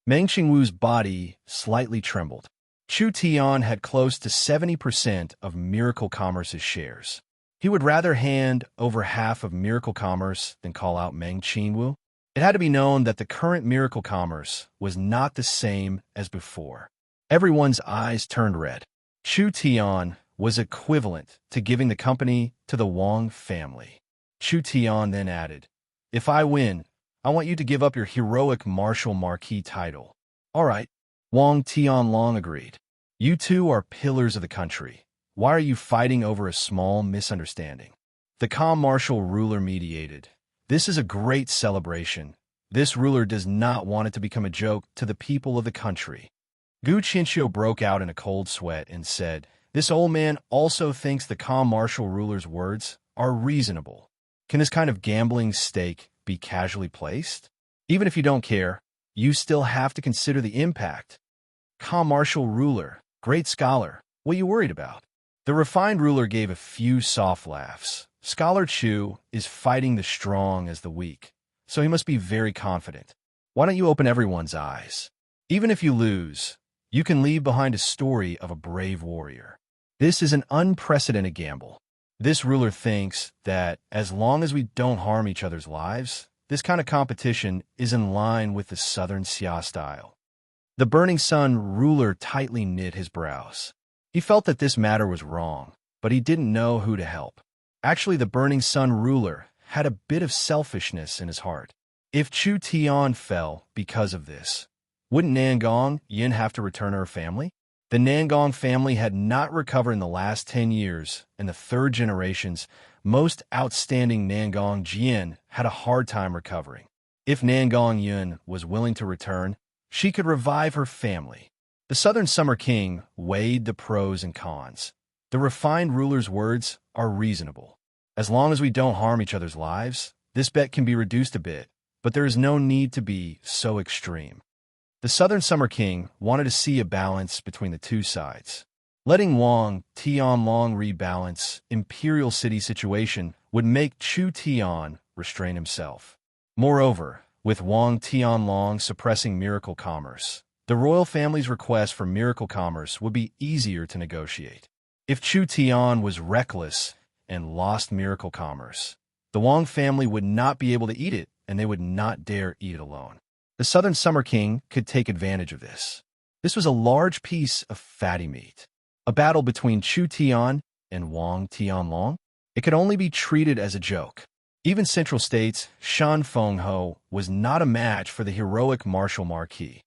Meng Qingwu's body slightly trembled. Chu Tian had close to 70% of Miracle Commerce's shares. He would rather hand over half of Miracle Commerce than call out Meng Qingwu. It had to be known that the current Miracle Commerce was not the same as before. Everyone's eyes turned red. Chu Tian was equivalent to giving the company to the Wang family. Chu Tian then added, "If I win, I want you to give up your heroic martial marquis title." All right, Wang Tianlong agreed. You two are pillars of the country. Why are you fighting over a small misunderstanding? The calm martial ruler mediated. This is a great celebration. This ruler does not want it to become a joke to the people of the country. Gu Qinqiu broke out in a cold sweat and said, "This old man also thinks the calm martial ruler's words are reasonable. Can this kind of gambling stake be casually placed? Even if you don't care, you still have to consider the impact. Calm martial ruler, great scholar, what are you worried about?" The refined ruler gave a few soft laughs. Scholar Chu is fighting the strong as the weak, so he must be very confident. Why don't you open everyone's eyes? Even if you lose, you can leave behind a story of a brave warrior. This is an unprecedented gamble. This ruler thinks that as long as we don't harm each other's lives, this kind of competition is in line with the Southern Xia style. The Burning Sun ruler tightly knit his brows. He felt that this matter was wrong, but he didn't know who to help. Actually, the Burning Sun ruler had a bit of selfishness in his heart. If Chu Tian fell because of this, wouldn't Nangong Yin have to return to her family? The Nangong family had not recovered in the last 10 years, and the third generation's most outstanding Nangong Jian had a hard time recovering. If Nangong Yun was willing to return, she could revive her family. The Southern Summer King weighed the pros and cons. The refined ruler's words are reasonable. As long as we don't harm each other's lives, this bet can be reduced a bit, but there is no need to be so extreme. The Southern Summer King wanted to see a balance between the two sides. Letting Wang Tianlong rebalance Imperial City situation would make Chu Tian restrain himself. Moreover, with Wang Tianlong suppressing miracle commerce, the royal family's request for miracle commerce would be easier to negotiate. If Chu Tian was reckless and lost miracle commerce, the Wang family would not be able to eat it, and they would not dare eat it alone. The Southern Summer King could take advantage of this. This was a large piece of fatty meat. A battle between Chu Tian and Wang Tianlong? It could only be treated as a joke. Even Central State's Shan Fengho was not a match for the heroic Marshal Marquis.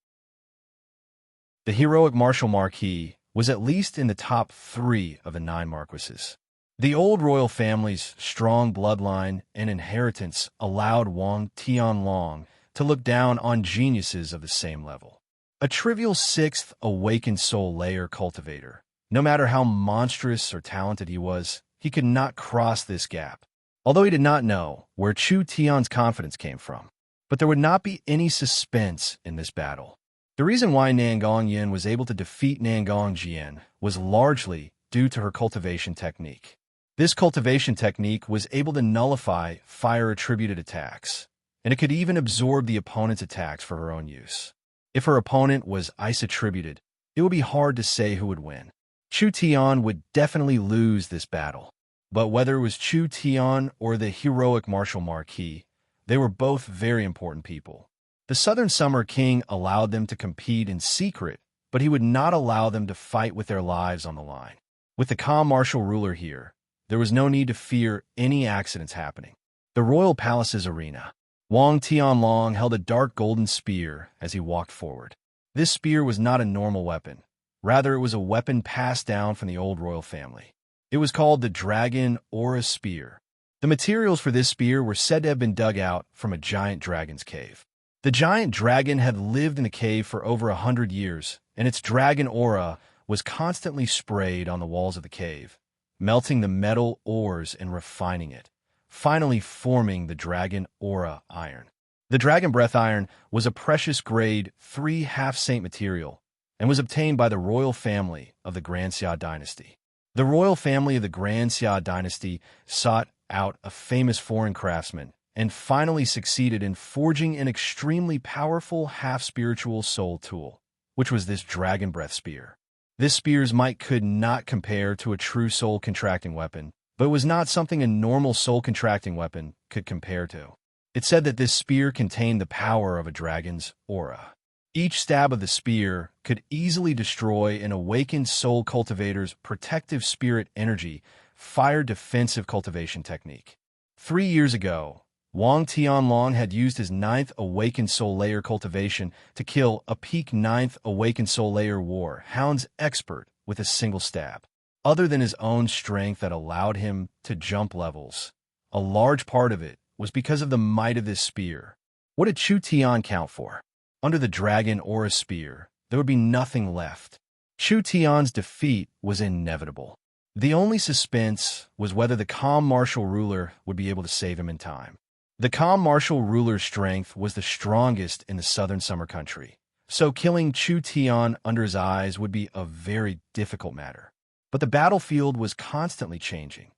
The heroic Marshal Marquis was at least in the top 3 of the 9 marquises. The old royal family's strong bloodline and inheritance allowed Wang Tianlong to look down on geniuses of the same level. A trivial 6th awakened soul layer cultivator, no matter how monstrous or talented he could not cross this gap. Although he did not know where Chu Tian's confidence came from. But there would not be any suspense in this battle. The reason why Nangong Yin was able to defeat Nangong Jian was largely due to her cultivation technique. This cultivation technique was able to nullify fire-attributed attacks, and it could even absorb the opponent's attacks for her own use. If her opponent was ice-attributed, it would be hard to say who would win. Chu Tian would definitely lose this battle. But whether it was Chu Tian or the heroic Marshal Marquis, they were both very important people. The Southern Summer King allowed them to compete in secret, but he would not allow them to fight with their lives on the line. With the calm martial ruler here, there was no need to fear any accidents happening. The royal palace's arena. Wang Tianlong held a dark golden spear as he walked forward. This spear was not a normal weapon. Rather, it was a weapon passed down from the old royal family. It was called the Dragon Aura Spear. The materials for this spear were said to have been dug out from a giant dragon's cave. The giant dragon had lived in the cave for over 100 years, and its dragon aura was constantly sprayed on the walls of the cave, melting the metal ores and refining it, finally forming the Dragon Aura Iron. The Dragon Breath Iron was a precious grade 3 half-saint material and was obtained by the royal family of the Grand Xia dynasty. The royal family of the Grand Xia dynasty sought out a famous foreign craftsman and finally succeeded in forging an extremely powerful half-spiritual soul tool, which was this Dragon Breath Spear. This spear's might could not compare to a true soul-contracting weapon, but it was not something a normal soul-contracting weapon could compare to. It said that this spear contained the power of a dragon's aura. Each stab of the spear could easily destroy an awakened soul cultivator's protective spirit energy, fire defensive cultivation technique. 3 years ago, Wang Tianlong had used his 9th awakened soul layer cultivation to kill a peak 9th awakened soul layer war hound's expert with a single stab. Other than his own strength that allowed him to jump levels, a large part of it was because of the might of this spear. What did Chu Tian count for? Under the Dragon Aura Spear, there would be nothing left. Chu Tian's defeat was inevitable. The only suspense was whether the calm martial ruler would be able to save him in time. The calm martial ruler's strength was the strongest in the southern summer country, so killing Chu Tian under his eyes would be a very difficult matter. But the battlefield was constantly changing.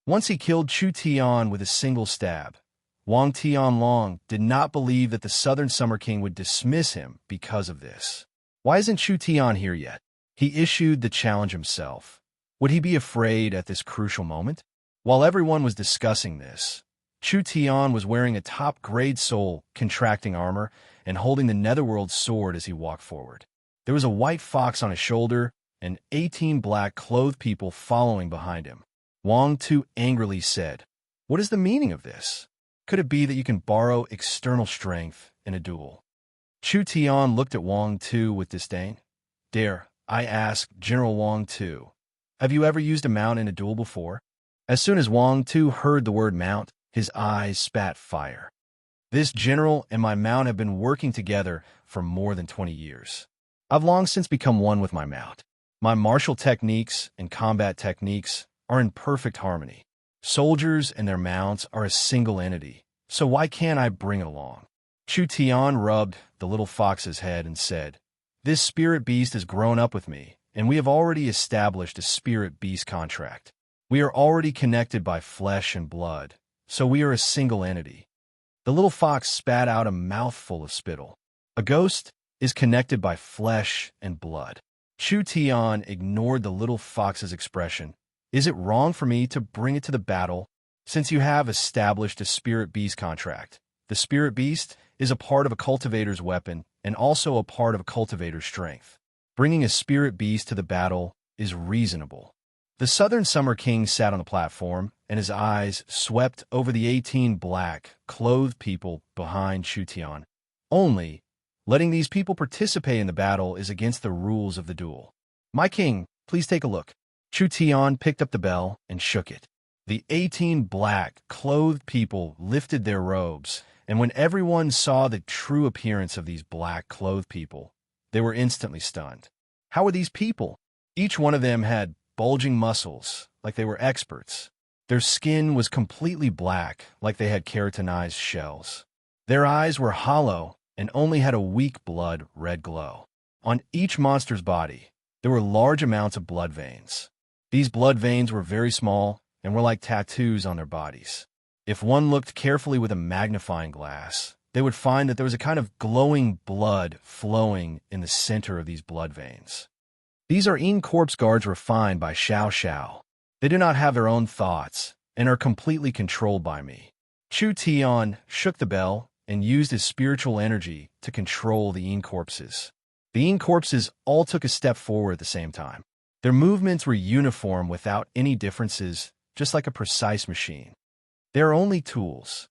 Once he killed Chu Tian with a single stab, Wang Tianlong did not believe that the Southern Summer King would dismiss him because of this. Why isn't Chu Tian here yet? He issued the challenge himself. Would he be afraid at this crucial moment? While everyone was discussing this, Chu Tian was wearing a top-grade soul contracting armor and holding the Netherworld sword as he walked forward. There was a white fox on his shoulder and 18 black-clothed people following behind him. Wang Tu angrily said, "What is the meaning of this? Could it be that you can borrow external strength in a duel?" Chu Tian looked at Wang Tu with disdain. "Dare I ask, General Wang Tu, have you ever used a mount in a duel before?" As soon as Wang Tu heard the word mount, his eyes spat fire. "This general and my mount have been working together for more than 20 years. I've long since become one with my mount. My martial techniques and combat techniques are in perfect harmony. Soldiers and their mounts are a single entity, so why can't I bring it along?" Chu Tian rubbed the little fox's head and said, "This spirit beast has grown up with me, and we have already established a spirit beast contract. We are already connected by flesh and blood, so we are a single entity." The little fox spat out a mouthful of spittle. "A ghost is connected by flesh and blood." Chu Tian ignored the little fox's expression. "Is it wrong for me to bring it to the battle, since you have established a spirit beast contract? The spirit beast is a part of a cultivator's weapon and also a part of a cultivator's strength. Bringing a spirit beast to the battle is reasonable." The Southern Summer King sat on the platform, and his eyes swept over the 18 black-clothed people behind Chu Tian. "Only letting these people participate in the battle is against the rules of the duel. My king, please take a look." Chu Tian picked up the bell and shook it. The 18 black-clothed people lifted their robes, and when everyone saw the true appearance of these black-clothed people, they were instantly stunned. How were these people? Each one of them had bulging muscles, like they were experts. Their skin was completely black, like they had keratinized shells. Their eyes were hollow and only had a weak blood-red glow. On each monster's body, there were large amounts of blood veins. These blood veins were very small and were like tattoos on their bodies. If one looked carefully with a magnifying glass, they would find that there was a kind of glowing blood flowing in the center of these blood veins. These are corpse guards refined by Xiao Xiao. They do not have their own thoughts and are completely controlled by me. Chu Tian shook the bell and used his spiritual energy to control the corpses. The corpses all took a step forward at the same time. Their movements were uniform without any differences, just like a precise machine. They are only tools.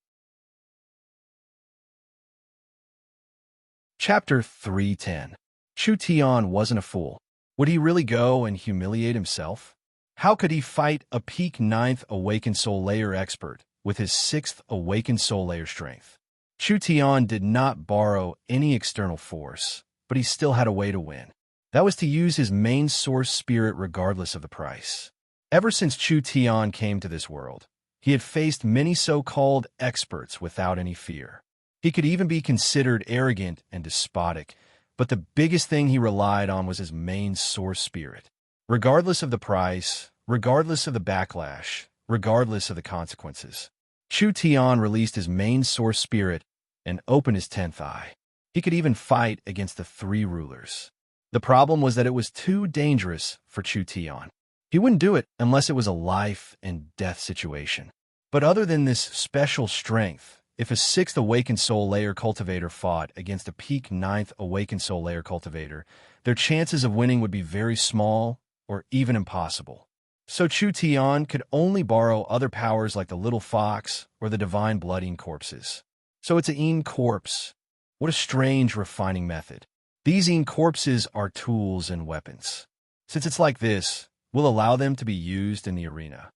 Chapter 310. Chu Tian wasn't a fool. Would he really go and humiliate himself? How could he fight a peak 9th Awakened Soul Layer expert with his 6th Awakened Soul Layer strength? Chu Tian did not borrow any external force, but he still had a way to win. That was to use his main source spirit regardless of the price. Ever since Chu Tian came to this world, he had faced many so-called experts without any fear. He could even be considered arrogant and despotic, but the biggest thing he relied on was his main source spirit. Regardless of the price, regardless of the backlash, regardless of the consequences, Chu Tian released his main source spirit and opened his 10th eye. He could even fight against the 3 rulers. The problem was that it was too dangerous for Chu Tian. He wouldn't do it unless it was a life and death situation. But other than this special strength, if a 6th Awakened Soul Layer cultivator fought against a peak 9th Awakened Soul Layer cultivator, their chances of winning would be very small or even impossible. So Chu Tian could only borrow other powers like the Little Fox or the Divine Blood corpses. So it's a corpse. What a strange refining method. These corpses are tools and weapons. Since it's like this, we'll allow them to be used in the arena.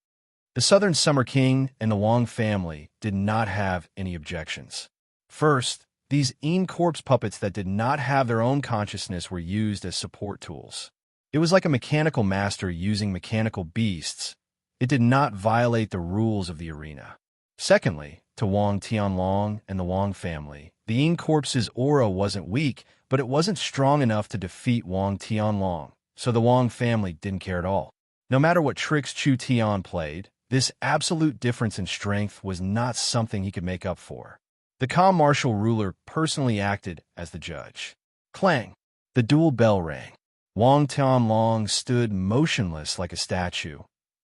The Southern Summer King and the Wang family did not have any objections. First, these corpse puppets that did not have their own consciousness were used as support tools. It was like a mechanical master using mechanical beasts. It did not violate the rules of the arena. Secondly, to Wang Tianlong and the Wang family, the corpse's aura wasn't weak, but it wasn't strong enough to defeat Wang Tianlong, so the Wang family didn't care at all. No matter what tricks Chu Tian played, this absolute difference in strength was not something he could make up for. The calm martial ruler personally acted as the judge. Clang! The duel bell rang. Wang Tianlong stood motionless like a statue,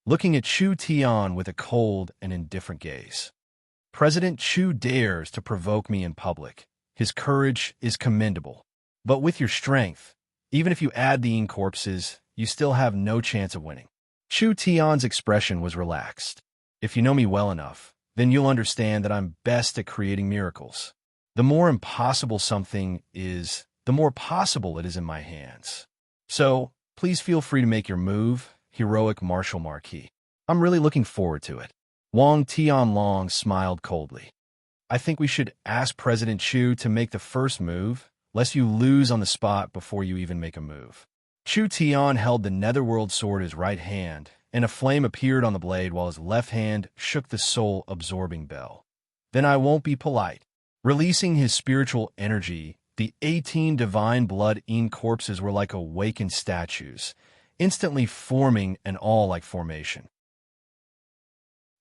looking at Chu Tian with a cold and indifferent gaze. President Chu dares to provoke me in public. His courage is commendable. But with your strength, even if you add the Yin corpses, you still have no chance of winning. Chu Tian's expression was relaxed. If you know me well enough, then you'll understand that I'm best at creating miracles. The more impossible something is, the more possible it is in my hands. So, please feel free to make your move, heroic martial marquis. I'm really looking forward to it. Wang Tianlong smiled coldly. I think we should ask President Chu to make the first move, lest you lose on the spot before you even make a move. Chu Tian held the netherworld sword in his right hand, and a flame appeared on the blade while his left hand shook the soul-absorbing bell. Then I won't be polite. Releasing his spiritual energy, the 18 divine blood Yin corpses were like awakened statues, instantly forming an all-like formation.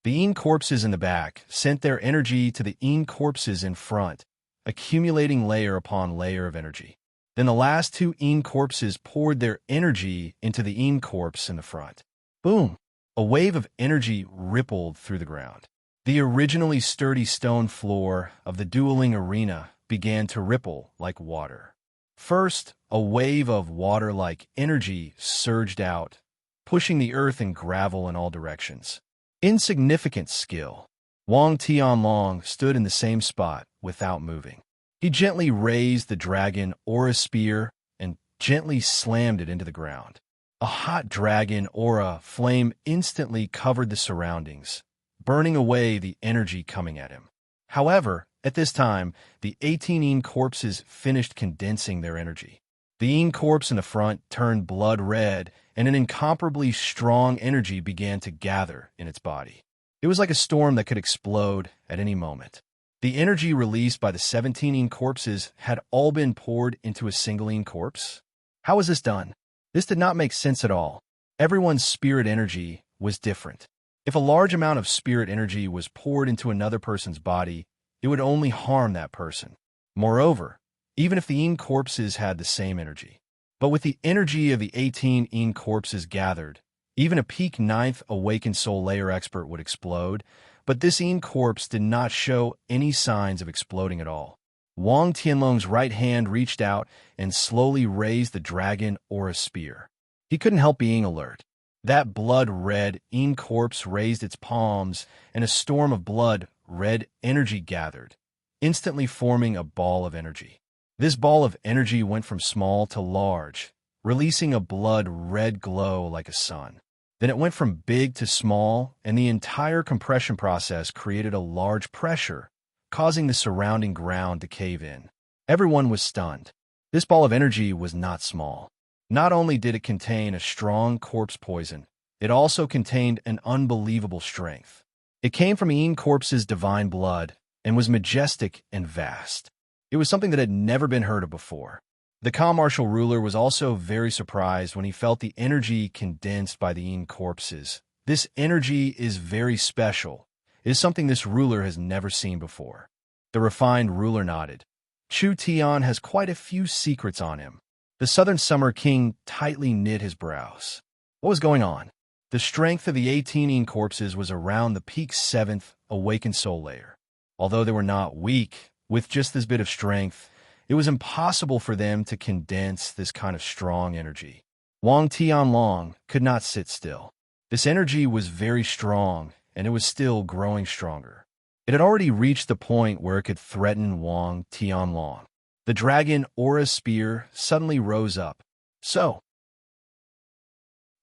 The Yin corpses in the back sent their energy to the Yin corpses in front, accumulating layer upon layer of energy. Then the last two Yin corpses poured their energy into the Yin corpse in the front. Boom! A wave of energy rippled through the ground. The originally sturdy stone floor of the dueling arena began to ripple like water. First, a wave of water-like energy surged out, pushing the earth and gravel in all directions. Insignificant skill. Wang Tianlong stood in the same spot without moving. He gently raised the dragon aura spear and gently slammed it into the ground. A hot dragon aura flame instantly covered the surroundings, burning away the energy coming at him. However, at this time, the 18 Yin corpses finished condensing their energy. The Yin corpse in the front turned blood red, and an incomparably strong energy began to gather in its body. It was like a storm that could explode at any moment. The energy released by the 17 Yin corpses had all been poured into a single Yin corpse. How was this done? This did not make sense at all. Everyone's spirit energy was different. If a large amount of spirit energy was poured into another person's body, it would only harm that person. Moreover, even if the Yin corpses had the same energy. But with the energy of the 18 Yin corpses gathered, even a peak 9th awakened soul layer expert would explode, but this Yin corpse did not show any signs of exploding at all. Wang Tianlong's right hand reached out and slowly raised the dragon aura spear. He couldn't help being alert. That blood-red Yin corpse raised its palms, and a storm of blood-red energy gathered, instantly forming a ball of energy. This ball of energy went from small to large, releasing a blood-red glow like a sun. Then it went from big to small, and the entire compression process created a large pressure, causing the surrounding ground to cave in. Everyone was stunned. This ball of energy was not small. Not only did it contain a strong corpse poison, it also contained an unbelievable strength. It came from Yin corpse's divine blood and was majestic and vast. It was something that had never been heard of before. The calm martial ruler was also very surprised when he felt the energy condensed by the Yin corpses. This energy is very special. It is something this ruler has never seen before. The refined ruler nodded. Chu Tian has quite a few secrets on him. The Southern Summer King tightly knit his brows. What was going on? The strength of the 18 Yin corpses was around the peak 7th awakened soul layer. Although they were not weak, with just this bit of strength, it was impossible for them to condense this kind of strong energy. Wang Tianlong could not sit still. This energy was very strong, and it was still growing stronger. It had already reached the point where it could threaten Wang Tianlong. The dragon aura spear suddenly rose up. So,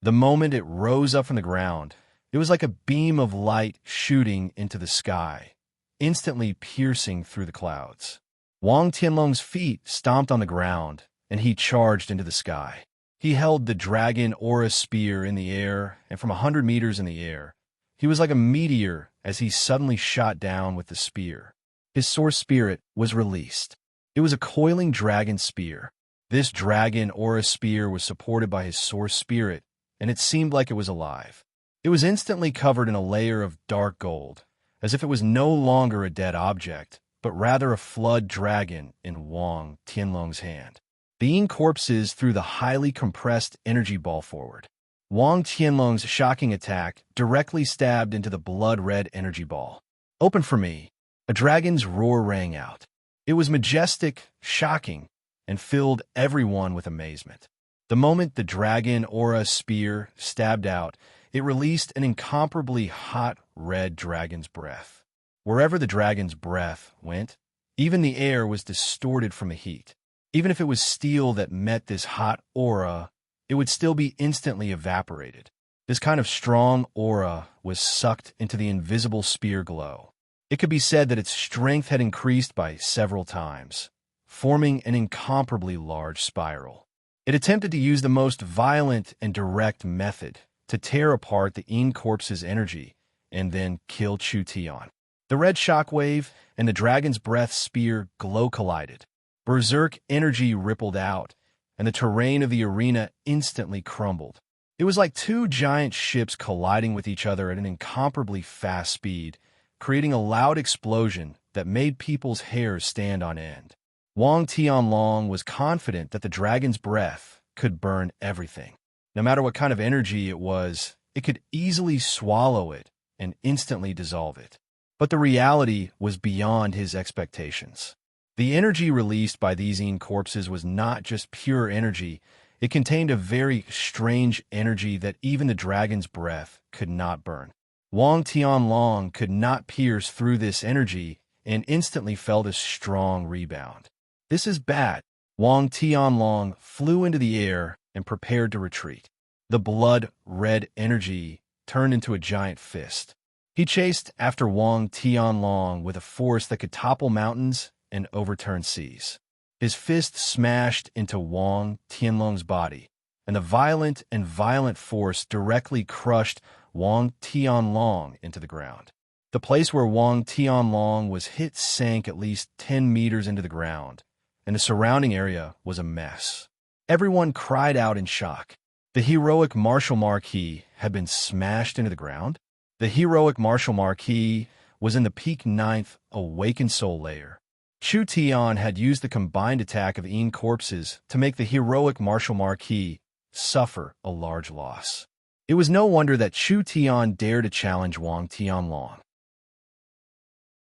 the moment it rose up from the ground, it was like a beam of light shooting into the sky, instantly piercing through the clouds. Wang Tianlong's feet stomped on the ground, and he charged into the sky. He held the dragon aura spear in the air, and from 100 meters in the air, he was like a meteor as he suddenly shot down with the spear. His source spirit was released. It was a coiling dragon spear. This dragon aura spear was supported by his source spirit, and it seemed like it was alive. It was instantly covered in a layer of dark gold, as if it was no longer a dead object, but rather a flood dragon in Wang Tianlong's hand. The Yin corpses threw the highly compressed energy ball forward. Wang Tianlong's shocking attack directly stabbed into the blood-red energy ball. "Open for me!" A dragon's roar rang out. It was majestic, shocking, and filled everyone with amazement. The moment the dragon aura spear stabbed out, it released an incomparably hot red dragon's breath. Wherever the dragon's breath went, even the air was distorted from the heat. Even if it was steel that met this hot aura, it would still be instantly evaporated. This kind of strong aura was sucked into the invisible spear glow. It could be said that its strength had increased by several times, forming an incomparably large spiral. It attempted to use the most violent and direct method to tear apart the Yin corpse's energy and then kill Chu Tian. The red shockwave and the dragon's breath spear glow collided. Berserk energy rippled out, and the terrain of the arena instantly crumbled. It was like two giant ships colliding with each other at an incomparably fast speed, creating a loud explosion that made people's hairs stand on end. Wang Tianlong was confident that the dragon's breath could burn everything. No matter what kind of energy it was, it could easily swallow it and instantly dissolve it. But the reality was beyond his expectations. The energy released by these Yin corpses was not just pure energy, it contained a very strange energy that even the dragon's breath could not burn. Wang Tianlong could not pierce through this energy and instantly felt a strong rebound. "This is bad." Wang Tianlong flew into the air and prepared to retreat. The blood-red energy turned into a giant fist. He chased after Wang Tianlong with a force that could topple mountains and overturn seas. His fist smashed into Wang Tianlong's body, and the violent force directly crushed Wang Tianlong into the ground. The place where Wang Tianlong was hit sank at least 10 meters into the ground, and the surrounding area was a mess. Everyone cried out in shock. The heroic martial marquee had been smashed into the ground. The heroic martial marquee was in the peak 9th awakened soul layer. Chu Tian had used the combined attack of Yin corpses to make the heroic martial marquee suffer a large loss. It was no wonder that Chu Tian dared to challenge Wang Tianlong.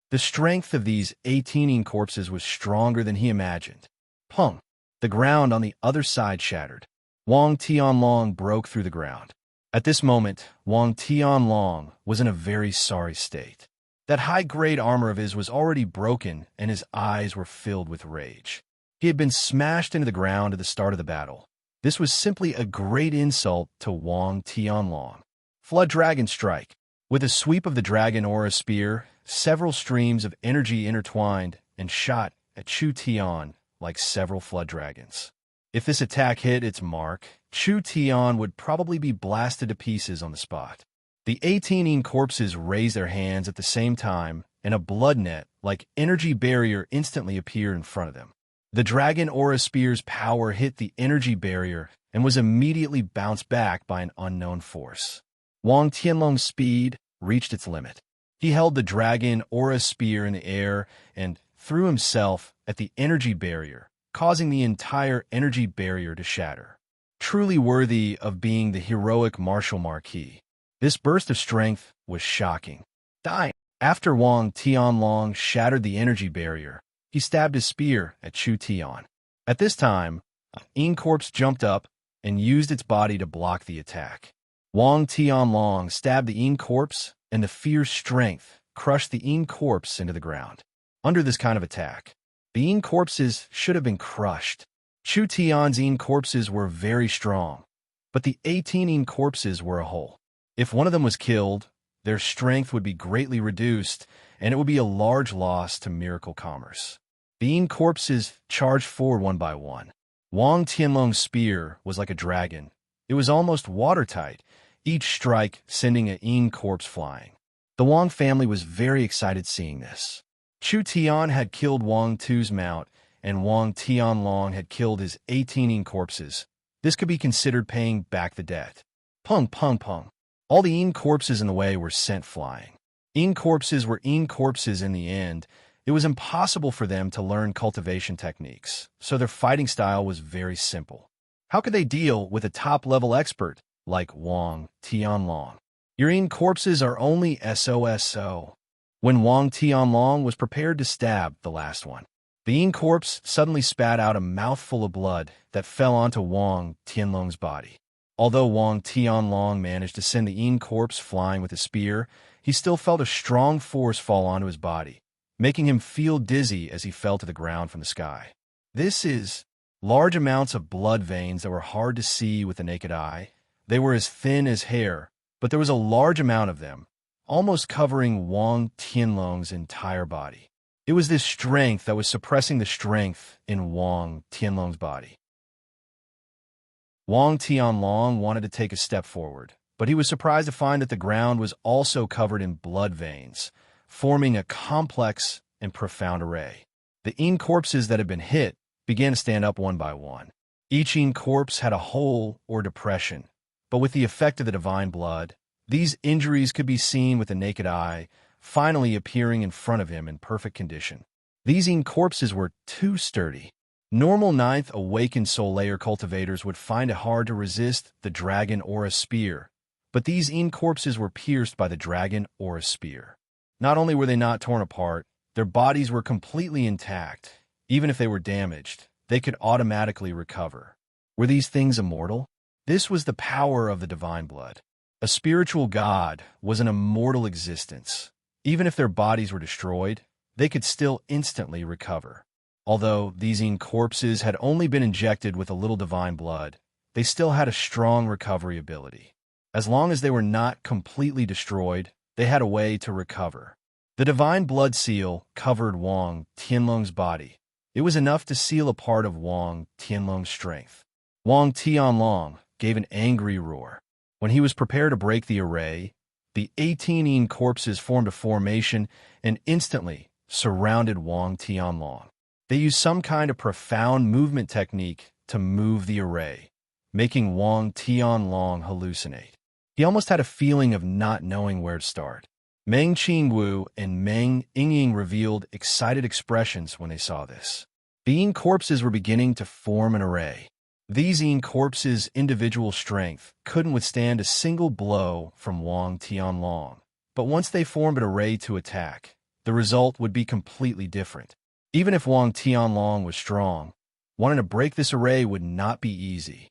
The strength of these 18 Yin corpses was stronger than he imagined. Pung! The ground on the other side shattered. Wang Tianlong broke through the ground. At this moment, Wang Tianlong was in a very sorry state. That high-grade armor of his was already broken, and his eyes were filled with rage. He had been smashed into the ground at the start of the battle. This was simply a great insult to Wang Tianlong. Flood Dragon Strike. With a sweep of the dragon aura spear, several streams of energy intertwined and shot at Chu Tian like several flood dragons. If this attack hit its mark, Chu Tian would probably be blasted to pieces on the spot. The 18 Yin corpses raised their hands at the same time, and a blood net, like energy barrier, instantly appeared in front of them. The dragon aura spear's power hit the energy barrier and was immediately bounced back by an unknown force. Wang Tianlong's speed reached its limit. He held the dragon aura spear in the air and threw himself at the energy barrier, causing the entire energy barrier to shatter. Truly worthy of being the heroic martial marquee. This burst of strength was shocking. Dying. After Wang Tianlong shattered the energy barrier, he stabbed his spear at Chu Tian. At this time, a Yin corpse jumped up and used its body to block the attack. Wang Tianlong stabbed the Yin corpse, and the fierce strength crushed the Yin corpse into the ground. Under this kind of attack, the Yin corpses should have been crushed. Chu Tian's Yin corpses were very strong, but the 18 Yin corpses were a whole. If one of them was killed, their strength would be greatly reduced, and it would be a large loss to miracle commerce. The Yin corpses charged forward one by one. Wang Tianlong's spear was like a dragon. It was almost watertight, each strike sending a Yin corpse flying. The Wang family was very excited seeing this. Chu Tian had killed Wang Tu's mount, and Wang Tianlong had killed his 18 Yin corpses. This could be considered paying back the debt. Pung, pung, pung. All the Yin corpses in the way were sent flying. Yin corpses were Yin corpses in the end, It was impossible for them to learn cultivation techniques, so their fighting style was very simple. How could they deal with a top-level expert like Wang Tianlong? Your corpses are only SOSO. When Wang Tianlong was prepared to stab the last one, the corpse suddenly spat out a mouthful of blood that fell onto Wang Tianlong's body. Although Wang Tianlong managed to send the corpse flying with a spear, he still felt a strong force fall onto his body, making him feel dizzy as he fell to the ground from the sky. This is large amounts of blood veins that were hard to see with the naked eye. They were as thin as hair, but there was a large amount of them, almost covering Wang Tianlong's entire body. It was this strength that was suppressing the strength in Wang Tianlong's body. Wang Tianlong wanted to take a step forward, but he was surprised to find that the ground was also covered in blood veins, forming a complex and profound array. The corpses that had been hit began to stand up one by one. Each corpse had a hole or depression, but with the effect of the divine blood, these injuries could be seen with the naked eye, finally appearing in front of him in perfect condition. These corpses were too sturdy. Normal 9th Awakened Soul Layer cultivators would find it hard to resist the Dragon Aura Spear, but these corpses were pierced by the Dragon Aura Spear. Not only were they not torn apart, their bodies were completely intact. Even if they were damaged, they could automatically recover. Were these things immortal? This was the power of the divine blood. A spiritual god was an immortal existence. Even if their bodies were destroyed, they could still instantly recover. Although these corpses had only been injected with a little divine blood, they still had a strong recovery ability. As long as they were not completely destroyed, they had a way to recover. The divine blood seal covered Wang Tianlong's body. It was enough to seal a part of Wang Tianlong's strength. Wang Tianlong gave an angry roar. When he was prepared to break the array, the 18 corpses formed a formation and instantly surrounded Wang Tianlong. They used some kind of profound movement technique to move the array, making Wang Tianlong hallucinate. He almost had a feeling of not knowing where to start. Meng Qingwu and Meng Yingying revealed excited expressions when they saw this. The corpses were beginning to form an array. These corpses' individual strength couldn't withstand a single blow from Wang Tianlong, but once they formed an array to attack, the result would be completely different. Even if Wang Tianlong was strong, wanting to break this array would not be easy.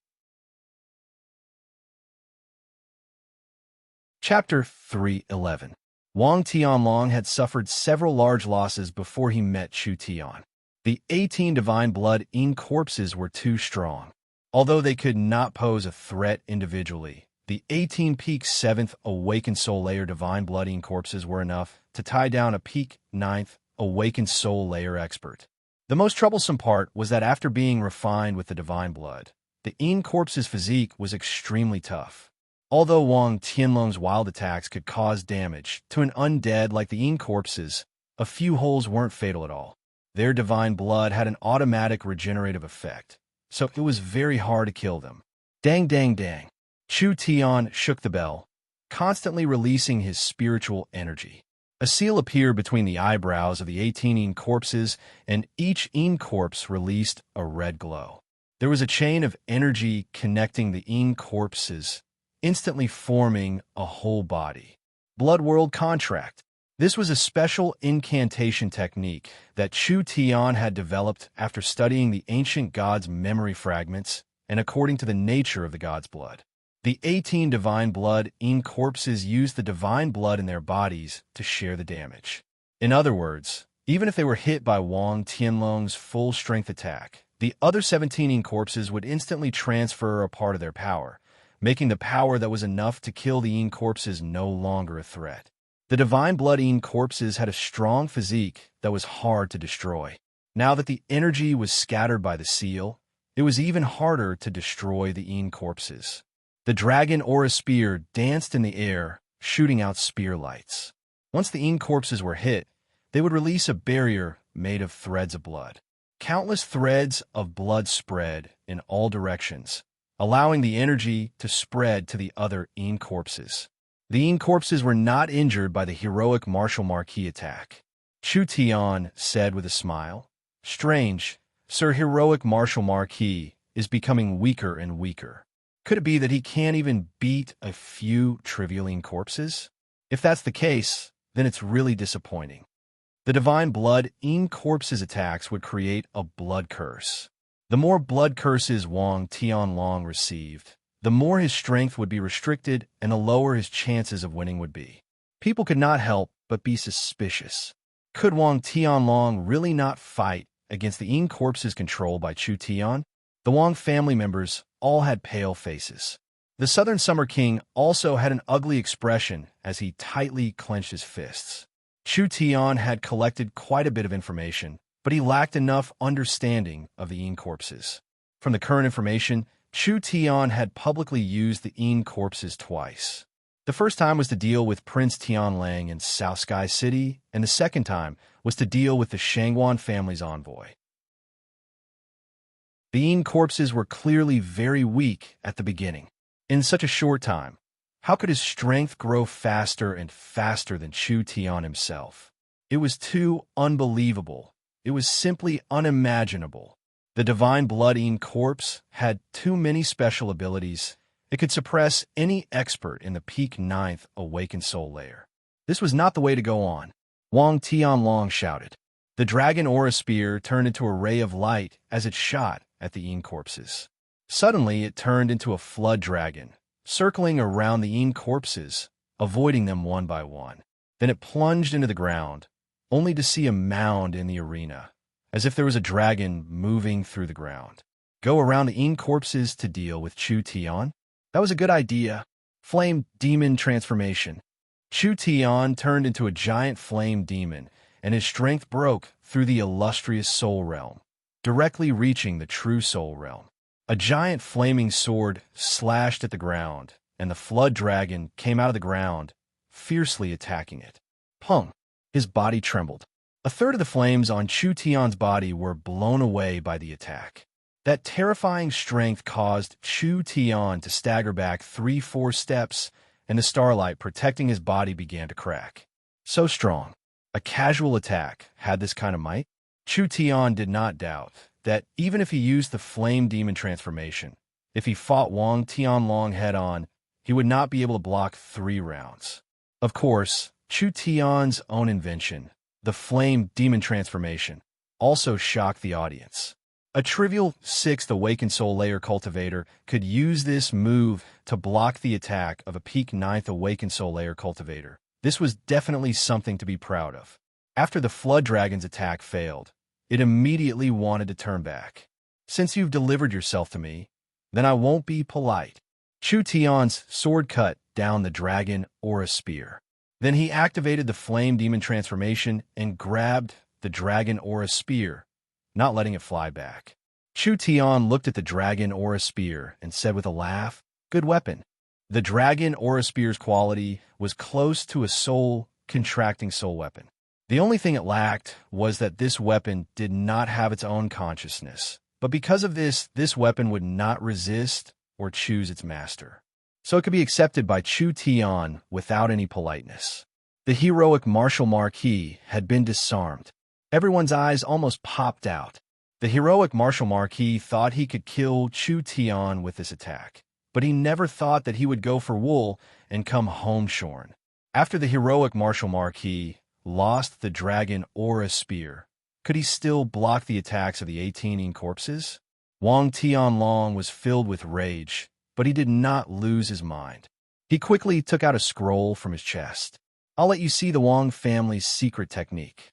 Chapter 3:11. Wang Tianlong had suffered several large losses before he met Chu Tian. The 18 divine blood corpses were too strong. Although they could not pose a threat individually, the 18 peak 7th Awakened Soul Layer divine blood corpses were enough to tie down a peak 9th Awakened Soul Layer expert. The most troublesome part was that after being refined with the divine blood, the corpse's physique was extremely tough. Although Wang Tianlong's wild attacks could cause damage to an undead like the corpses, a few holes weren't fatal at all. Their divine blood had an automatic regenerative effect, so it was very hard to kill them. Dang, dang, dang. Chu Tian shook the bell, constantly releasing his spiritual energy. A seal appeared between the eyebrows of the 18 corpses, and each corpse released a red glow. There was a chain of energy connecting the corpses, instantly forming a whole body. Blood World Contract. This was a special incantation technique that Chu Tian had developed after studying the ancient gods' memory fragments and according to the nature of the god's blood. The 18 divine blood corpses used the divine blood in their bodies to share the damage. In other words, even if they were hit by Wang Tianlong's full-strength attack, the other 17 corpses would instantly transfer a part of their power, making the power that was enough to kill the corpses no longer a threat. The divine blood corpses had a strong physique that was hard to destroy. Now that the energy was scattered by the seal, it was even harder to destroy the corpses. The Dragon Aura Spear danced in the air, shooting out spear lights. Once the corpses were hit, they would release a barrier made of threads of blood. Countless threads of blood spread in all directions, allowing the energy to spread to the other corpses. The corpses were not injured by the heroic Martial Marquis attack. Chu Tian said with a smile. Strange, Sir Heroic Martial Marquis is becoming weaker and weaker. Could it be that he can't even beat a few trivialine corpses? If that's the case, then it's really disappointing. The divine blood in corpses attacks would create a blood curse. The more blood curses Wang Tianlong received, the more his strength would be restricted and the lower his chances of winning would be. People could not help but be suspicious. Could Wang Tianlong really not fight against the Ying corpses controlled by Chu Tian? The Wang family members all had pale faces. The Southern Summer King also had an ugly expression as he tightly clenched his fists. Chu Tian had collected quite a bit of information, but he lacked enough understanding of the Ying corpses. From the current information, Chu Tian had publicly used the Ying corpses twice. The first time was to deal with Prince Tianlang in South Sky City, and the second time was to deal with the Shangguan family's envoy. The Ying corpses were clearly very weak at the beginning. In such a short time, how could his strength grow faster and faster than Chu Tian himself? It was too unbelievable. It was simply unimaginable. The divine blood Ying corpse had too many special abilities. It could suppress any expert in the peak 9th awakened soul layer. This was not the way to go on. Wang Tianlong shouted. The dragon aura spear turned into a ray of light as it shot at the Ying corpses. Suddenly, it turned into a flood dragon, circling around the Ying corpses, avoiding them one by one. Then it plunged into the ground, only to see a mound in the arena, as if there was a dragon moving through the ground. Go around the Ying corpses to deal with Chu Tian? That was a good idea. Flame demon transformation. Chu Tian turned into a giant flame demon, and his strength broke through the illustrious soul realm, directly reaching the true soul realm. A giant flaming sword slashed at the ground, and the flood dragon came out of the ground, fiercely attacking it. Pung! His body trembled. A third of the flames on Chu Tian's body were blown away by the attack. That terrifying strength caused Chu Tian to stagger back 3-4 steps, and the starlight protecting his body began to crack. So strong. A casual attack had this kind of might? Chu Tian did not doubt that even if he used the flame demon transformation, if he fought Wang Tianlong head-on, he would not be able to block 3 rounds. Of course, Chu Tian's own invention, the flame demon transformation, also shocked the audience. A trivial 6th awakened soul layer cultivator could use this move to block the attack of a peak 9th awakened soul layer cultivator. This was definitely something to be proud of. After the flood dragon's attack failed, it immediately wanted to turn back. Since you've delivered yourself to me, then I won't be polite. Chu Tian's sword cut down the dragon aura spear. Then he activated the flame demon transformation and grabbed the dragon aura spear, not letting it fly back. Chu Tian looked at the dragon aura spear and said with a laugh, "Good weapon." The dragon aura spear's quality was close to a soul-contracting soul weapon. The only thing it lacked was that this weapon did not have its own consciousness. But because of this weapon would not resist or choose its master. So it could be accepted by Chu Tian without any politeness. The heroic martial marquis had been disarmed. Everyone's eyes almost popped out. The heroic martial marquis thought he could kill Chu Tian with this attack, but he never thought that he would go for wool and come home shorn. After the heroic martial marquis lost the dragon aura spear, could he still block the attacks of the 18 corpses? Wang Tianlong was filled with rage, but he did not lose his mind. He quickly took out a scroll from his chest. I'll let you see the Wang family's secret technique.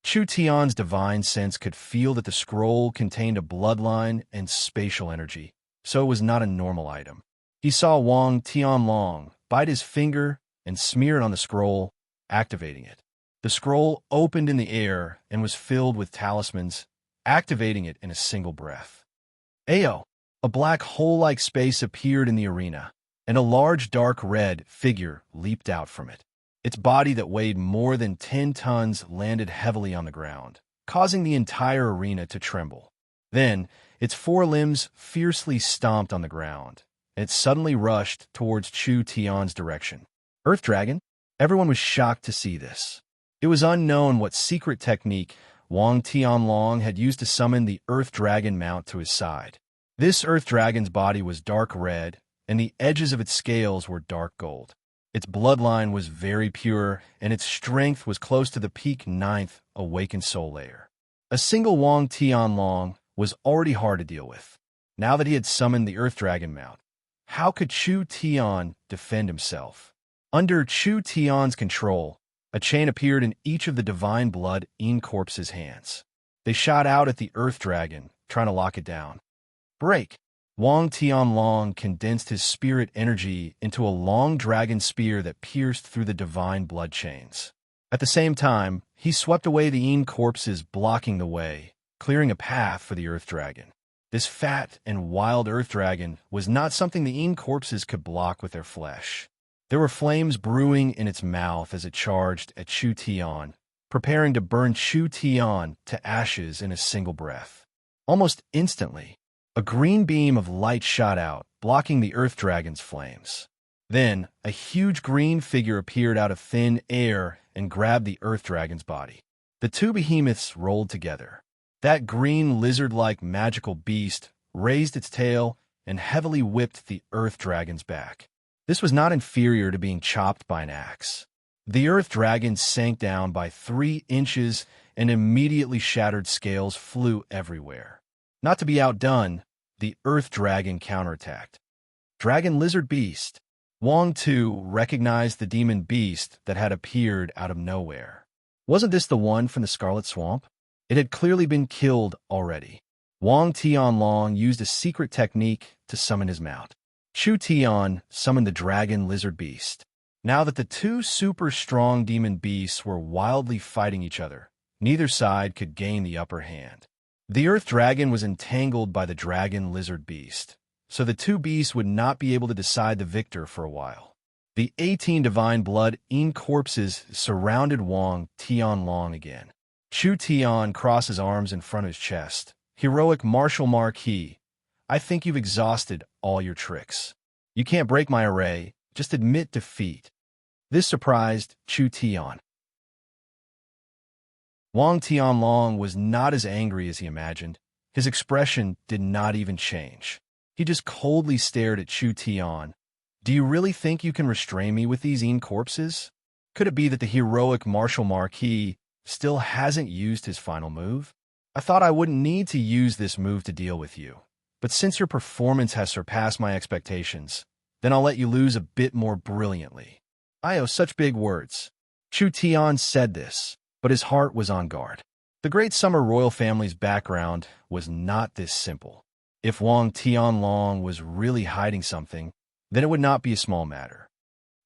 Chu Tian's divine sense could feel that the scroll contained a bloodline and spatial energy, so it was not a normal item. He saw Wang Tianlong bite his finger and smear it on the scroll, activating it. The scroll opened in the air and was filled with talismans, activating it in a single breath. Ayo! A black hole-like space appeared in the arena, and a large dark red figure leaped out from it. Its body that weighed more than 10 tons landed heavily on the ground, causing the entire arena to tremble. Then, its 4 limbs fiercely stomped on the ground, and it suddenly rushed towards Chu Tian's direction. Earth Dragon? Everyone was shocked to see this. It was unknown what secret technique Wang Tianlong had used to summon the Earth Dragon mount to his side. This Earth Dragon's body was dark red, and the edges of its scales were dark gold. Its bloodline was very pure, and its strength was close to the peak ninth awakened soul layer. A single Wang Tianlong was already hard to deal with. Now that he had summoned the Earth Dragon mount, how could Chu Tian defend himself? Under Chu Tian's control, a chain appeared in each of the divine blood in corpse's hands. They shot out at the Earth Dragon, trying to lock it down. Break! Wang Tianlong condensed his spirit energy into a long dragon spear that pierced through the divine blood chains. At the same time, he swept away the Yin corpses blocking the way, clearing a path for the Earth Dragon. This fat and wild Earth Dragon was not something the Yin corpses could block with their flesh. There were flames brewing in its mouth as it charged at Chu Tian, preparing to burn Chu Tian to ashes in a single breath. Almost instantly, a green beam of light shot out, blocking the Earth Dragon's flames. Then, a huge green figure appeared out of thin air and grabbed the Earth Dragon's body. The two behemoths rolled together. That green lizard-like magical beast raised its tail and heavily whipped the Earth Dragon's back. This was not inferior to being chopped by an axe. The Earth Dragon sank down by 3 inches and immediately shattered scales flew everywhere. Not to be outdone, the Earth Dragon counterattacked. Dragon Lizard Beast. Wang Tu recognized the demon beast that had appeared out of nowhere. Wasn't this the one from the Scarlet Swamp? It had clearly been killed already. Wang Tianlong used a secret technique to summon his mount. Chu Tian summoned the Dragon Lizard Beast. Now that the two super strong demon beasts were wildly fighting each other, neither side could gain the upper hand. The Earth Dragon was entangled by the Dragon Lizard Beast, so the two beasts would not be able to decide the victor for a while. The 18 divine blood in corpses surrounded Wang Tianlong again. Chu Tian crossed his arms in front of his chest. Heroic martial marquis, I think you've exhausted all your tricks. You can't break my array, just admit defeat. This surprised Chu Tian. Wang Tianlong was not as angry as he imagined. His expression did not even change. He just coldly stared at Chu Tian. Do you really think you can restrain me with these Yin corpses? Could it be that the heroic martial marquis still hasn't used his final move? I thought I wouldn't need to use this move to deal with you. But since your performance has surpassed my expectations, then I'll let you lose a bit more brilliantly. I owe such big words. Chu Tian said this, but his heart was on guard. The great summer royal family's background was not this simple. If Wang Tianlong was really hiding something, then it would not be a small matter.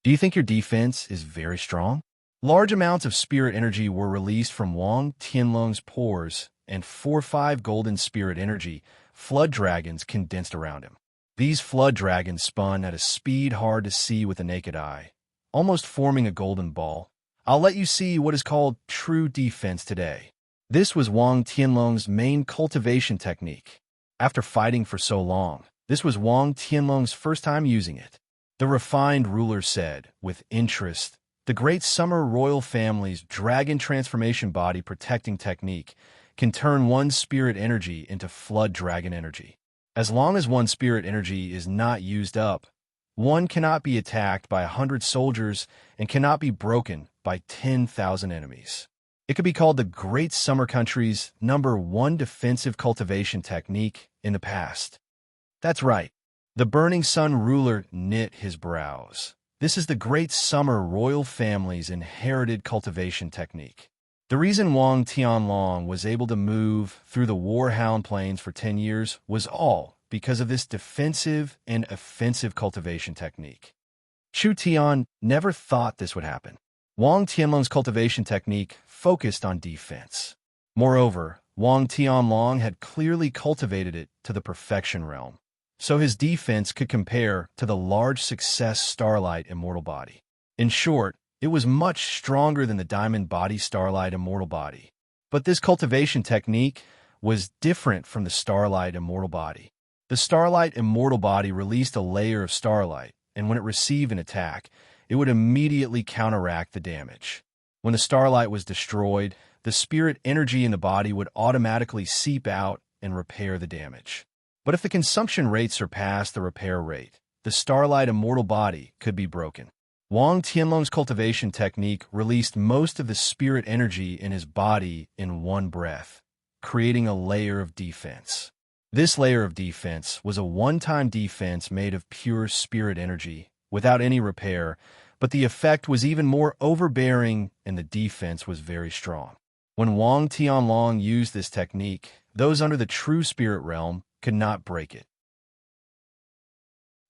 Do you think your defense is very strong? Large amounts of spirit energy were released from Wang Tianlong's pores, and 4-5 golden spirit energy flood dragons condensed around him. These flood dragons spun at a speed hard to see with the naked eye, almost forming a golden ball. I'll let you see what is called true defense today. This was Wang Tianlong's main cultivation technique. After fighting for so long, this was Wang Tianlong's first time using it. The refined ruler said, with interest, the great summer royal family's dragon transformation body protecting technique can turn one's spirit energy into flood dragon energy. As long as one's spirit energy is not used up, one cannot be attacked by 100 soldiers and cannot be broken by 10,000 enemies. It could be called the Great Summer Country's #1 defensive cultivation technique in the past. That's right. The Burning Sun ruler knit his brows. This is the Great Summer royal family's inherited cultivation technique. The reason Wang Tianlong was able to move through the Warhound Plains for 10 years was all because of this defensive and offensive cultivation technique. Chu Tian never thought this would happen. Wang Tianlong's cultivation technique focused on defense. Moreover, Wang Tianlong had clearly cultivated it to the perfection realm, so his defense could compare to the large success Starlight Immortal Body. In short, it was much stronger than the Diamond Body Starlight Immortal Body. But this cultivation technique was different from the Starlight Immortal Body. The Starlight Immortal Body released a layer of starlight, and when it received an attack, it would immediately counteract the damage. When the starlight was destroyed, the spirit energy in the body would automatically seep out and repair the damage. But if the consumption rate surpassed the repair rate, the starlight immortal body could be broken. Wang Tianlong's cultivation technique released most of the spirit energy in his body in one breath, creating a layer of defense. This layer of defense was a one-time defense made of pure spirit energy, without any repair, but the effect was even more overbearing and the defense was very strong. When Wang Tianlong used this technique, those under the true spirit realm could not break it.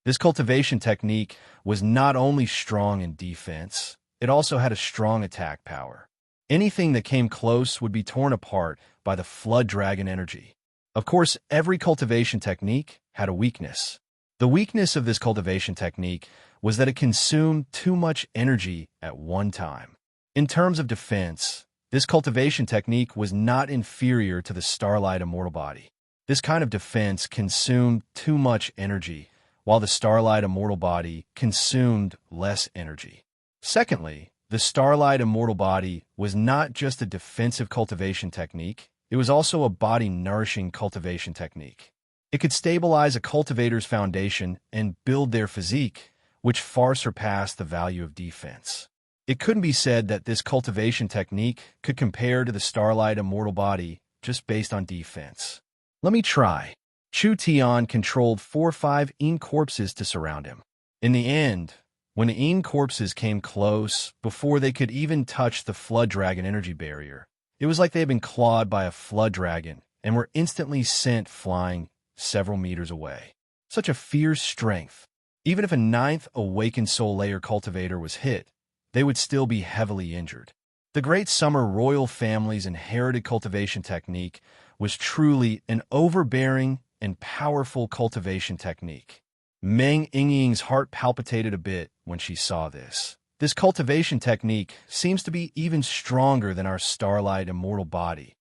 This cultivation technique was not only strong in defense, it also had a strong attack power. Anything that came close would be torn apart by the flood dragon energy. Of course, every cultivation technique had a weakness. The weakness of this cultivation technique was that it consumed too much energy at one time. In terms of defense, this cultivation technique was not inferior to the starlight immortal body. This kind of defense consumed too much energy, while the starlight immortal body consumed less energy. Secondly, the starlight immortal body was not just a defensive cultivation technique, it was also a body-nourishing cultivation technique. It could stabilize a cultivator's foundation and build their physique, which far surpassed the value of defense. It couldn't be said that this cultivation technique could compare to the starlight immortal body just based on defense. Let me try. Chu Tian controlled 4 or 5 Yin corpses to surround him. In the end, when the Yin corpses came close, before they could even touch the flood dragon energy barrier, it was like they had been clawed by a flood dragon and were instantly sent flying several meters away. Such a fierce strength. Even if a 9th awakened soul layer cultivator was hit, they would still be heavily injured. The Great Summer royal family's inherited cultivation technique was truly an overbearing and powerful cultivation technique. Meng Yingying's heart palpitated a bit when she saw this. This cultivation technique seems to be even stronger than our starlight immortal body.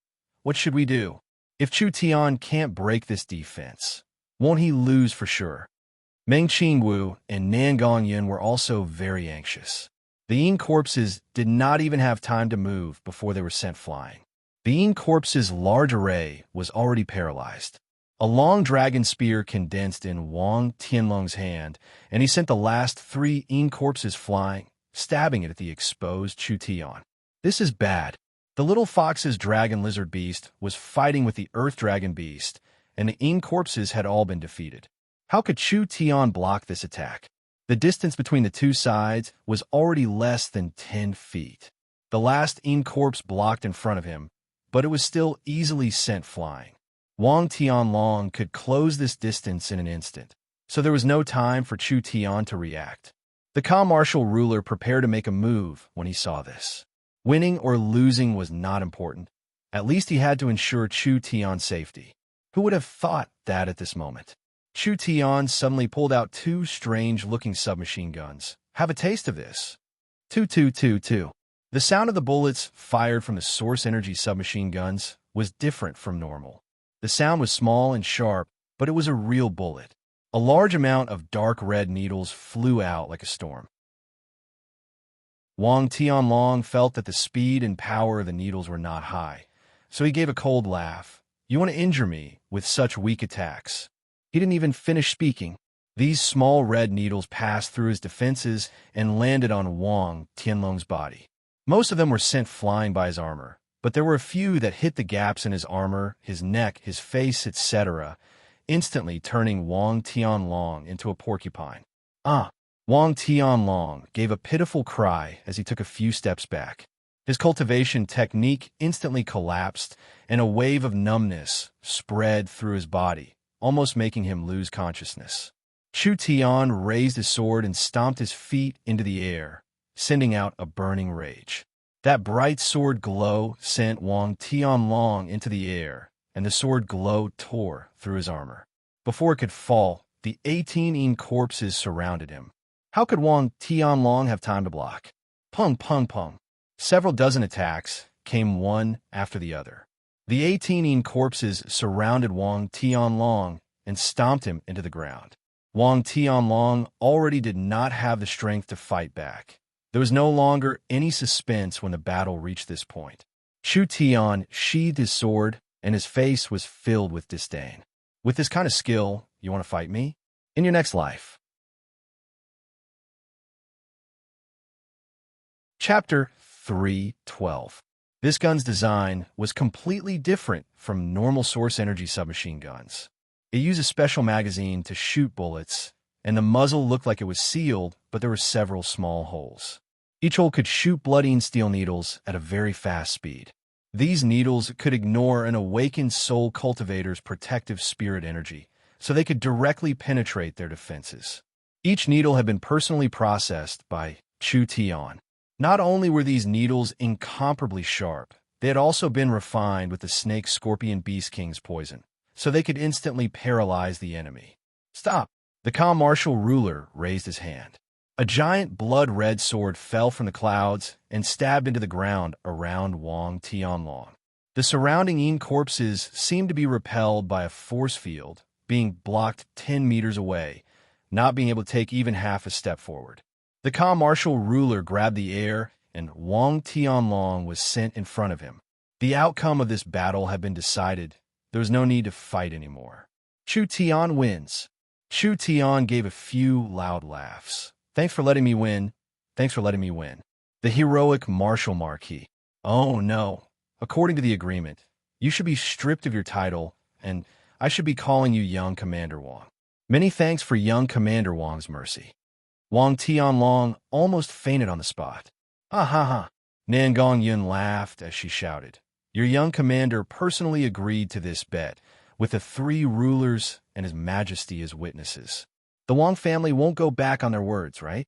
What should we do? If Chu Tian can't break this defense, won't he lose for sure? Meng Qingwu and Nan Gongyan were also very anxious. The Yin corpses did not even have time to move before they were sent flying. The Yin corpse's large array was already paralyzed. A long dragon spear condensed in Wang Tianlong's hand, and he sent the last 3 Yin corpses flying, stabbing it at the exposed Chu Tian. This is bad. The little fox's dragon lizard beast was fighting with the earth dragon beast, and the Yin corpses had all been defeated. How could Chu Tian block this attack? The distance between the two sides was already less than 10 feet. The last Yin corpse blocked in front of him, but it was still easily sent flying. Wang Tianlong could close this distance in an instant, so there was no time for Chu Tian to react. The commercial ruler prepared to make a move when he saw this. Winning or losing was not important. At least he had to ensure Chu Tian's safety. Who would have thought that at this moment? Chu Tian suddenly pulled out 2 strange-looking submachine guns. Have a taste of this. 2-2-2-2. The sound of the bullets fired from the source energy submachine guns was different from normal. The sound was small and sharp, but it was a real bullet. A large amount of dark red needles flew out like a storm. Wang Tianlong felt that the speed and power of the needles were not high, so he gave a cold laugh. You want to injure me with such weak attacks? He didn't even finish speaking. These small red needles passed through his defenses and landed on Wang Tianlong's body. Most of them were sent flying by his armor, but there were a few that hit the gaps in his armor, his neck, his face, etc., instantly turning Wang Tianlong into a porcupine. Wang Tianlong gave a pitiful cry as he took a few steps back. His cultivation technique instantly collapsed, and a wave of numbness spread through his body, almost making him lose consciousness. Chu Tian raised his sword and stomped his feet into the air, sending out a burning rage. That bright sword glow sent Wang Tianlong into the air, and the sword glow tore through his armor. Before it could fall, the 18 Yin corpses surrounded him. How could Wang Tianlong have time to block? Pung, pung, pung. Several dozen attacks came one after the other. The 18 Yin corpses surrounded Wang Tianlong and stomped him into the ground. Wang Tianlong already did not have the strength to fight back. There was no longer any suspense when the battle reached this point. Chu Tian sheathed his sword, and his face was filled with disdain. With this kind of skill, you want to fight me? In your next life. Chapter 3:12. This gun's design was completely different from normal source energy submachine guns. It used a special magazine to shoot bullets, and the muzzle looked like it was sealed, but there were several small holes. Each hole could shoot bloody steel needles at a very fast speed. These needles could ignore an awakened soul cultivator's protective spirit energy, so they could directly penetrate their defenses. Each needle had been personally processed by Chu Tian. Not only were these needles incomparably sharp, they had also been refined with the snake scorpion beast king's poison, so they could instantly paralyze the enemy. Stop! The calm martial ruler raised his hand. A giant blood-red sword fell from the clouds and stabbed into the ground around Wang Tianlong. The surrounding Yin corpses seemed to be repelled by a force field, being blocked 10 meters away, not being able to take even half a step forward. The calm martial ruler grabbed the air, and Wang Tianlong was sent in front of him. The outcome of this battle had been decided. There was no need to fight anymore. Chu Tian wins. Chu Tian gave a few loud laughs. Thanks for letting me win. Thanks for letting me win. The heroic martial marquis. Oh no. According to the agreement, you should be stripped of your title, and I should be calling you young Commander Wang. Many thanks for young Commander Wang's mercy. Wang Tianlong almost fainted on the spot. Ha ha ha. Nangong Yun laughed as she shouted. Your young commander personally agreed to this bet, with the 3 rulers and his majesty as witnesses. The Wang family won't go back on their words, right?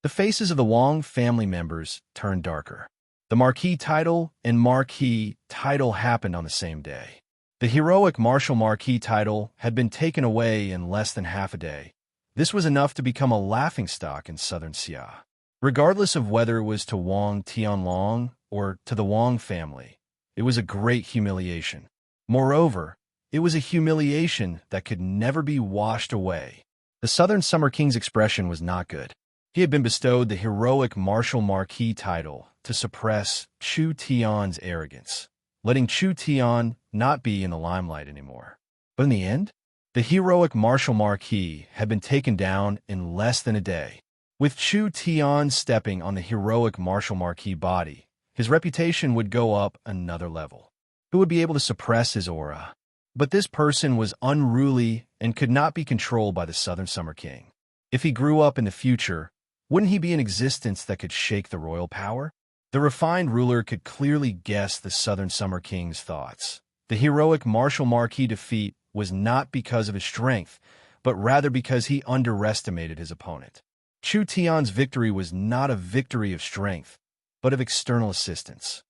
The faces of the Wang family members turned darker. The Marquis title and Marquis title happened on the same day. The heroic martial Marquis title had been taken away in less than half a day. This was enough to become a laughingstock in southern Xia. Regardless of whether it was to Wang Tianlong or to the Wang family, it was a great humiliation. Moreover, it was a humiliation that could never be washed away. The Southern Summer King's expression was not good. He had been bestowed the heroic martial Marquis title to suppress Chu Tian's arrogance, letting Chu Tian not be in the limelight anymore. But in the end, the heroic martial Marquis had been taken down in less than a day. With Chu Tian stepping on the heroic martial Marquis body, his reputation would go up another level. Who would be able to suppress his aura? But this person was unruly and could not be controlled by the Southern Summer King. If he grew up in the future, wouldn't he be an existence that could shake the royal power? The refined ruler could clearly guess the Southern Summer King's thoughts. The heroic martial Marquis defeat was not because of his strength, but rather because he underestimated his opponent. Chu Tian's victory was not a victory of strength, but of external assistance.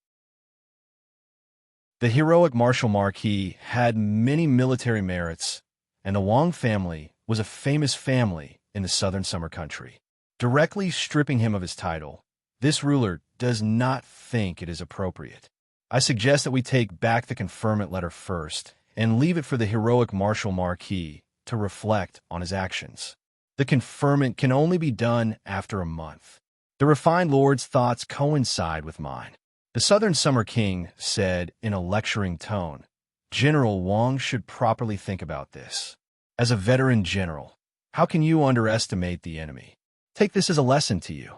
The heroic martial Marquis had many military merits, and the Wang family was a famous family in the Southern Summer Country. Directly stripping him of his title, this ruler does not think it is appropriate. I suggest that we take back the conferment letter first and leave it for the heroic martial Marquis to reflect on his actions. The conferment can only be done after a month. The refined lord's thoughts coincide with mine. The Southern Summer King said in a lecturing tone, General Wang should properly think about this. As a veteran general, how can you underestimate the enemy? Take this as a lesson to you.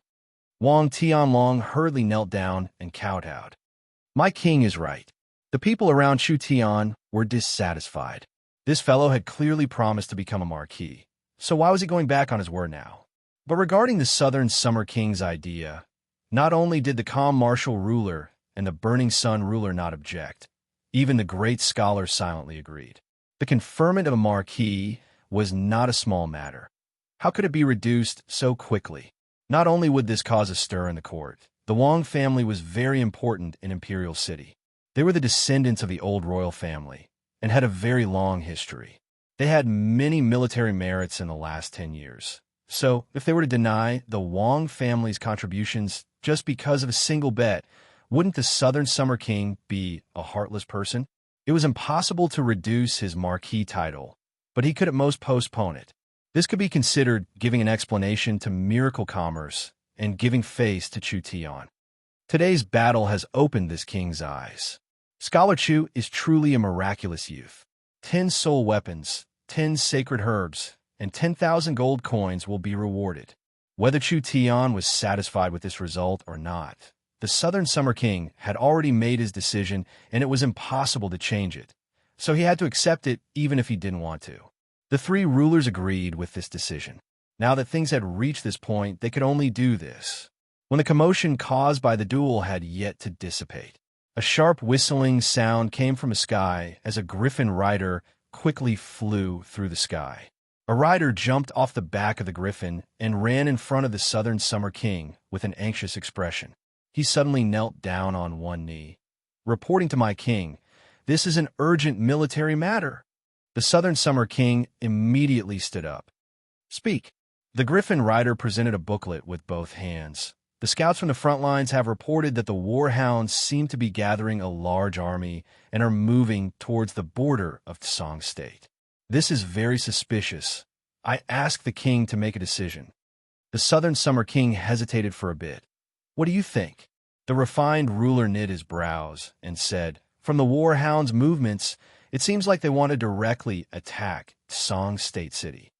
Wang Tianlong hurriedly knelt down and kowtowed. My king is right. The people around Chu Tian were dissatisfied. This fellow had clearly promised to become a marquis, so why was he going back on his word now? But regarding the Southern Summer King's idea, not only did the calm martial ruler and the burning sun ruler not object, even the great scholar silently agreed. The conferment of a marquis was not a small matter. How could it be reduced so quickly? Not only would this cause a stir in the court, the Wang family was very important in Imperial City. They were the descendants of the old royal family and had a very long history. They had many military merits in the last 10 years. So, if they were to deny the Wang family's contributions just because of a single bet, wouldn't the Southern Summer King be a heartless person? It was impossible to reduce his marquis title, but he could at most postpone it. This could be considered giving an explanation to miracle commerce and giving face to Chu Tian. Today's battle has opened this king's eyes. Scholar Chu is truly a miraculous youth. 10 soul weapons, 10 sacred herbs, and 10,000 gold coins will be rewarded. Whether Chu Tian was satisfied with this result or not, the Southern Summer King had already made his decision and it was impossible to change it, so he had to accept it even if he didn't want to. The three rulers agreed with this decision. Now that things had reached this point, they could only do this. When the commotion caused by the duel had yet to dissipate, a sharp whistling sound came from the sky as a griffin rider quickly flew through the sky. A rider jumped off the back of the griffin and ran in front of the Southern Summer King with an anxious expression. He suddenly knelt down on one knee. "Reporting to my king, this is an urgent military matter." The Southern Summer King immediately stood up. "Speak." The griffin rider presented a booklet with both hands. The scouts from the front lines have reported that the warhounds seem to be gathering a large army and are moving towards the border of Tsang State. This is very suspicious. I ask the king to make a decision. The Southern Summer King hesitated for a bit. "What do you think?" The refined ruler knit his brows and said, "From the warhounds' movements, it seems like they want to directly attack Tsang State City.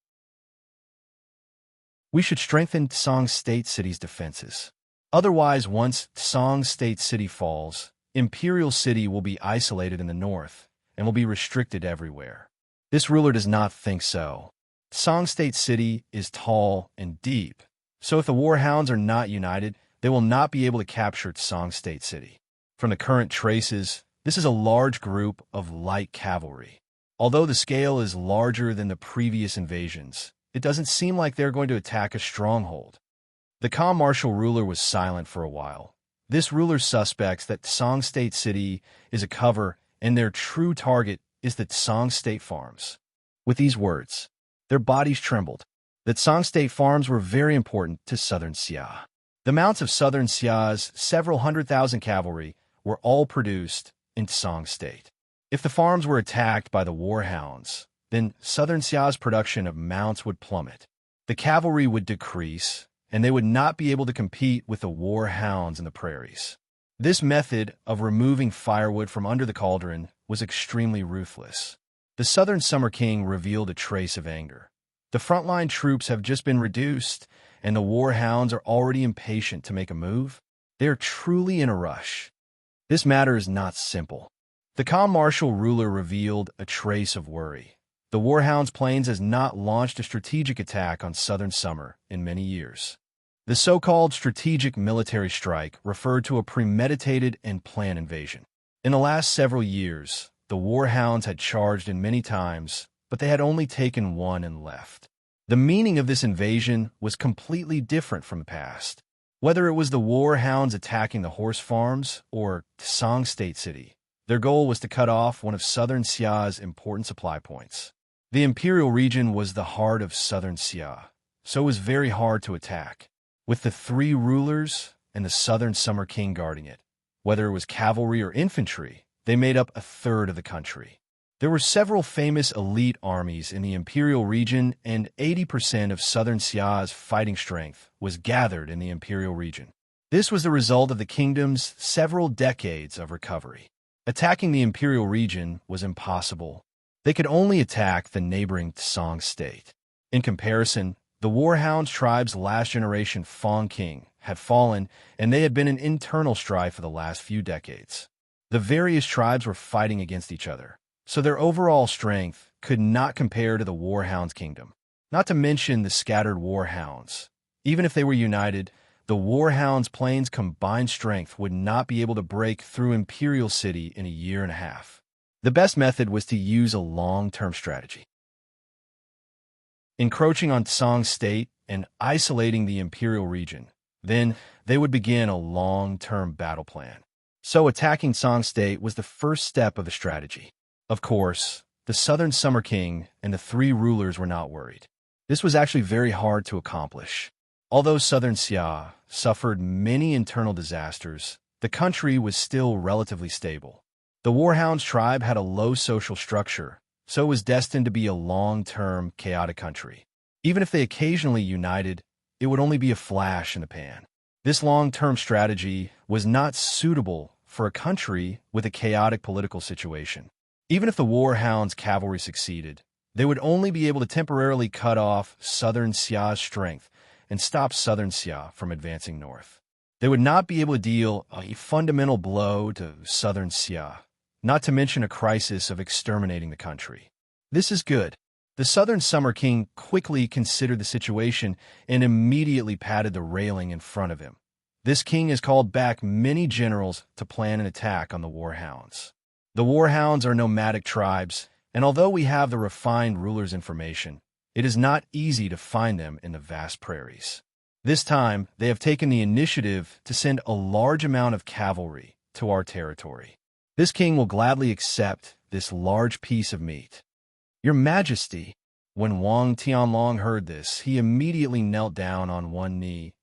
We should strengthen Tsang State City's defenses. Otherwise, once Tsang State City falls, Imperial City will be isolated in the north and will be restricted everywhere." This ruler does not think so. Tsang State City is tall and deep, so if the warhounds are not united, they will not be able to capture Tsang State City. From the current traces, this is a large group of light cavalry. Although the scale is larger than the previous invasions, it doesn't seem like they're going to attack a stronghold. The calm martial ruler was silent for a while. This ruler suspects that Tsang State City is a cover and their true target is the Tsang State Farms. With these words, their bodies trembled. The Tsang State Farms were very important to Southern Xia. The mounts of Southern Xia's several 100,000 cavalry were all produced in Tsang State. If the farms were attacked by the warhounds, then Southern Xia's production of mounts would plummet. The cavalry would decrease, and they would not be able to compete with the warhounds in the prairies. This method of removing firewood from under the cauldron was extremely ruthless. The Southern Summer King revealed a trace of anger. The frontline troops have just been reduced, and the warhounds are already impatient to make a move. They are truly in a rush. This matter is not simple. The calm martial ruler revealed a trace of worry. The warhounds' planes has not launched a strategic attack on Southern Summer in many years. The so-called strategic military strike referred to a premeditated and planned invasion. In the last several years, the warhounds had charged in many times, but they had only taken one and left. The meaning of this invasion was completely different from the past. Whether it was the warhounds attacking the horse farms or Tsang State City, their goal was to cut off one of Southern Xia's important supply points. The Imperial region was the heart of Southern Xia, so it was very hard to attack. With the three rulers and the Southern Summer King guarding it, whether it was cavalry or infantry, they made up a third of the country. There were several famous elite armies in the Imperial region, and 80% of Southern Xia's fighting strength was gathered in the Imperial region. This was the result of the kingdom's several decades of recovery. Attacking the Imperial region was impossible. They could only attack the neighboring Tsang State. In comparison, the warhounds tribe's last generation Fang King had fallen, and they had been in internal strife for the last few decades. The various tribes were fighting against each other, so their overall strength could not compare to the warhounds' kingdom. Not to mention the scattered warhounds. Even if they were united, the warhounds' planes' combined strength would not be able to break through Imperial City in a year and a half. The best method was to use a long-term strategy. Encroaching on Tsang State and isolating the Imperial region. Then they would begin a long-term battle plan. So attacking Tsang State was the first step of the strategy. Of course, the Southern Summer King and the three rulers were not worried. This was actually very hard to accomplish. Although Southern Xia suffered many internal disasters, the country was still relatively stable. The warhounds tribe had a low social structure, so it was destined to be a long-term, chaotic country. Even if they occasionally united, it would only be a flash in the pan. This long-term strategy was not suitable for a country with a chaotic political situation. Even if the Warhounds' cavalry succeeded, they would only be able to temporarily cut off southern Xia's strength and stop southern Xia from advancing north. They would not be able to deal a fundamental blow to southern Xia, not to mention a crisis of exterminating the country. This is good. The Southern Summer King quickly considered the situation and immediately patted the railing in front of him. This king has called back many generals to plan an attack on the Warhounds. The Warhounds are nomadic tribes, and although we have the refined ruler's information, it is not easy to find them in the vast prairies. This time, they have taken the initiative to send a large amount of cavalry to our territory. This king will gladly accept this large piece of meat. Your Majesty, when Wang Tianlong heard this, he immediately knelt down on one knee.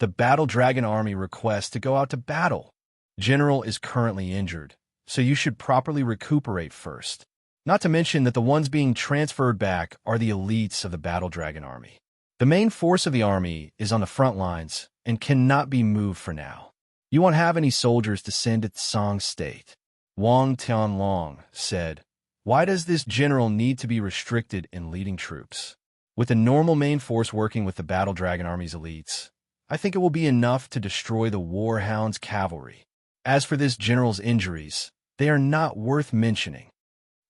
The Battle Dragon Army requests to go out to battle. General is currently injured, so you should properly recuperate first. Not to mention that the ones being transferred back are the elites of the Battle Dragon Army. The main force of the army is on the front lines and cannot be moved for now. You won't have any soldiers to send to Song State. Wang Tianlong said, "Why does this general need to be restricted in leading troops? With the normal main force working with the Battle Dragon Army's elites, I think it will be enough to destroy the Warhounds' cavalry. As for this general's injuries, they are not worth mentioning."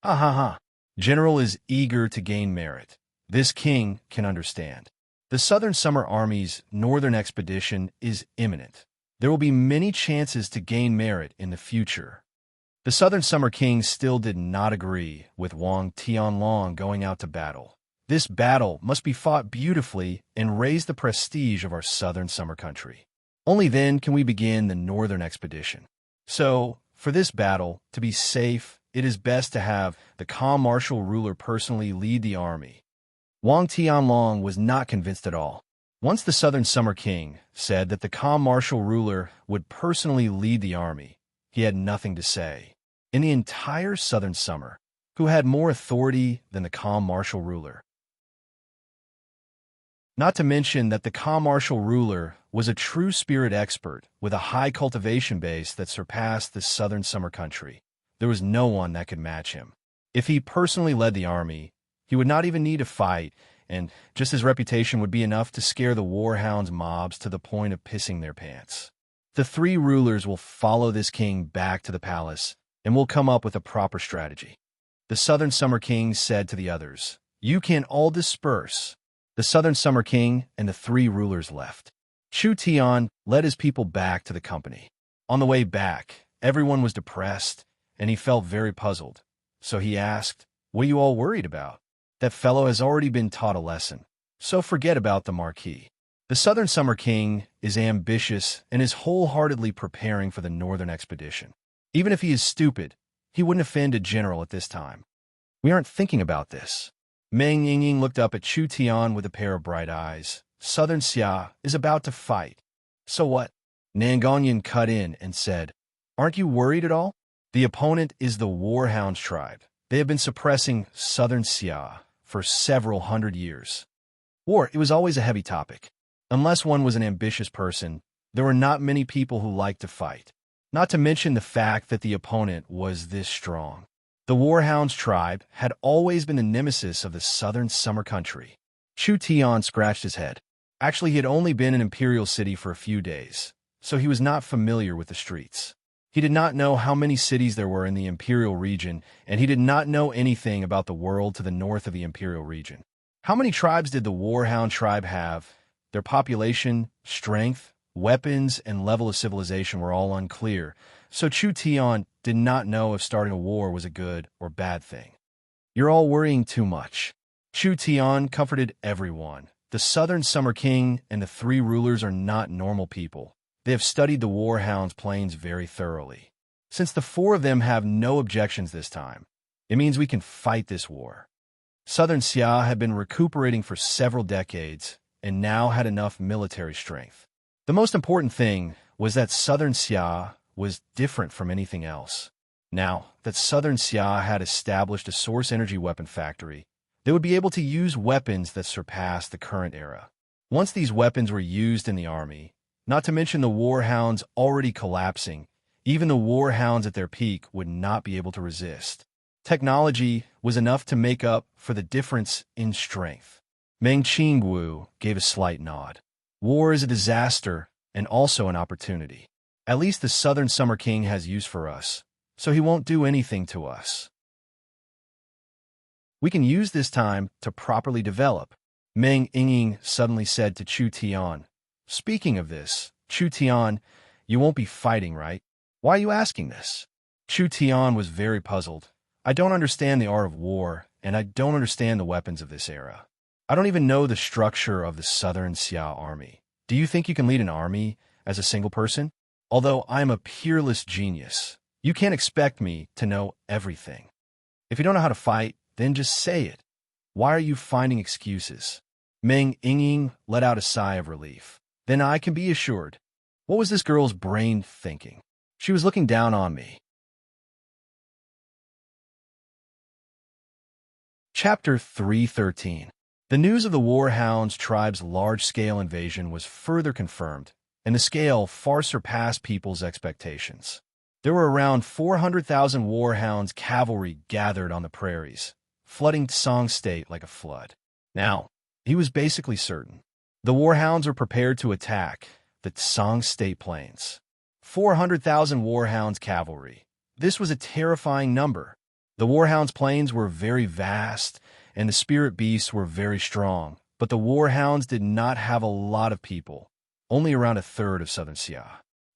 Ha ha ha. General is eager to gain merit. This king can understand. The Southern Summer Army's northern expedition is imminent. There will be many chances to gain merit in the future. The Southern Summer King still did not agree with Wang Tianlong going out to battle. This battle must be fought beautifully and raise the prestige of our Southern Summer country. Only then can we begin the northern expedition. So, for this battle, to be safe, it is best to have the calm martial ruler personally lead the army. Wang Tianlong was not convinced at all. Once the Southern Summer King said that the calm martial ruler would personally lead the army, he had nothing to say. In the entire Southern Summer, who had more authority than the calm martial ruler? Not to mention that the calm martial ruler was a true spirit expert with a high cultivation base that surpassed the Southern Summer country. There was no one that could match him. If he personally led the army, he would not even need to fight, and just his reputation would be enough to scare the Warhounds mobs to the point of pissing their pants. The three rulers will follow this king back to the palace and will come up with a proper strategy. The Southern Summer King said to the others, "You can all disperse." The Southern Summer King and the three rulers left. Chu Tian led his people back to the company. On the way back, everyone was depressed, and he felt very puzzled. So he asked, "What are you all worried about?" "That fellow has already been taught a lesson, so forget about the Marquis." The Southern Summer King is ambitious and is wholeheartedly preparing for the northern expedition. Even if he is stupid, he wouldn't offend a general at this time. "We aren't thinking about this." Meng Yingying looked up at Chu Tian with a pair of bright eyes. "Southern Xia is about to fight. So what?" Nangonyan cut in and said, "Aren't you worried at all? The opponent is the Warhounds tribe. They have been suppressing Southern Xia for several hundred years. War, it was always a heavy topic. Unless one was an ambitious person, there were not many people who liked to fight. Not to mention the fact that the opponent was this strong. The Warhounds tribe had always been the nemesis of the Southern Summer country." Chu Tian scratched his head. Actually, he had only been in Imperial City for a few days, so he was not familiar with the streets. He did not know how many cities there were in the Imperial region, and he did not know anything about the world to the north of the Imperial region. How many tribes did the Warhound tribe have? Their population, strength, weapons, and level of civilization were all unclear, so Chu Tian did not know if starting a war was a good or bad thing. "You're all worrying too much." Chu Tian comforted everyone. The Southern Summer King and the three rulers are not normal people. They have studied the Warhounds' plains very thoroughly. Since the four of them have no objections this time, it means we can fight this war. Southern Xia had been recuperating for several decades and now had enough military strength. The most important thing was that Southern Xia was different from anything else. Now that Southern Xia had established a source energy weapon factory, they would be able to use weapons that surpassed the current era. Once these weapons were used in the army, not to mention the warhounds already collapsing, even the warhounds at their peak would not be able to resist. Technology was enough to make up for the difference in strength. Meng Qingwu gave a slight nod. War is a disaster and also an opportunity. At least the Southern Summer King has use for us, so he won't do anything to us. We can use this time to properly develop, Meng Yinging suddenly said to Chu Tian. Speaking of this, Chu Tian, you won't be fighting, right? Why are you asking this? Chu Tian was very puzzled. I don't understand the art of war, and I don't understand the weapons of this era. I don't even know the structure of the Southern Xia army. Do you think you can lead an army as a single person? Although I'm a peerless genius, you can't expect me to know everything. If you don't know how to fight, then just say it. Why are you finding excuses? Meng Yinging let out a sigh of relief. Then I can be assured. What was this girl's brain thinking? She was looking down on me. Chapter 313. The news of the Warhounds tribe's large-scale invasion was further confirmed, and the scale far surpassed people's expectations. There were around 400,000 Warhounds cavalry gathered on the prairies, flooding Tsang State like a flood. Now, he was basically certain. The Warhounds were prepared to attack the Tsang State plains. 400,000 Warhounds cavalry. This was a terrifying number. The Warhounds plains were very vast, and the spirit beasts were very strong, but the Warhounds did not have a lot of people, only around a third of Southern Xia.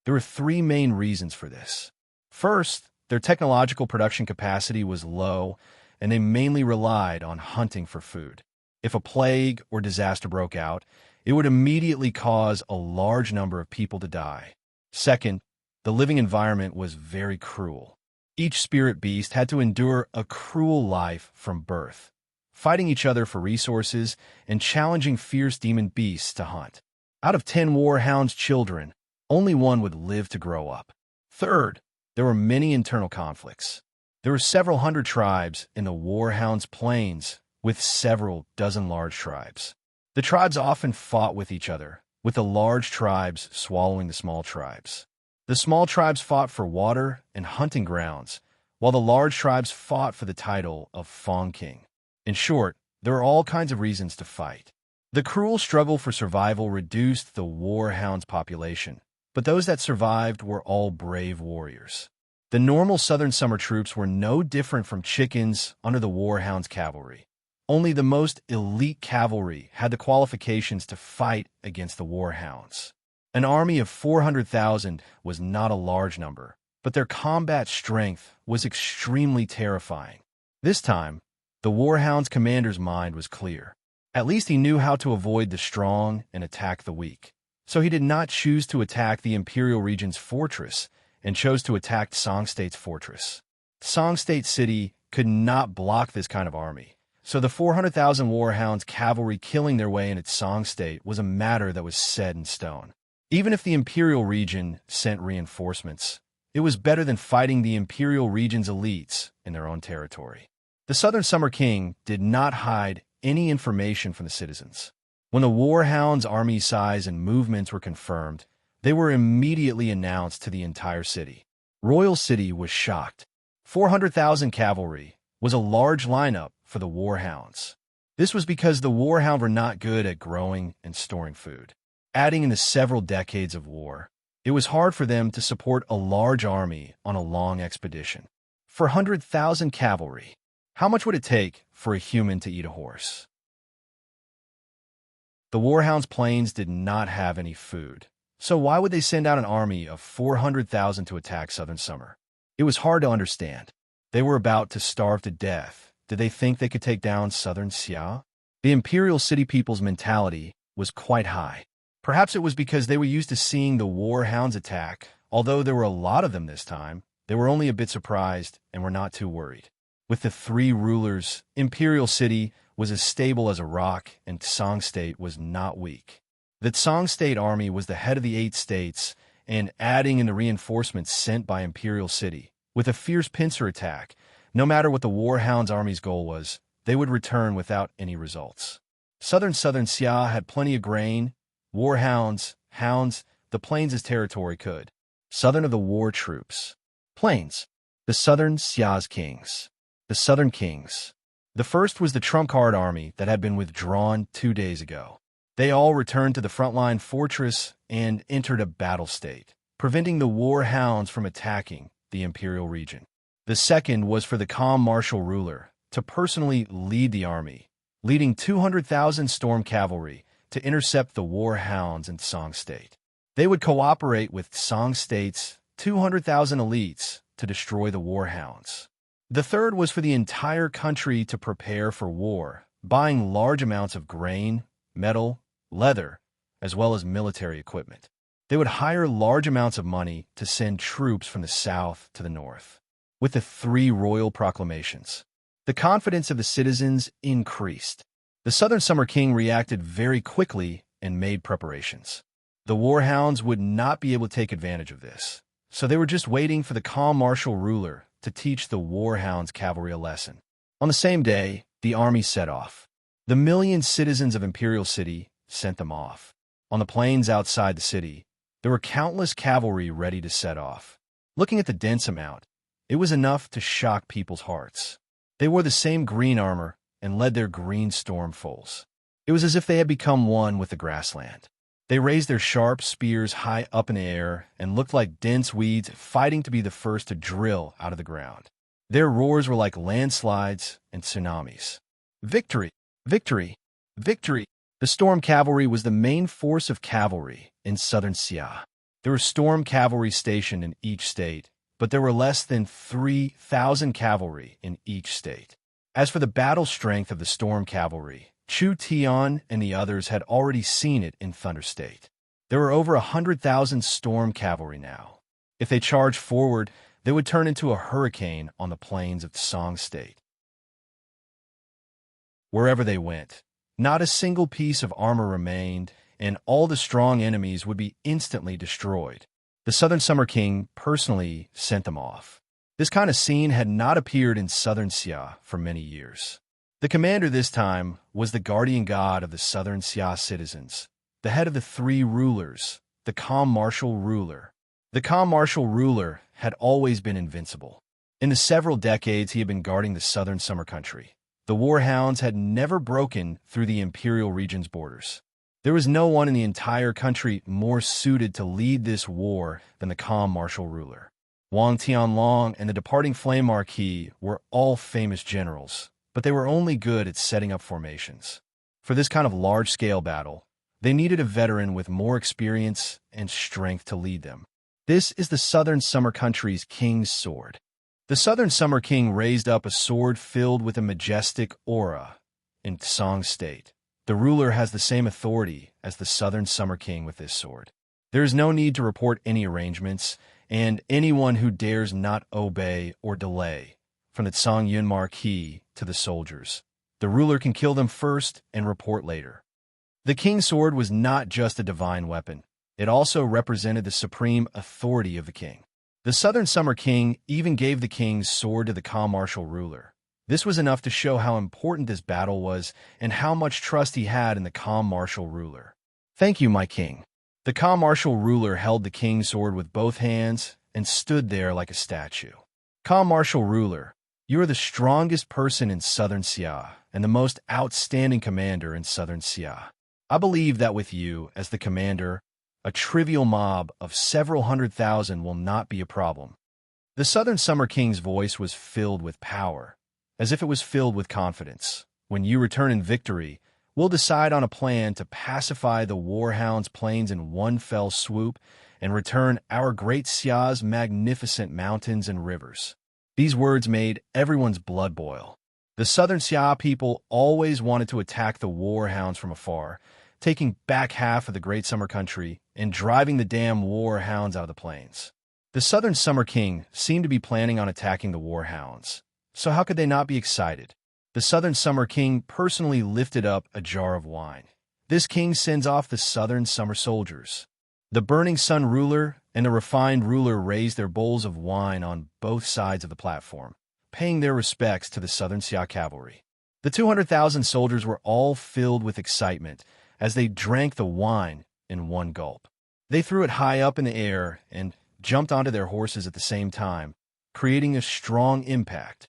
There were three main reasons for this. First, their technological production capacity was low, and they mainly relied on hunting for food. If a plague or disaster broke out, it would immediately cause a large number of people to die. Second, the living environment was very cruel. Each spirit beast had to endure a cruel life from birth, fighting each other for resources and challenging fierce demon beasts to hunt. Out of 10 Warhounds' children, only one would live to grow up. Third, there were many internal conflicts. There were several hundred tribes in the Warhounds' plains, with several dozen large tribes. The tribes often fought with each other, with the large tribes swallowing the small tribes. The small tribes fought for water and hunting grounds, while the large tribes fought for the title of Fong King. In short, there were all kinds of reasons to fight. The cruel struggle for survival reduced the Warhounds' population, but those that survived were all brave warriors. The normal Southern Summer troops were no different from chickens under the Warhounds' cavalry. Only the most elite cavalry had the qualifications to fight against the Warhounds. An army of 400,000 was not a large number, but their combat strength was extremely terrifying. This time, the Warhounds' commander's mind was clear. At least he knew how to avoid the strong and attack the weak. So he did not choose to attack the Imperial Region's fortress and chose to attack Tsang State's fortress. Tsang State City could not block this kind of army, so the 400,000 Warhounds cavalry killing their way into Tsang State was a matter that was set in stone. Even if the Imperial Region sent reinforcements, it was better than fighting the Imperial Region's elites in their own territory. The Southern Summer King did not hide any information from the citizens. When the Warhounds' army size and movements were confirmed, they were immediately announced to the entire city. Royal City was shocked. 400,000 cavalry was a large lineup for the Warhounds. This was because the Warhounds were not good at growing and storing food. Adding in the several decades of war, it was hard for them to support a large army on a long expedition. For 100,000 cavalry, how much would it take for a human to eat a horse? The Warhounds' plains did not have any food, so why would they send out an army of 400,000 to attack Southern Summer? It was hard to understand. They were about to starve to death. Did they think they could take down Southern Xia? The Imperial City people's mentality was quite high. Perhaps it was because they were used to seeing the Warhounds attack. Although there were a lot of them this time, they were only a bit surprised and were not too worried. With the three rulers, Imperial City was as stable as a rock, and Tsang State was not weak. The Tsang State army was the head of the 8 states, and adding in the reinforcements sent by Imperial City, with a fierce pincer attack, no matter what the Warhounds' army's goal was, they would return without any results. Southern Xia had plenty of grain, hounds, the plains as territory could. Southern of the war troops. Plains. The Southern Xia's kings. The Southern kings. The first was the trump-card army that had been withdrawn 2 days ago. They all returned to the frontline fortress and entered a battle state, preventing the war hounds from attacking the imperial region. The second was for the calm martial ruler to personally lead the army, leading 200,000 storm cavalry to intercept the war hounds in Song State. They would cooperate with Song State's 200,000 elites to destroy the war hounds. The third was for the entire country to prepare for war, buying large amounts of grain, metal, leather, as well as military equipment. They would hire large amounts of money to send troops from the south to the north. With the 3 royal proclamations, the confidence of the citizens increased. The Southern Summer King reacted very quickly and made preparations. The warhounds would not be able to take advantage of this, so they were just waiting for the calm martial ruler to teach the warhounds cavalry a lesson. On the same day, the army set off. The million citizens of Imperial City sent them off. On the plains outside the city, there were countless cavalry ready to set off. Looking at the dense amount, it was enough to shock people's hearts. They wore the same green armor and led their green storm foals. It was as if they had become one with the grassland. They raised their sharp spears high up in the air and looked like dense weeds fighting to be the first to drill out of the ground. Their roars were like landslides and tsunamis. Victory! Victory! Victory! The storm cavalry was the main force of cavalry in Southern Xia. There were storm cavalry stationed in each state, but there were less than 3,000 cavalry in each state. As for the battle strength of the storm cavalry, Chu Tian and the others had already seen it in Thunder State. There were over 100,000 storm cavalry now. If they charged forward, they would turn into a hurricane on the plains of Song State. Wherever they went, not a single piece of armor remained, and all the strong enemies would be instantly destroyed. The Southern Summer King personally sent them off. This kind of scene had not appeared in Southern Xia for many years. The commander this time was the guardian god of the Southern Xia citizens, the head of the 3 rulers, the calm martial ruler. The calm martial ruler had always been invincible. In the several decades he had been guarding the Southern Summer Country, the warhounds had never broken through the imperial region's borders. There was no one in the entire country more suited to lead this war than the calm martial ruler. Wang Tianlong and the departing Flame Marquis were all famous generals, but they were only good at setting up formations. For this kind of large-scale battle, they needed a veteran with more experience and strength to lead them. This is the Southern Summer Country's king's sword. The Southern Summer King raised up a sword filled with a majestic aura in Song State. The ruler has the same authority as the Southern Summer King with this sword. There is no need to report any arrangements, and anyone who dares not obey or delay, from the Songyun Marquis to the soldiers, the ruler can kill them first and report later. The king's sword was not just a divine weapon. It also represented the supreme authority of the king. The Southern Summer King even gave the king's sword to the calm martial ruler. This was enough to show how important this battle was and how much trust he had in the calm martial ruler. "Thank you, my king." The calm martial ruler held the king's sword with both hands and stood there like a statue. "Calm martial ruler, you are the strongest person in Southern Xia and the most outstanding commander in Southern Xia. I believe that with you as the commander, a trivial mob of several 100,000 will not be a problem." The Southern Summer King's voice was filled with power, as if it was filled with confidence. "When you return in victory, we'll decide on a plan to pacify the warhounds' plains in one fell swoop and return our great Xia's magnificent mountains and rivers." These words made everyone's blood boil. The Southern Xia people always wanted to attack the warhounds from afar, taking back half of the Great Summer Country and driving the damn warhounds out of the plains. The Southern Summer King seemed to be planning on attacking the warhounds, so how could they not be excited? The Southern Summer King personally lifted up a jar of wine. This king sends off the Southern Summer soldiers. The Burning Sun ruler and the Refined ruler raised their bowls of wine on both sides of the platform, paying their respects to the Southern Xia cavalry. The 200,000 soldiers were all filled with excitement as they drank the wine in one gulp. They threw it high up in the air and jumped onto their horses at the same time, creating a strong impact.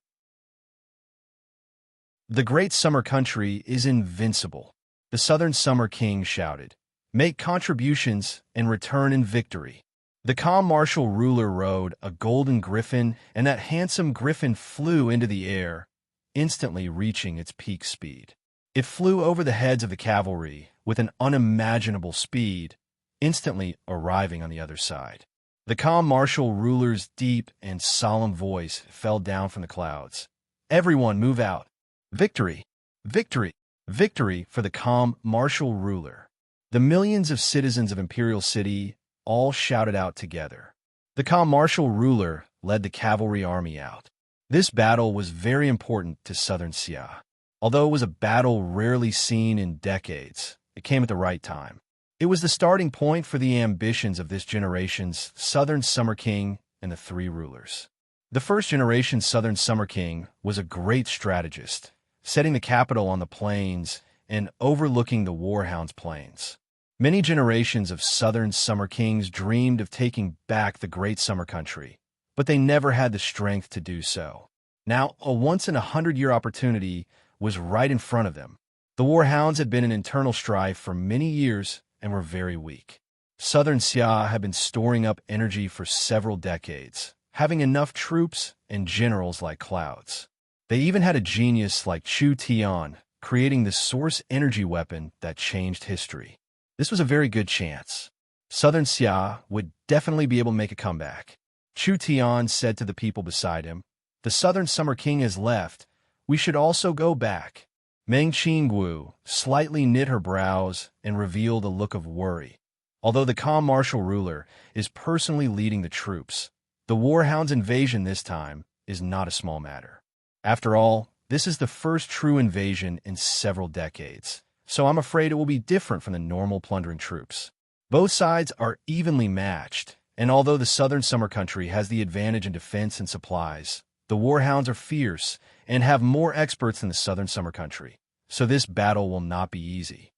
The great summer country is invincible, the Southern Summer King shouted. Make contributions and return in victory. The calm martial ruler rode a golden griffin, and that handsome griffin flew into the air, instantly reaching its peak speed. It flew over the heads of the cavalry with an unimaginable speed, instantly arriving on the other side. The calm martial ruler's deep and solemn voice fell down from the clouds. Everyone move out. Victory! Victory! Victory for the calm martial ruler. The millions of citizens of Imperial City all shouted out together. The calm martial ruler led the cavalry army out. This battle was very important to Southern Xia. Although it was a battle rarely seen in decades, it came at the right time. It was the starting point for the ambitions of this generation's Southern Summer King and the three rulers. The first generation Southern Summer King was a great strategist, setting the capital on the plains and overlooking the Warhound's plains. Many generations of Southern Summer Kings dreamed of taking back the great summer country, but they never had the strength to do so. Now, a once-in-a-100-year opportunity was right in front of them. The Warhounds had been in internal strife for many years and were very weak. Southern Xia had been storing up energy for several decades, having enough troops and generals like clouds. They even had a genius like Chu Tian, creating the source energy weapon that changed history. This was a very good chance. Southern Xia would definitely be able to make a comeback. Chu Tian said to the people beside him, "The Southern Summer King has left. We should also go back." Meng Qingwu slightly knit her brows and revealed a look of worry. Although the calm martial ruler is personally leading the troops, the Warhound's invasion this time is not a small matter. After all, this is the first true invasion in several decades, so I'm afraid it will be different from the normal plundering troops. Both sides are evenly matched, and although the Southern Summer Country has the advantage in defense and supplies, the Warhounds are fierce and have more experts than the Southern Summer Country, so this battle will not be easy.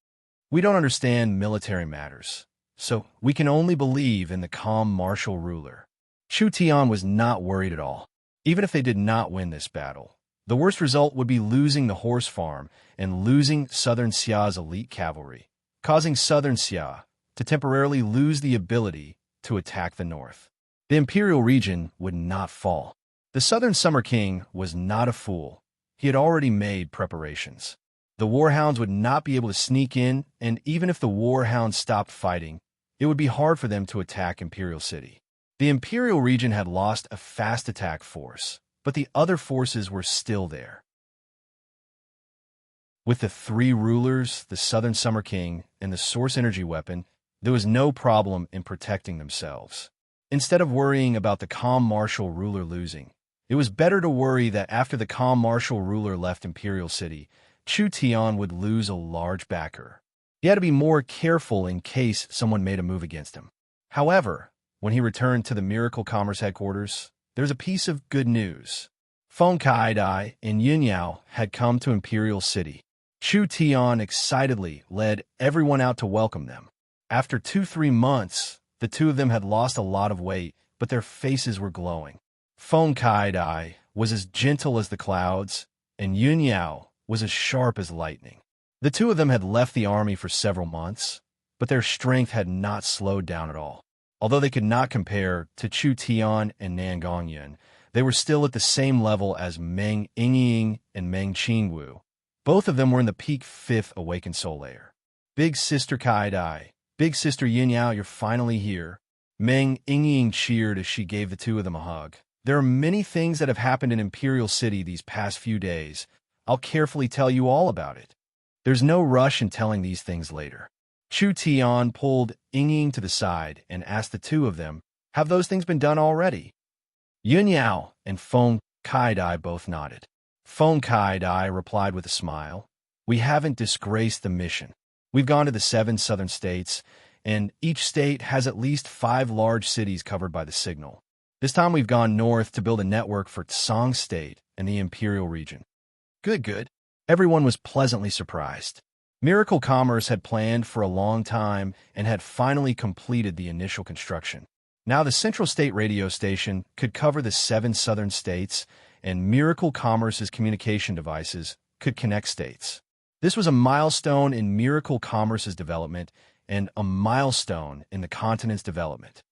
We don't understand military matters, so we can only believe in the calm martial ruler. Chu Tian was not worried at all. Even if they did not win this battle, the worst result would be losing the horse farm and losing Southern Xia's elite cavalry, causing Southern Xia to temporarily lose the ability to attack the north. The imperial region would not fall. The Southern Summer King was not a fool. He had already made preparations. The Warhounds would not be able to sneak in, and even if the Warhounds stopped fighting, it would be hard for them to attack Imperial City. The Imperial region had lost a fast attack force, but the other forces were still there. With the three rulers, the Southern Summer King, and the source energy weapon, there was no problem in protecting themselves. Instead of worrying about the calm martial ruler losing, it was better to worry that after the calm martial ruler left Imperial City, Chu Tian would lose a large backer. He had to be more careful in case someone made a move against him. However, when he returned to the Miracle Commerce headquarters, there was a piece of good news. Feng Kaidai and Yun Yao had come to Imperial City. Chu Tian excitedly led everyone out to welcome them. After 2-3 months, the two of them had lost a lot of weight, but their faces were glowing. Feng Kaidai was as gentle as the clouds, and Yun Yao was as sharp as lightning. The two of them had left the army for several months, but their strength had not slowed down at all. Although they could not compare to Chu Tian and Nan Gongyan, they were still at the same level as Meng Yingying and Meng Qingwu. Both of them were in the peak 5th awakened soul layer. Big Sister Kaidai, Big Sister Yin Yao, you're finally here. Meng Yingying cheered as she gave the two of them a hug. There are many things that have happened in Imperial City these past few days. I'll carefully tell you all about it. There's no rush in telling these things later. Chu Tian pulled Yingying to the side and asked the two of them, have those things been done already? Yun Yao and Feng Kaidai both nodded. Feng Kaidai replied with a smile, we haven't disgraced the mission. We've gone to the 7 southern states, and each state has at least 5 large cities covered by the signal. This time we've gone north to build a network for Tsang State and the Imperial region. Good. Everyone was pleasantly surprised. Miracle Commerce had planned for a long time and had finally completed the initial construction. Now the Central State radio station could cover the 7 southern states, and Miracle Commerce's communication devices could connect states. This was a milestone in Miracle Commerce's development and a milestone in the continent's development.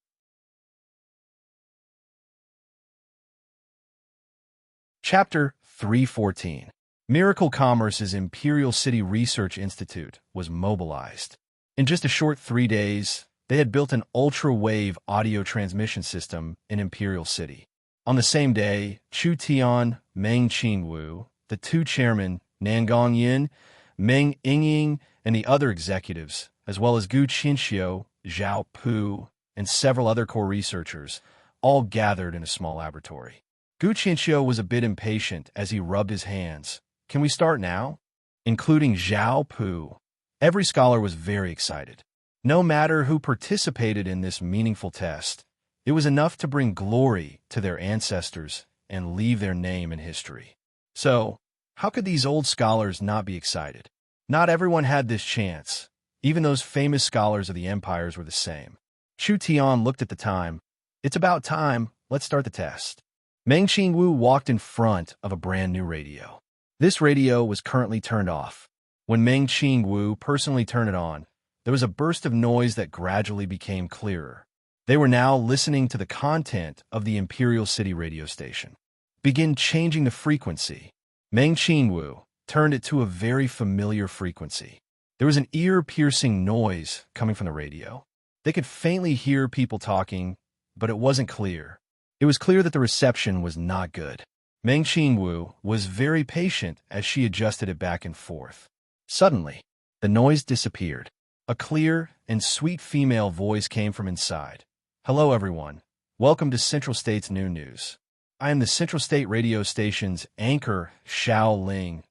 Chapter 314. Miracle Commerce's Imperial City Research Institute was mobilized. In just a short 3 days, they had built an ultra-wave audio transmission system in Imperial City. On the same day, Chu Tian, Meng Qingwu, the 2 chairmen, Nangong Yin, Meng Yingying, and the other executives, as well as Gu Qinxiu, Zhao Pu, and several other core researchers, all gathered in a small laboratory. Gu Qinxiu was a bit impatient as he rubbed his hands. Can we start now? Including Zhao Pu. Every scholar was very excited. No matter who participated in this meaningful test, it was enough to bring glory to their ancestors and leave their name in history. So, how could these old scholars not be excited? Not everyone had this chance. Even those famous scholars of the empires were the same. Chu Tian looked at the time. It's about time. Let's start the test. Meng Qingwu walked in front of a brand new radio. This radio was currently turned off. When Meng Qingwu personally turned it on, there was a burst of noise that gradually became clearer. They were now listening to the content of the Imperial City radio station. Begin changing the frequency. Meng Qingwu turned it to a very familiar frequency. There was an ear-piercing noise coming from the radio. They could faintly hear people talking, but it wasn't clear. It was clear that the reception was not good. Meng Qingwu was very patient as she adjusted it back and forth. Suddenly, the noise disappeared. A clear and sweet female voice came from inside. Hello, everyone. Welcome to Central State's New News. I am the Central State radio station's anchor, Xiao Ling.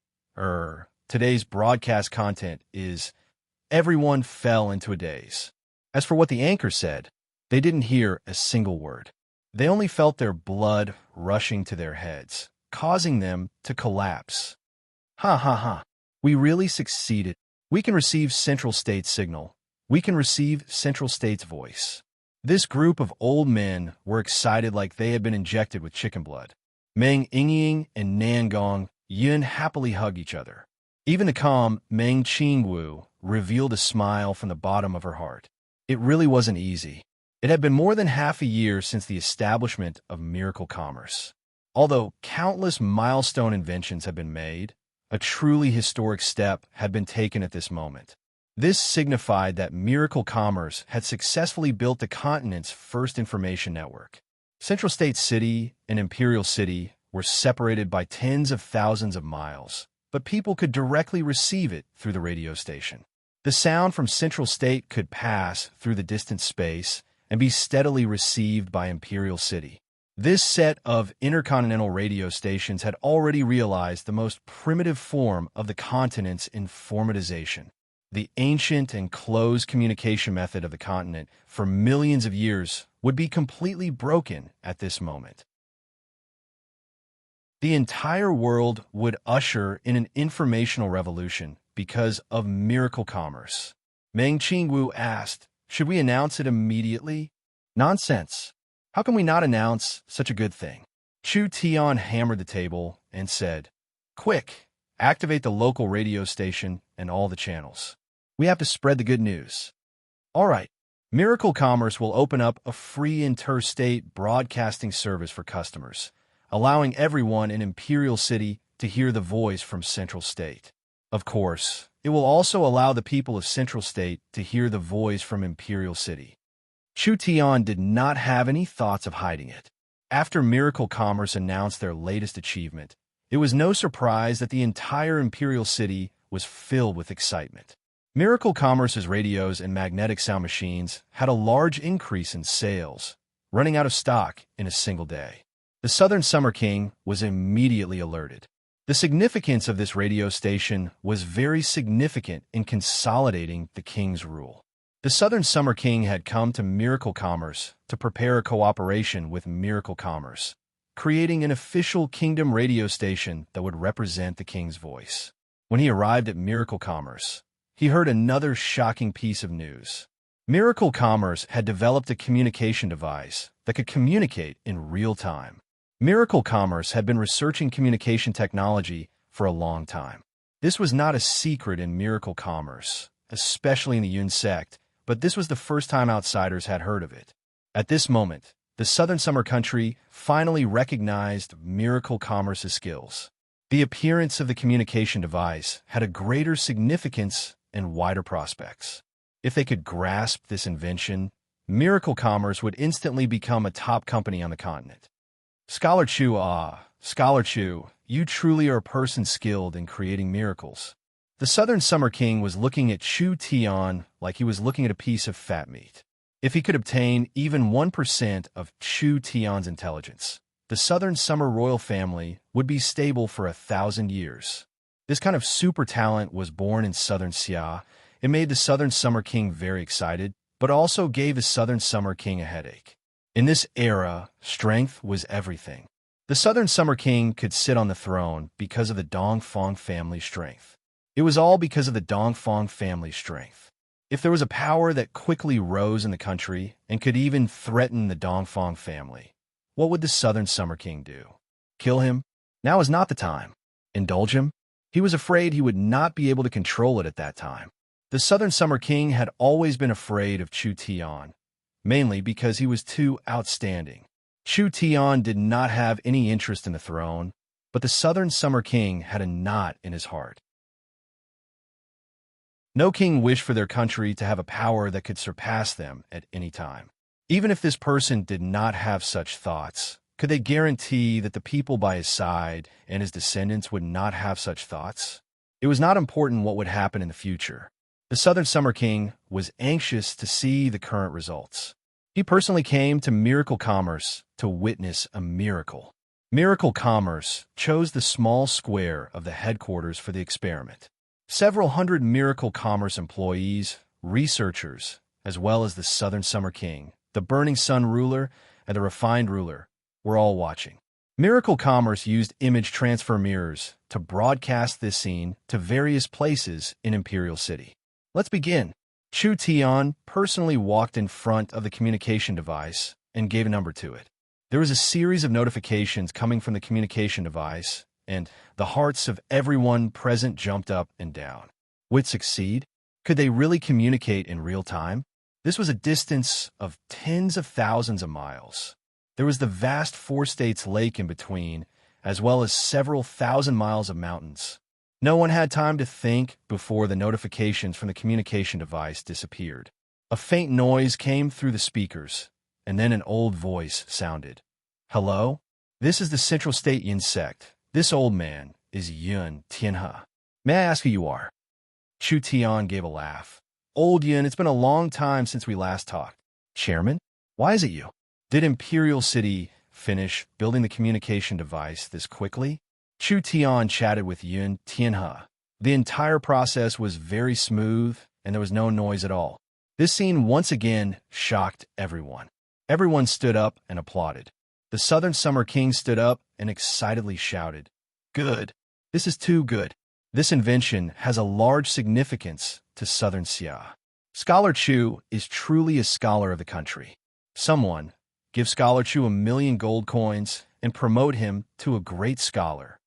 Today's broadcast content is everyone fell into a daze. As for what the anchor said, they didn't hear a single word. They only felt their blood rushing to their heads, causing them to collapse. Ha ha ha. We really succeeded. We can receive Central State's signal. We can receive Central State's voice. This group of old men were excited like they had been injected with chicken blood. Meng Yingying and Nangong Yin happily hugged each other. Even the calm Meng Qingwu revealed a smile from the bottom of her heart. It really wasn't easy. It had been more than half a year since the establishment of Miracle Commerce. Although countless milestone inventions had been made, a truly historic step had been taken at this moment. This signified that Miracle Commerce had successfully built the continent's first information network. Central State City and Imperial City were separated by tens of thousands of miles, but people could directly receive it through the radio station. The sound from Central State could pass through the distant space and be steadily received by Imperial City. This set of intercontinental radio stations had already realized the most primitive form of the continent's informatization. The ancient and closed communication method of the continent for millions of years would be completely broken at this moment. The entire world would usher in an informational revolution because of Miracle Commerce. Meng Qingwu asked, should we announce it immediately? Nonsense. How can we not announce such a good thing? Chu Tian hammered the table and said, quick, activate the local radio station and all the channels. We have to spread the good news. All right. Miracle Commerce will open up a free interstate broadcasting service for customers, allowing everyone in Imperial City to hear the voice from Central State. Of course, it will also allow the people of Central State to hear the voice from Imperial City. Chu Tian did not have any thoughts of hiding it. After Miracle Commerce announced their latest achievement, it was no surprise that the entire Imperial City was filled with excitement. Miracle Commerce's radios and magnetic sound machines had a large increase in sales, running out of stock in a single day. The Southern Summer King was immediately alerted. The significance of this radio station was very significant in consolidating the king's rule. The Southern Summer King had come to Miracle Commerce to prepare a cooperation with Miracle Commerce, creating an official kingdom radio station that would represent the king's voice. When he arrived at Miracle Commerce, he heard another shocking piece of news. Miracle Commerce had developed a communication device that could communicate in real time. Miracle Commerce had been researching communication technology for a long time. This was not a secret in Miracle Commerce, especially in the Yun sect, but this was the first time outsiders had heard of it. At this moment, the Southern Summer Country finally recognized Miracle Commerce's skills. The appearance of the communication device had a greater significance and wider prospects. If they could grasp this invention, Miracle Commerce would instantly become a top company on the continent. Scholar Chu, you truly are a person skilled in creating miracles. The Southern Summer King was looking at Chu Tian like he was looking at a piece of fat meat. If he could obtain even 1% of Chu Tian's intelligence, the Southern Summer royal family would be stable for 1,000 years. This kind of super talent was born in Southern Xia. It made the Southern Summer King very excited, but also gave the Southern Summer King a headache. In this era, strength was everything. The Southern Summer King could sit on the throne because of the Dongfang family strength. It was all because of the Dongfang family strength. If there was a power that quickly rose in the country and could even threaten the Dongfang family, what would the Southern Summer King do? Kill him? Now is not the time. Indulge him? He was afraid he would not be able to control it at that time. The Southern Summer King had always been afraid of Chu Tian, mainly because he was too outstanding. Chu Tian did not have any interest in the throne, but the Southern Summer King had a knot in his heart. No king wished for their country to have a power that could surpass them at any time. Even if this person did not have such thoughts, could they guarantee that the people by his side and his descendants would not have such thoughts? It was not important what would happen in the future. The Southern Summer King was anxious to see the current results. He personally came to Miracle Commerce to witness a miracle. Miracle Commerce chose the small square of the headquarters for the experiment. Several hundred Miracle Commerce employees, researchers, as well as the Southern Summer King, the Burning Sun ruler, and the Refined ruler were all watching. Miracle Commerce used image transfer mirrors to broadcast this scene to various places in Imperial City. Let's begin. Chu Tian personally walked in front of the communication device and gave a number to it. There was a series of notifications coming from the communication device, and the hearts of everyone present jumped up and down. Would it succeed? Could they really communicate in real time? This was a distance of tens of thousands of miles. There was the vast four-states lake in between, as well as several thousand miles of mountains. No one had time to think before the notifications from the communication device disappeared. A faint noise came through the speakers, and then an old voice sounded. Hello? This is the Central State Yin sect. This old man is Yun Tianhe. May I ask who you are? Chu Tian gave a laugh. Old Yun, it's been a long time since we last talked. Chairman? Why is it you? Did Imperial City finish building the communication device this quickly? Chu Tian chatted with Yun Tianhe. The entire process was very smooth, and there was no noise at all. This scene once again shocked everyone. Everyone stood up and applauded. The Southern Summer King stood up and excitedly shouted, Good! This is too good. This invention has a large significance to Southern Xia. Scholar Chu is truly a scholar of the country. Someone give Scholar Chu 1,000,000 gold coins and promote him to a great scholar.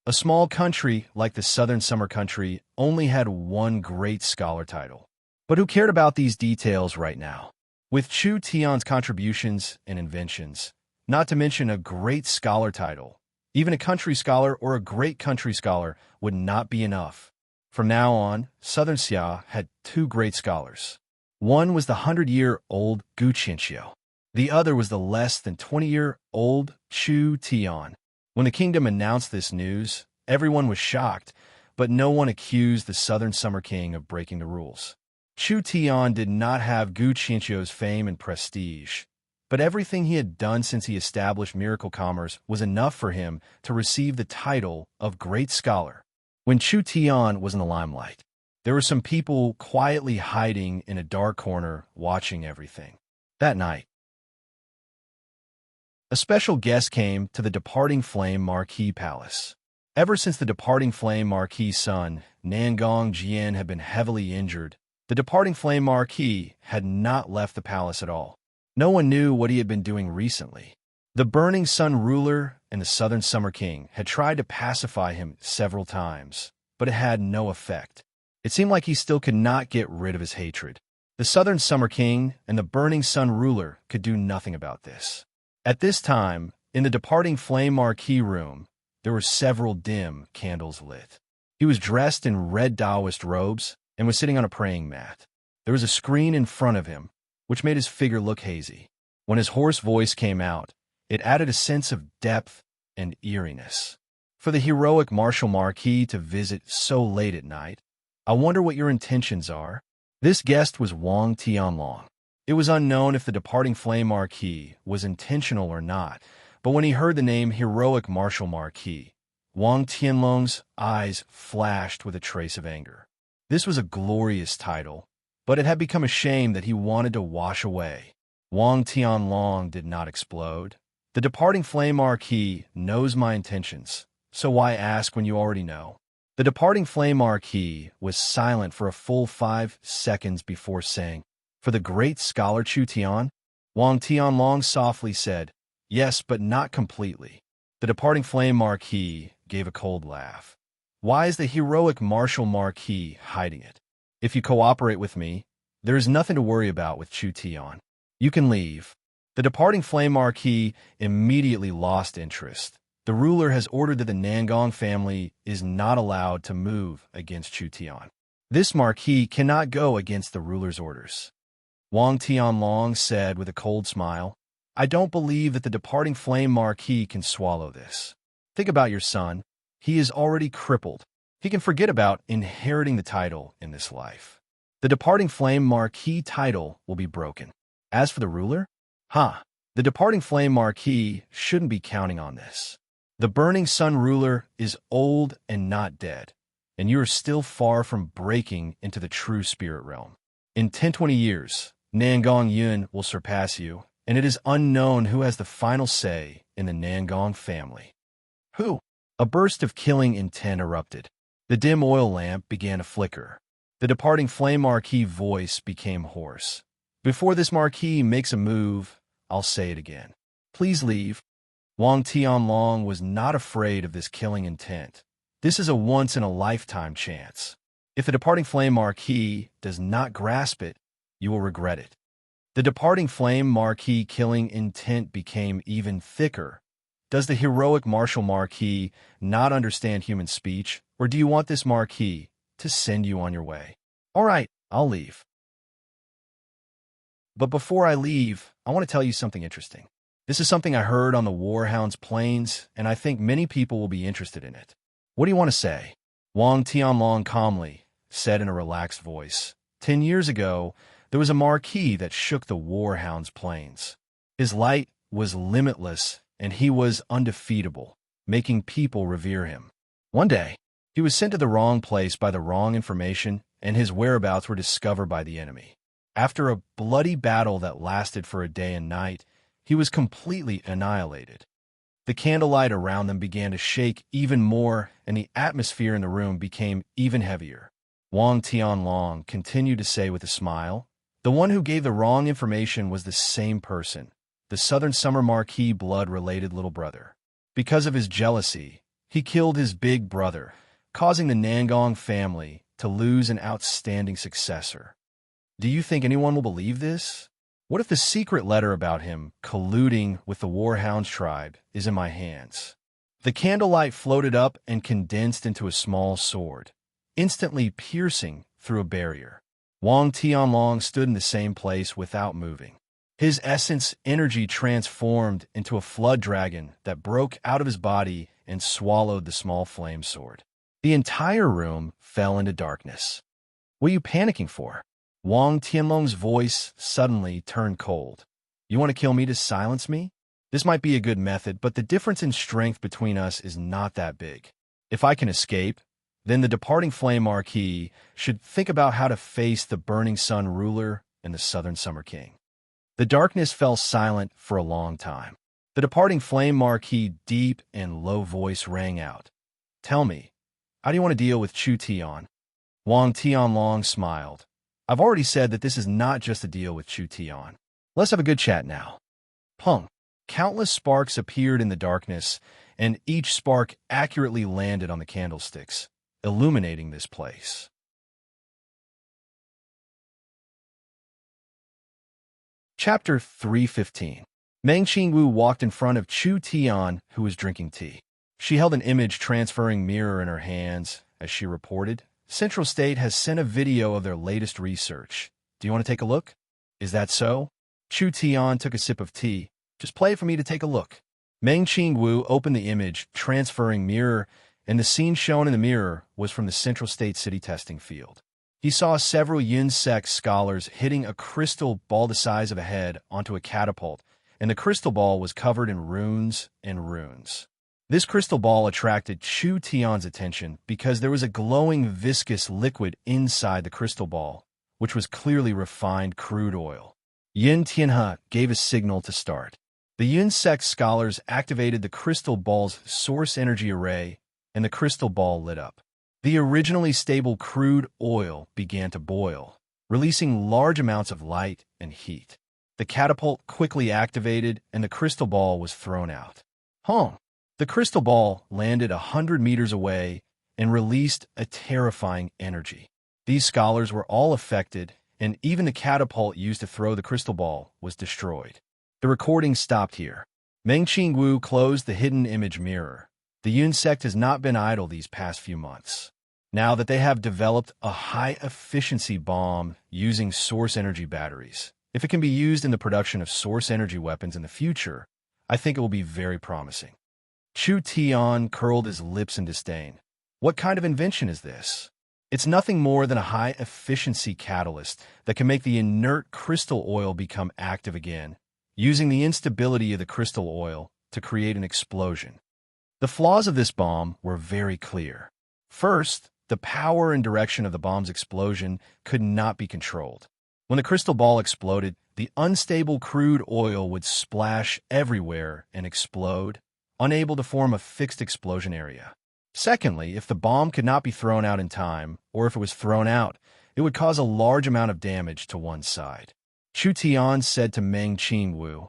A small country like the Southern Summer Country only had one great scholar title. But who cared about these details right now? With Chu Tian's contributions and inventions, not to mention a great scholar title, even a country scholar or a great country scholar would not be enough. From now on, Southern Xia had two great scholars. One was the 100-year-old Gu Qianxiu. The other was the less than 20-year-old Chu Tian. When the kingdom announced this news, everyone was shocked, but no one accused the Southern Summer King of breaking the rules. Chu Tian did not have Gu Qianxiu's fame and prestige, but everything he had done since he established Miracle Commerce was enough for him to receive the title of Great Scholar. When Chu Tian was in the limelight, there were some people quietly hiding in a dark corner watching everything. That night, a special guest came to the Departing Flame Marquis Palace. Ever since the departing flame Marquis' son, Nangong Jian, had been heavily injured, the departing flame Marquis had not left the palace at all. No one knew what he had been doing recently. The Burning Sun ruler and the Southern Summer King had tried to pacify him several times, but it had no effect. It seemed like he still could not get rid of his hatred. The Southern Summer King and the Burning Sun ruler could do nothing about this. At this time, in the departing flame Marquis room, there were several dim candles lit. He was dressed in red Taoist robes and was sitting on a praying mat. There was a screen in front of him, which made his figure look hazy. When his hoarse voice came out, it added a sense of depth and eeriness. For the heroic martial Marquis to visit so late at night, I wonder what your intentions are. This guest was Wang Tianlong. It was unknown if the departing flame Marquis was intentional or not, but when he heard the name heroic martial Marquis, Wang Tianlong's eyes flashed with a trace of anger. This was a glorious title, but it had become a shame that he wanted to wash away. Wang Tianlong did not explode. The departing flame Marquis knows my intentions, so why ask when you already know? The departing flame Marquis was silent for a full 5 seconds before saying, "For the great scholar Chu Tian?" Wang Tianlong softly said, "Yes, but not completely." The departing flame Marquis gave a cold laugh. Why is the heroic martial Marquis hiding it? If you cooperate with me, there is nothing to worry about with Chu Tian. You can leave. The departing flame Marquis immediately lost interest. The ruler has ordered that the Nangong family is not allowed to move against Chu Tian. This Marquis cannot go against the ruler's orders. Wang Tianlong said with a cold smile, "I don't believe that the departing flame Marquis can swallow this. Think about your son. He is already crippled. He can forget about inheriting the title in this life. The departing flame Marquis title will be broken. As for the ruler, the departing flame Marquis shouldn't be counting on this. The Burning Sun ruler is old and not dead, and you are still far from breaking into the true spirit realm. In 10-20 years, Nangong Yun will surpass you, and it is unknown who has the final say in the Nangong family." "Who?" A burst of killing intent erupted. The dim oil lamp began to flicker. The departing flame Marquis' voice became hoarse. "Before this Marquis makes a move, I'll say it again. Please leave." Wang Tianlong was not afraid of this killing intent. This is a once-in-a-lifetime chance. If the departing flame Marquis does not grasp it, you will regret it. The departing flame Marquis killing intent became even thicker. Does the heroic martial Marquis not understand human speech, or do you want this Marquis to send you on your way? All right, I'll leave. But before I leave, I want to tell you something interesting. This is something I heard on the Warhound's plains, and I think many people will be interested in it. What do you want to say? Wang Tianlong calmly said in a relaxed voice. 10 years ago, there was a Marquis that shook the Warhound's plains. His light was limitless, and he was undefeatable, making people revere him. One day, he was sent to the wrong place by the wrong information, and his whereabouts were discovered by the enemy. After a bloody battle that lasted for a day and night, he was completely annihilated. The candlelight around them began to shake even more, and the atmosphere in the room became even heavier. Wang Tianlong continued to say with a smile, "The one who gave the wrong information was the same person, the Southern Summer Marquis blood-related little brother. Because of his jealousy, he killed his big brother, causing the Nangong family to lose an outstanding successor. Do you think anyone will believe this? What if the secret letter about him colluding with the Warhounds tribe is in my hands?" The candlelight floated up and condensed into a small sword, instantly piercing through a barrier. Wang Tianlong stood in the same place without moving. His essence energy transformed into a flood dragon that broke out of his body and swallowed the small flame sword. The entire room fell into darkness. "What are you panicking for?" Wang Tianlong's voice suddenly turned cold. "You want to kill me to silence me? This might be a good method, but the difference in strength between us is not that big. If I can escape, then the departing flame Marquis should think about how to face the Burning Sun ruler and the Southern Summer King." The darkness fell silent for a long time. The departing flame Marquis' deep and low voice rang out. Tell me, how do you want to deal with Chu Tian? Wang Tianlong smiled. I've already said that this is not just a deal with Chu Tian. Let's have a good chat now. Pung. Countless sparks appeared in the darkness, and each spark accurately landed on the candlesticks, illuminating this place. Chapter 315. Meng Qingwu walked in front of Chu Tian, who was drinking tea. She held an image-transferring mirror in her hands. As she reported, Central State has sent a video of their latest research. Do you want to take a look? Is that so? Chu Tian took a sip of tea. Just play it for me to take a look. Meng Qingwu opened the image-transferring mirror, and the scene shown in the mirror was from the Central State City testing field. He saw several Yun-sect scholars hitting a crystal ball the size of a head onto a catapult, and the crystal ball was covered in runes and runes. This crystal ball attracted Chu Tian's attention because there was a glowing viscous liquid inside the crystal ball, which was clearly refined crude oil. Yin Tianhe gave a signal to start. The Yun-sect scholars activated the crystal ball's source energy array, and the crystal ball lit up. The originally stable crude oil began to boil, releasing large amounts of light and heat. The catapult quickly activated, and the crystal ball was thrown out. The crystal ball landed 100 meters away and released a terrifying energy. These scholars were all affected, and even the catapult used to throw the crystal ball was destroyed. The recording stopped here. Meng Qingwu closed the hidden image mirror. The Yun sect has not been idle these past few months. Now that they have developed a high-efficiency bomb using source energy batteries, if it can be used in the production of source energy weapons in the future, I think it will be very promising. Chu Tian curled his lips in disdain. What kind of invention is this? It's nothing more than a high-efficiency catalyst that can make the inert crystal oil become active again, using the instability of the crystal oil to create an explosion. The flaws of this bomb were very clear. First, the power and direction of the bomb's explosion could not be controlled. When the crystal ball exploded, the unstable crude oil would splash everywhere and explode, unable to form a fixed explosion area. Secondly, if the bomb could not be thrown out in time, or if it was thrown out, it would cause a large amount of damage to one side. Chu Tian said to Meng Qingwu,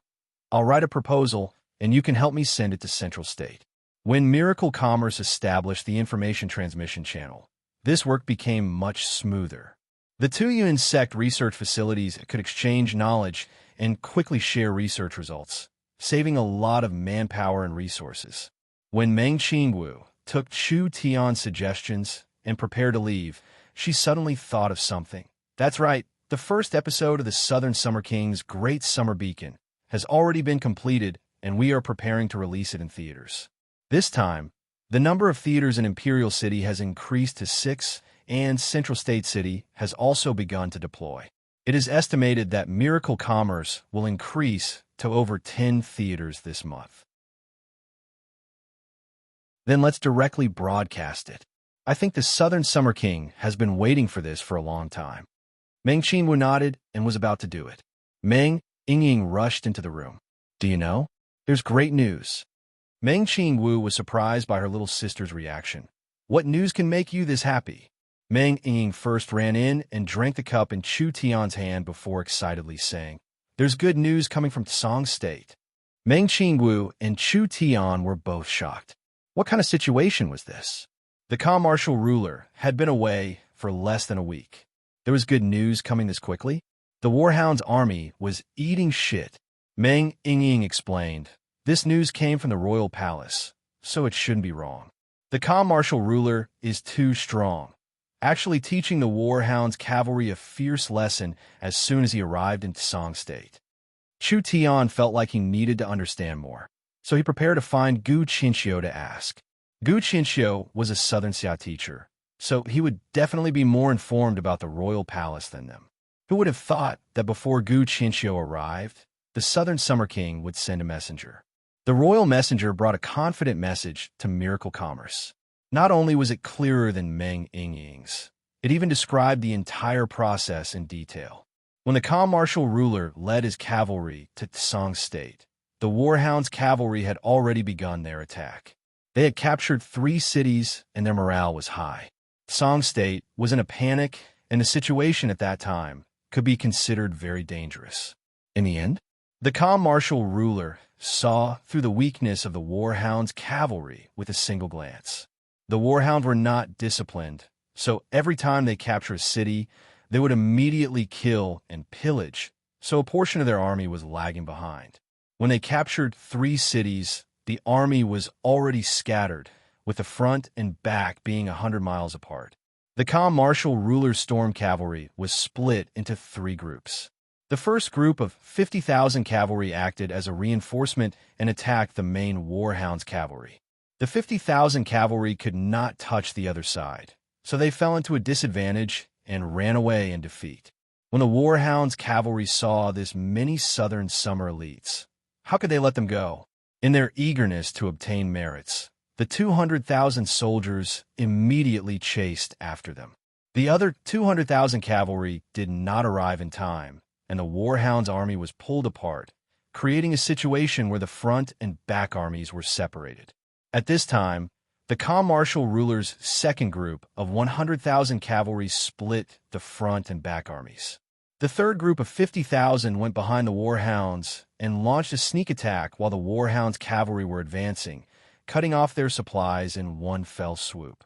I'll write a proposal, and you can help me send it to Central State. When Miracle Commerce established the information transmission channel, this work became much smoother. The two Yun-sect research facilities could exchange knowledge and quickly share research results, saving a lot of manpower and resources. When Meng Qingwu took Chu Tian's suggestions and prepared to leave, she suddenly thought of something. That's right, the first episode of the Southern Summer King's Great Summer Beacon has already been completed, and we are preparing to release it in theaters. This time, the number of theaters in Imperial City has increased to 6, and Central State City has also begun to deploy. It is estimated that Miracle Commerce will increase to over 10 theaters this month. Then let's directly broadcast it. I think the Southern Summer King has been waiting for this for a long time. Meng Qingwu nodded and was about to do it. Meng Yingying rushed into the room. Do you know? There's great news. Meng Qingwu was surprised by her little sister's reaction. What news can make you this happy? Meng Yingying first ran in and drank the cup in Chu Tian's hand before excitedly saying, There's good news coming from Tsang State. Meng Qingwu and Chu Tian were both shocked. What kind of situation was this? The commercial ruler had been away for less than a week. There was good news coming this quickly? The Warhound's army was eating shit. Meng Yingying explained, This news came from the royal palace, so it shouldn't be wrong. The commercial ruler is too strong, actually teaching the Warhound's cavalry a fierce lesson as soon as he arrived in Tsang State. Chu Tian felt like he needed to understand more, so he prepared to find Gu Qinxiu to ask. Gu Qinxiu was a Southern Xia teacher, so he would definitely be more informed about the royal palace than them. Who would have thought that before Gu Qinxiu arrived, the Southern Summer King would send a messenger? The royal messenger brought a confident message to Miracle Commerce. Not only was it clearer than Meng Yingying's, it even described the entire process in detail. When the commercial ruler led his cavalry to Tsang State, the Warhound's cavalry had already begun their attack. They had captured 3 cities, and their morale was high. Song State was in a panic, and the situation at that time could be considered very dangerous. In the end, the calm martial ruler saw through the weakness of the warhounds' cavalry with a single glance. The warhounds were not disciplined, so every time they captured a city, they would immediately kill and pillage, so a portion of their army was lagging behind. When they captured 3 cities, the army was already scattered, with the front and back being 100 miles apart. The calm martial ruler's storm cavalry was split into 3 groups. The first group of 50,000 cavalry acted as a reinforcement and attacked the main warhounds' cavalry. The 50,000 cavalry could not touch the other side, so they fell into a disadvantage and ran away in defeat. When the warhounds' cavalry saw this many southern summer elites, how could they let them go? In their eagerness to obtain merits, the 200,000 soldiers immediately chased after them. The other 200,000 cavalry did not arrive in time, and the warhounds' army was pulled apart, creating a situation where the front and back armies were separated. At this time, the calm martial ruler's second group of 100,000 cavalry split the front and back armies. The third group of 50,000 went behind the warhounds and launched a sneak attack while the warhounds' cavalry were advancing, cutting off their supplies in one fell swoop.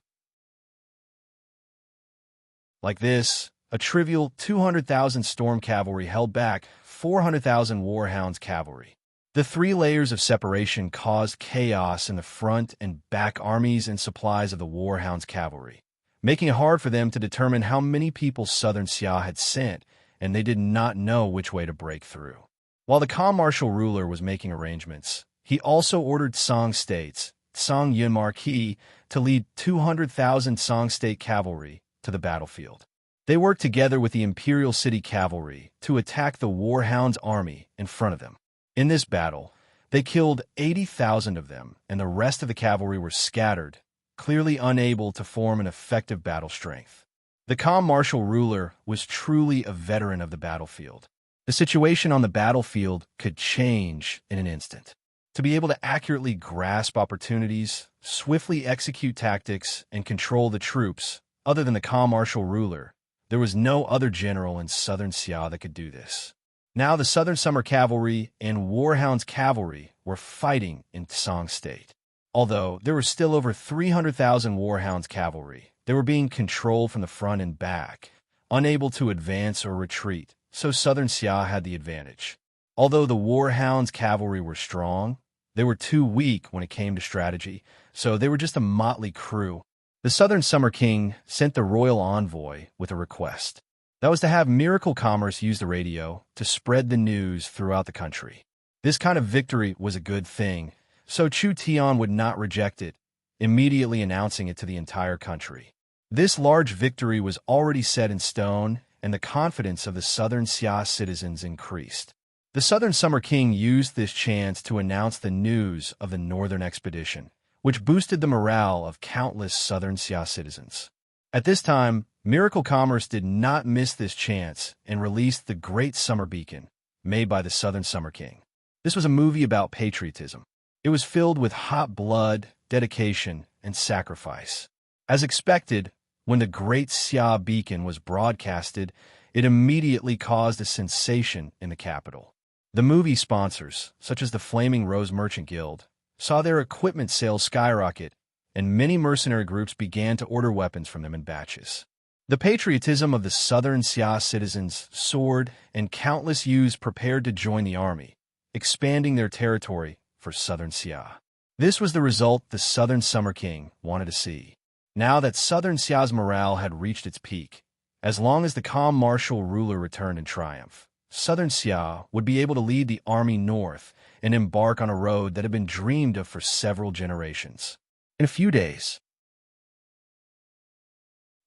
Like this, a trivial 200,000 storm cavalry held back 400,000 warhounds' cavalry. The 3 layers of separation caused chaos in the front and back armies and supplies of the warhounds' cavalry, making it hard for them to determine how many people Southern Xia had sent, and they did not know which way to break through. While the calm martial ruler was making arrangements, he also ordered Song State's Song Yun Marquis to lead 200,000 Song State cavalry to the battlefield. They worked together with the Imperial City Cavalry to attack the warhounds' army in front of them. In this battle, they killed 80,000 of them, and the rest of the cavalry were scattered, clearly unable to form an effective battle strength. The calm martial ruler was truly a veteran of the battlefield. The situation on the battlefield could change in an instant. To be able to accurately grasp opportunities, swiftly execute tactics, and control the troops, other than the calm martial ruler, there was no other general in Southern Xia that could do this. Now the Southern Summer Cavalry and Warhounds Cavalry were fighting in Song State. Although there were still over 300,000 Warhounds Cavalry, they were being controlled from the front and back, unable to advance or retreat, so Southern Xia had the advantage. Although the Warhounds Cavalry were strong, they were too weak when it came to strategy, so they were just a motley crew. The Southern Summer King sent the royal envoy with a request. That was to have Miracle Commerce use the radio to spread the news throughout the country. This kind of victory was a good thing, so Chu Tian would not reject it, immediately announcing it to the entire country. This large victory was already set in stone, and the confidence of the Southern Xia citizens increased. The Southern Summer King used this chance to announce the news of the Northern Expedition, which boosted the morale of countless Southern Xia citizens. At this time, Miracle Commerce did not miss this chance and released the Great Summer Beacon, made by the Southern Summer King. This was a movie about patriotism. It was filled with hot blood, dedication, and sacrifice. As expected, when the Great Xia Beacon was broadcasted, it immediately caused a sensation in the capital. The movie sponsors, such as the Flaming Rose Merchant Guild, saw their equipment sales skyrocket, and many mercenary groups began to order weapons from them in batches. The patriotism of the Southern Xia citizens soared, and countless youths prepared to join the army, expanding their territory for Southern Xia. This was the result the Southern Summer King wanted to see. Now that Southern Xia's morale had reached its peak, as long as the calm martial ruler returned in triumph, Southern Xia would be able to lead the army north and embark on a road that had been dreamed of for several generations. In a few days,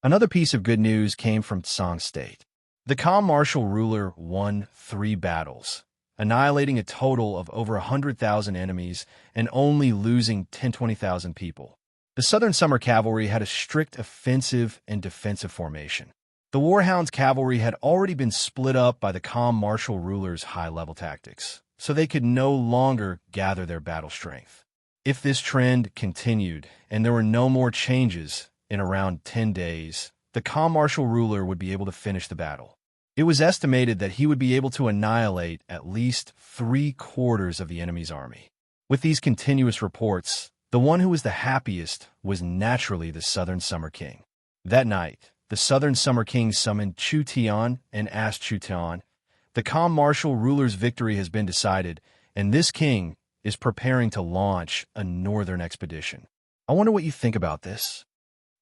another piece of good news came from Song State. The calm martial ruler won 3 battles, annihilating a total of over 100,000 enemies and only losing 20,000 people. The Southern Summer Cavalry had a strict offensive and defensive formation. The Warhounds Cavalry had already been split up by the calm martial ruler's high-level tactics, so they could no longer gather their battle strength. If this trend continued and there were no more changes in around 10 days, the calm martial ruler would be able to finish the battle. It was estimated that he would be able to annihilate at least 3/4 of the enemy's army. With these continuous reports, the one who was the happiest was naturally the Southern Summer King. That night, the Southern Summer King summoned Chu Tian and asked Chu Tian, "The calm martial ruler's victory has been decided, and this king is preparing to launch a northern expedition. I wonder what you think about this."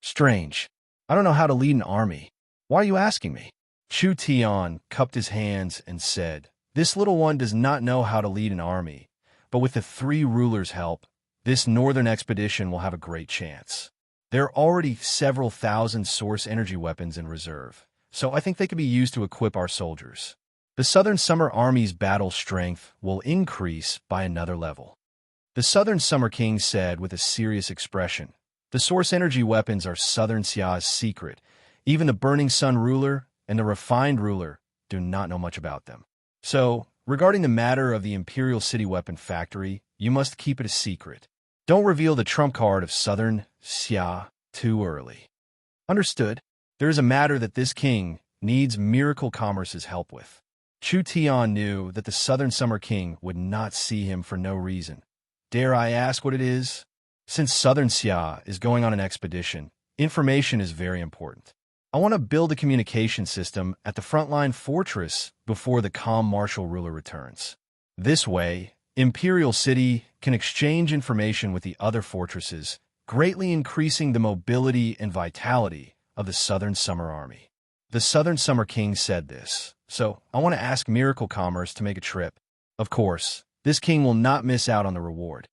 "Strange. I don't know how to lead an army. Why are you asking me?" Chu Tian cupped his hands and said, "This little one does not know how to lead an army, but with the three rulers' help, this northern expedition will have a great chance. There are already several thousand source energy weapons in reserve, so I think they could be used to equip our soldiers. The Southern Summer Army's battle strength will increase by another level." The Southern Summer King said with a serious expression, "The source energy weapons are Southern Xia's secret. Even the Burning Sun ruler and the Refined ruler do not know much about them. So, regarding the matter of the Imperial City Weapon Factory, you must keep it a secret. Don't reveal the trump card of Southern Xia too early." "Understood. There is a matter that this king needs Miracle Commerce's help with." Chu Tian knew that the Southern Summer King would not see him for no reason. "Dare I ask what it is?" "Since Southern Xia is going on an expedition, information is very important. I want to build a communication system at the frontline fortress before the calm martial ruler returns. This way, Imperial City can exchange information with the other fortresses, greatly increasing the mobility and vitality of the Southern Summer Army." The Southern Summer King said this, "So I want to ask Miracle Commerce to make a trip. Of course, this king will not miss out on the reward."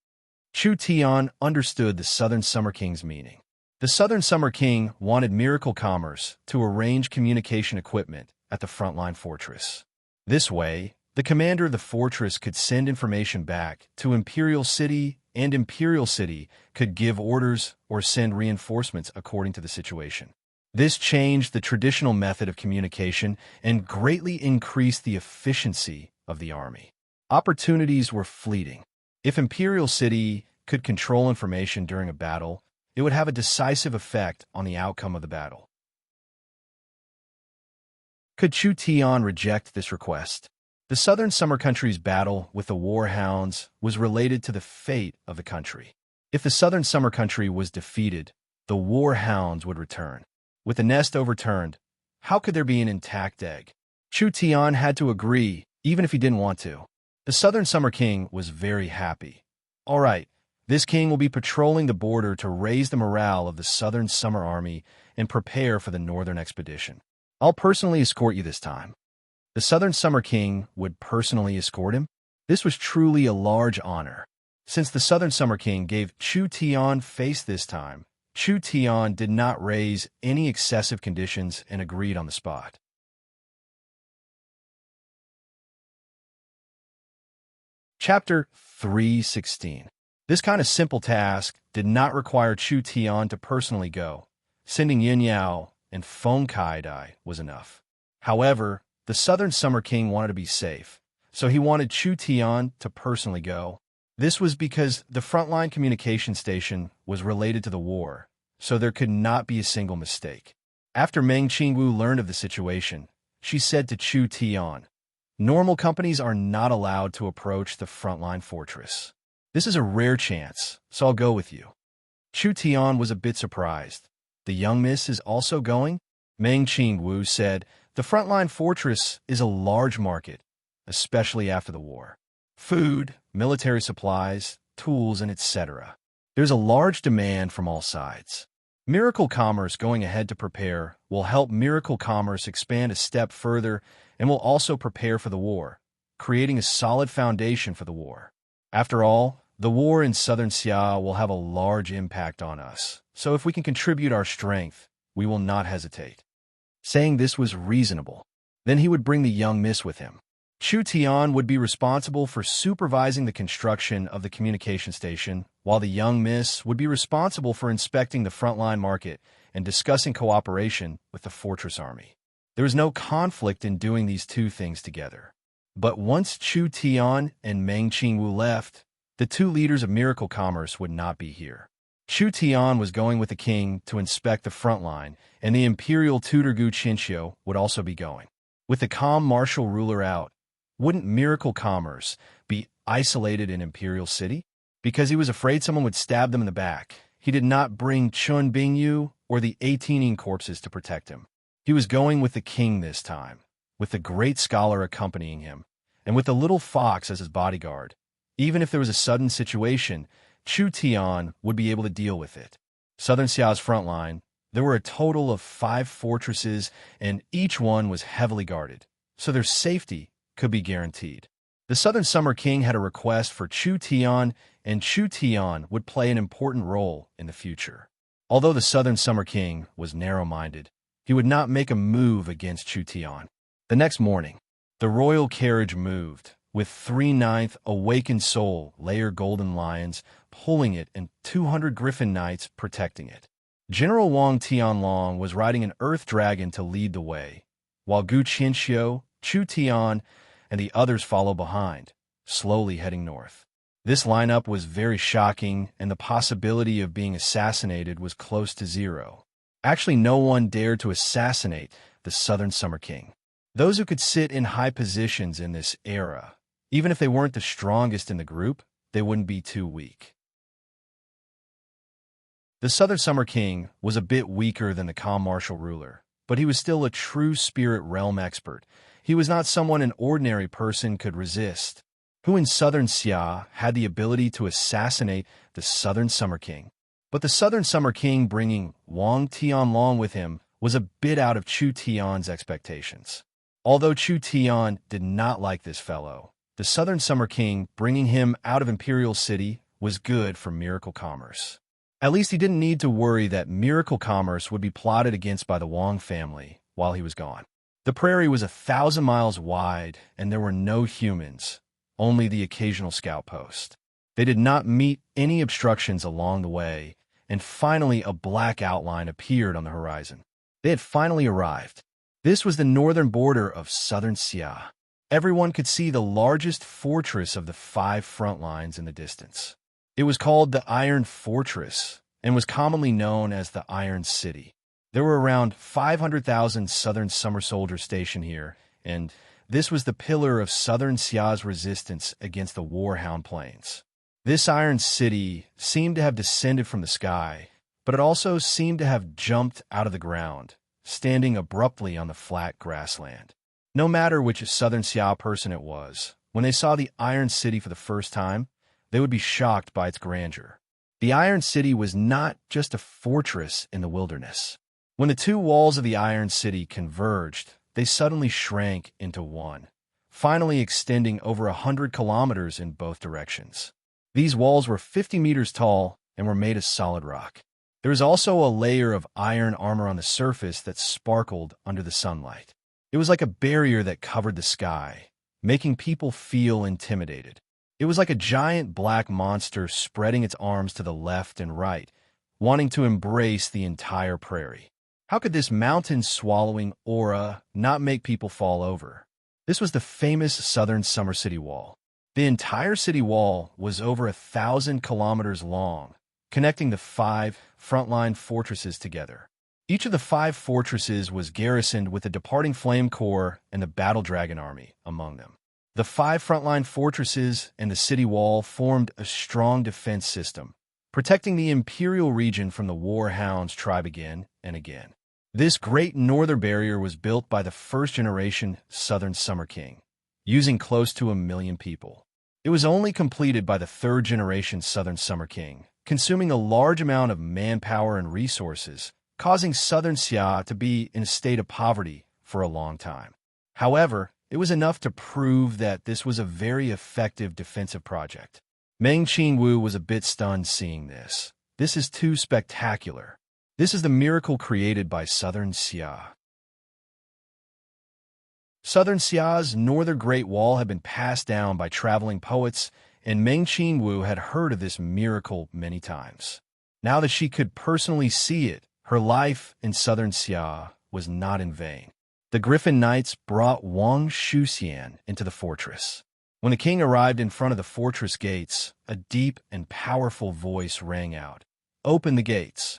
Chu Tian understood the Southern Summer King's meaning. The Southern Summer King wanted Miracle Commerce to arrange communication equipment at the frontline fortress. This way, the commander of the fortress could send information back to Imperial City, and Imperial City could give orders or send reinforcements according to the situation. This changed the traditional method of communication and greatly increased the efficiency of the army. Opportunities were fleeting. If Imperial City could control information during a battle, it would have a decisive effect on the outcome of the battle. Could Chu Tian reject this request? The Southern Summer Country's battle with the Warhounds was related to the fate of the country. If the Southern Summer Country was defeated, the Warhounds would return. With the nest overturned, how could there be an intact egg? Chu Tian had to agree, even if he didn't want to. The Southern Summer King was very happy. "All right, this king will be patrolling the border to raise the morale of the Southern Summer Army and prepare for the Northern Expedition. I'll personally escort you this time." The Southern Summer King would personally escort him? This was truly a large honor. Since the Southern Summer King gave Chu Tian face this time, Chu Tian did not raise any excessive conditions and agreed on the spot. Chapter 316. This kind of simple task did not require Chu Tian to personally go. Sending Yin Yao and Feng Kai Dai was enough. However, the Southern Summer King wanted to be safe, so he wanted Chu Tian to personally go. This was because the frontline communication station was related to the war, so there could not be a single mistake. After Meng Qingwu learned of the situation, she said to Chu Tian, "Normal companies are not allowed to approach the frontline fortress. This is a rare chance, so I'll go with you." Chu Tian was a bit surprised. "The young miss is also going?" Meng Qingwu said, "The frontline fortress is a large market, especially after the war. Food, military supplies, tools, and etc. There's a large demand from all sides. Miracle Commerce going ahead to prepare will help Miracle Commerce expand a step further and will also prepare for the war, creating a solid foundation for the war. After all, the war in Southern Xia will have a large impact on us, so if we can contribute our strength, we will not hesitate." Saying this was reasonable. Then he would bring the young miss with him. Chu Tian would be responsible for supervising the construction of the communication station, while the young miss would be responsible for inspecting the frontline market and discussing cooperation with the fortress army. There was no conflict in doing these two things together. But once Chu Tian and Meng Qingwu left, the two leaders of miracle commerce would not be here. Chu Tian was going with the king to inspect the front line, and the imperial tutor Gu Qinxiu would also be going. With the calm martial ruler out, wouldn't miracle commerce be isolated in Imperial City? Because he was afraid someone would stab them in the back, he did not bring Chun Bingyu or the 18 corpses to protect him. He was going with the king this time, with the great scholar accompanying him, and with the little fox as his bodyguard. Even if there was a sudden situation, Chu Tian would be able to deal with it. Southern Xia's front line, there were a total of 5 fortresses, and each one was heavily guarded, so their safety could be guaranteed. The Southern Summer King had a request for Chu Tian, and Chu Tian would play an important role in the future. Although the Southern Summer King was narrow-minded, he would not make a move against Chu Tian. The next morning, the royal carriage moved, with 3/9 awakened soul layer golden lions pulling it and 200 griffin knights protecting it. General Wang Tianlong was riding an earth dragon to lead the way, while Gu Qinxiu, Chu Tian, and the others follow behind, slowly heading north. This lineup was very shocking, and the possibility of being assassinated was close to zero. Actually, no one dared to assassinate the Southern Summer King. Those who could sit in high positions in this era, even if they weren't the strongest in the group, they wouldn't be too weak. The Southern Summer King was a bit weaker than the calm martial ruler, but he was still a true spirit realm expert. He was not someone an ordinary person could resist. Who in Southern Xia had the ability to assassinate the Southern Summer King? But the Southern Summer King bringing Wang Tianlong with him was a bit out of Chu Tian's expectations. Although Chu Tian did not like this fellow, the Southern Summer King bringing him out of Imperial City was good for miracle commerce. At least he didn't need to worry that miracle commerce would be plotted against by the Wang family while he was gone. The prairie was 1,000 miles wide, and there were no humans, only the occasional scout post. They did not meet any obstructions along the way, and finally a black outline appeared on the horizon. They had finally arrived. This was the northern border of Southern Xia. Everyone could see the largest fortress of the 5 front lines in the distance. It was called the Iron Fortress and was commonly known as the Iron City. There were around 500,000 Southern Summer soldiers stationed here, and this was the pillar of Southern Xia's resistance against the Warhound Plains. This Iron City seemed to have descended from the sky, but it also seemed to have jumped out of the ground, standing abruptly on the flat grassland. No matter which Southern Xia person it was, when they saw the Iron City for the first time, they would be shocked by its grandeur. The Iron City was not just a fortress in the wilderness. When the two walls of the Iron City converged, they suddenly shrank into one, finally extending over 100 kilometers in both directions. These walls were 50 meters tall and were made of solid rock. There was also a layer of iron armor on the surface that sparkled under the sunlight. It was like a barrier that covered the sky, making people feel intimidated. It was like a giant black monster spreading its arms to the left and right, wanting to embrace the entire prairie. How could this mountain-swallowing aura not make people fall over? This was the famous Southern Summer City Wall. The entire city wall was over 1,000 kilometers long, connecting the 5 frontline fortresses together. Each of the 5 fortresses was garrisoned with the departing Flame Corps and the Battle Dragon Army among them. The 5 frontline fortresses and the city wall formed a strong defense system, protecting the Imperial region from the Warhounds tribe again and again. This great northern barrier was built by the first-generation Southern Summer King, using close to 1 million people. It was only completed by the third-generation Southern Summer King, consuming a large amount of manpower and resources, causing Southern Xia to be in a state of poverty for a long time. However, it was enough to prove that this was a very effective defensive project. Meng Qingwu was a bit stunned seeing this. This is too spectacular. This is the miracle created by Southern Xia. Southern Xia's northern Great Wall had been passed down by traveling poets, and Meng Qingwu had heard of this miracle many times. Now that she could personally see it, her life in Southern Xia was not in vain. The Griffin Knights brought Wang Shuxian into the fortress. When the king arrived in front of the fortress gates, a deep and powerful voice rang out. "Open the gates."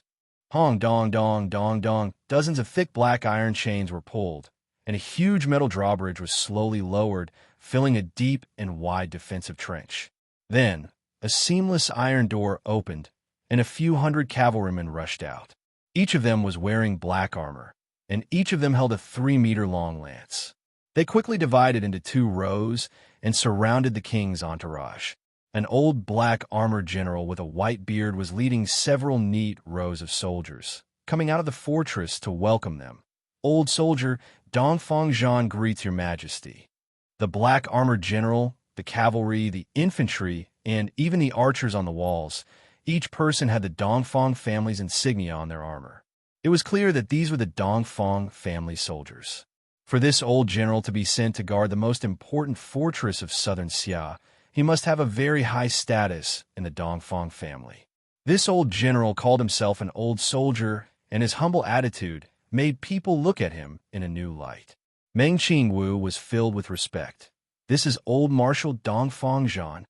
Hong dong dong dong dong, dozens of thick black iron chains were pulled, and a huge metal drawbridge was slowly lowered, filling a deep and wide defensive trench. Then, a seamless iron door opened, and a few hundred cavalrymen rushed out. Each of them was wearing black armor, and each of them held a 3-meter-long lance. They quickly divided into 2 rows and surrounded the king's entourage. An old black armored general with a white beard was leading several neat rows of soldiers, coming out of the fortress to welcome them. "Old soldier, Dongfang Zhan greets your majesty." The black armored general, the cavalry, the infantry, and even the archers on the walls, each person had the Dongfang family's insignia on their armor. It was clear that these were the Dongfang family soldiers. For this old general to be sent to guard the most important fortress of southern Xia, he must have a very high status in the Dongfang family. This old general called himself an old soldier, and his humble attitude made people look at him in a new light. Meng Qingwu was filled with respect. "This is old Marshal Dongfang Zhan."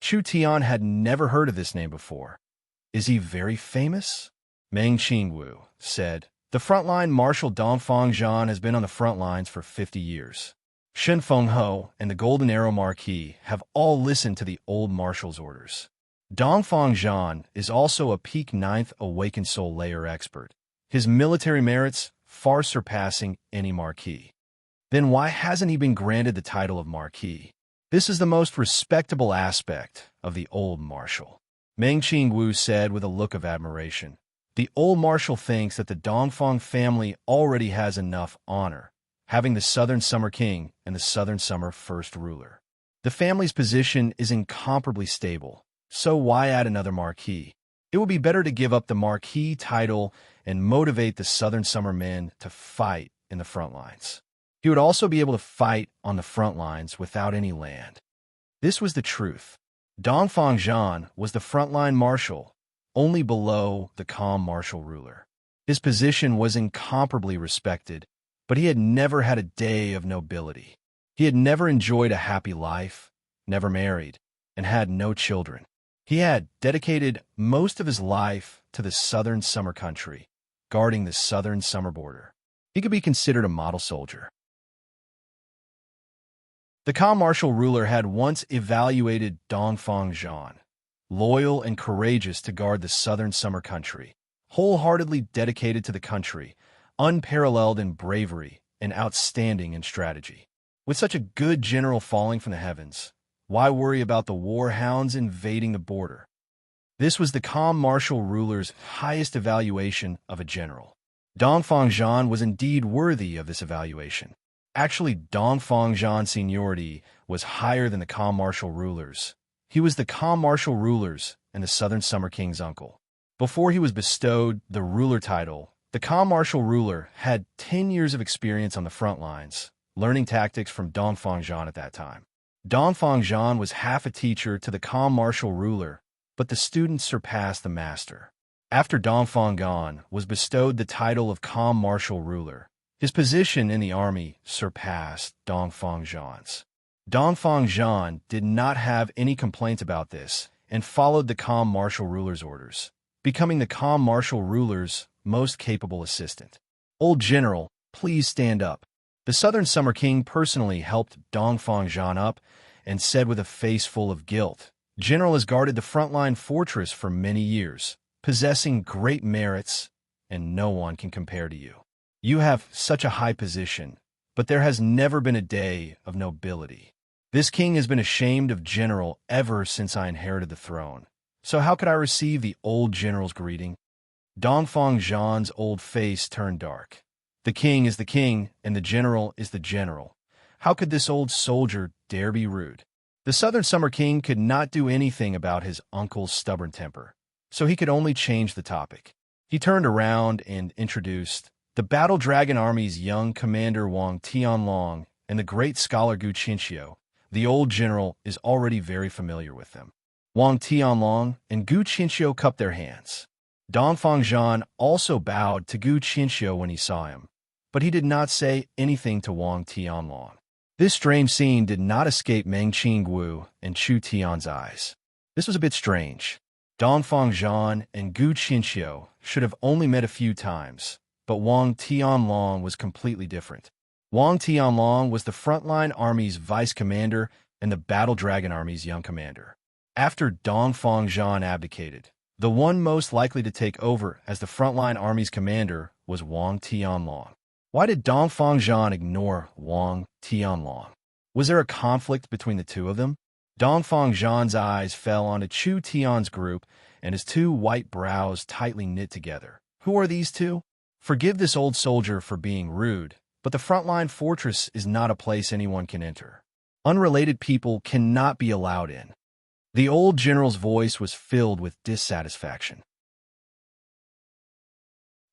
Chu Tian had never heard of this name before. "Is he very famous?" Meng Qingwu said. "The frontline Marshal Dongfang Zhan has been on the front lines for 50 years. Shen Fengho and the Golden Arrow Marquis have all listened to the old marshal's orders. Dongfang Zhan is also a peak 9th Awakened Soul Layer expert, his military merits far surpassing any Marquis. Then why hasn't he been granted the title of Marquis? This is the most respectable aspect of the old marshal," Meng Qingwu said with a look of admiration. "The old marshal thinks that the Dongfang family already has enough honor, having the Southern Summer King and the Southern Summer First Ruler. The family's position is incomparably stable, so why add another Marquis? It would be better to give up the Marquis title and motivate the Southern Summer men to fight in the front lines. He would also be able to fight on the front lines without any land." This was the truth. Dongfang Zhan was the frontline marshal, only below the calm martial ruler. His position was incomparably respected, but he had never had a day of nobility. He had never enjoyed a happy life, never married, and had no children. He had dedicated most of his life to the southern summer country, guarding the southern summer border. He could be considered a model soldier. The calm martial ruler had once evaluated Dongfang Zhan, loyal and courageous to guard the southern summer country, wholeheartedly dedicated to the country, unparalleled in bravery and outstanding in strategy. With such a good general falling from the heavens, why worry about the war hounds invading the border? This was the calm martial ruler's highest evaluation of a general. Dongfang Zhan was indeed worthy of this evaluation. Actually, Dongfang Zhan's seniority was higher than the calm martial ruler's. He was the calm martial ruler's and the Southern Summer King's uncle. Before he was bestowed the ruler title, the calm martial ruler had 10 years of experience on the front lines, learning tactics from Dongfang Zhan at that time. Dongfang Zhan was half a teacher to the calm martial ruler, but the student surpassed the master. After Dongfang Zhan was bestowed the title of calm martial ruler, his position in the army surpassed Dongfang Zhan's. Dongfang Zhan did not have any complaints about this and followed the calm martial ruler's orders, becoming the calm martial ruler's most capable assistant. "Old general, please stand up." The Southern Summer King personally helped Dongfang Zhan up and said with a face full of guilt, "General has guarded the frontline fortress for many years, possessing great merits, and no one can compare to you. You have such a high position, but there has never been a day of nobility. This king has been ashamed of general ever since I inherited the throne. So how could I receive the old general's greeting?" Dongfang Zhan's old face turned dark. The king is the king, and the general is the general. How could this old soldier dare be rude? The Southern Summer King could not do anything about his uncle's stubborn temper, so he could only change the topic. He turned around and introduced the Battle Dragon Army's young commander Wang Tianlong and the great scholar Gu Qinxiu. The old general is already very familiar with them. Wang Tianlong and Gu Qinxiu cupped their hands. Dongfang Zhan also bowed to Gu Qinxiu when he saw him, but he did not say anything to Wang Tianlong. This strange scene did not escape Meng Qingwu and Chu Tian's eyes. This was a bit strange. Dongfang Zhan and Gu Qinxiu should have only met a few times, but Wang Tianlong was completely different. Wang Tianlong was the frontline army's vice commander and the Battle Dragon Army's young commander. After Dongfang Zhan abdicated, the one most likely to take over as the frontline army's commander was Wang Tianlong. Why did Dongfang Zhan ignore Wang Tianlong? Was there a conflict between the two of them? Dongfang Zhan's eyes fell onto Chu Tian's group, and his two white brows tightly knit together. Who are these two? Forgive this old soldier for being rude, but the frontline fortress is not a place anyone can enter. Unrelated people cannot be allowed in. The old general's voice was filled with dissatisfaction.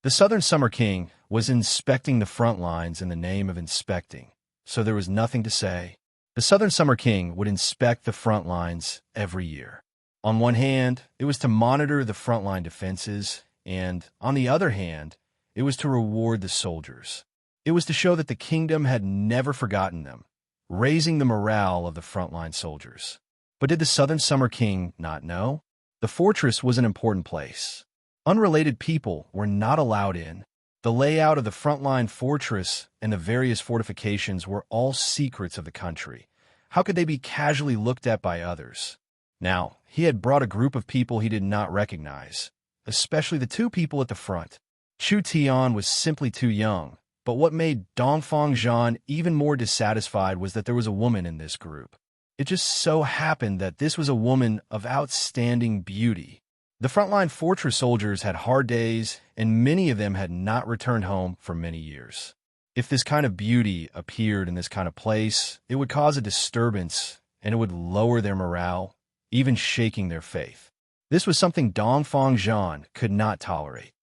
The Southern Summer King was inspecting the front lines in the name of inspecting, so there was nothing to say. The Southern Summer King would inspect the front lines every year. On one hand, it was to monitor the frontline defenses, and on the other hand, it was to reward the soldiers. It was to show that the kingdom had never forgotten them, raising the morale of the frontline soldiers. But did the Southern Summer King not know? The fortress was an important place. Unrelated people were not allowed in. The layout of the frontline fortress and the various fortifications were all secrets of the country. How could they be casually looked at by others? Now, he had brought a group of people he did not recognize, especially the two people at the front. Chu Tian was simply too young, but what made Dongfang Zhan even more dissatisfied was that there was a woman in this group. It just so happened that this was a woman of outstanding beauty. The frontline fortress soldiers had hard days, and many of them had not returned home for many years. If this kind of beauty appeared in this kind of place, it would cause a disturbance, and it would lower their morale, even shaking their faith. This was something Dongfang Zhan could not tolerate.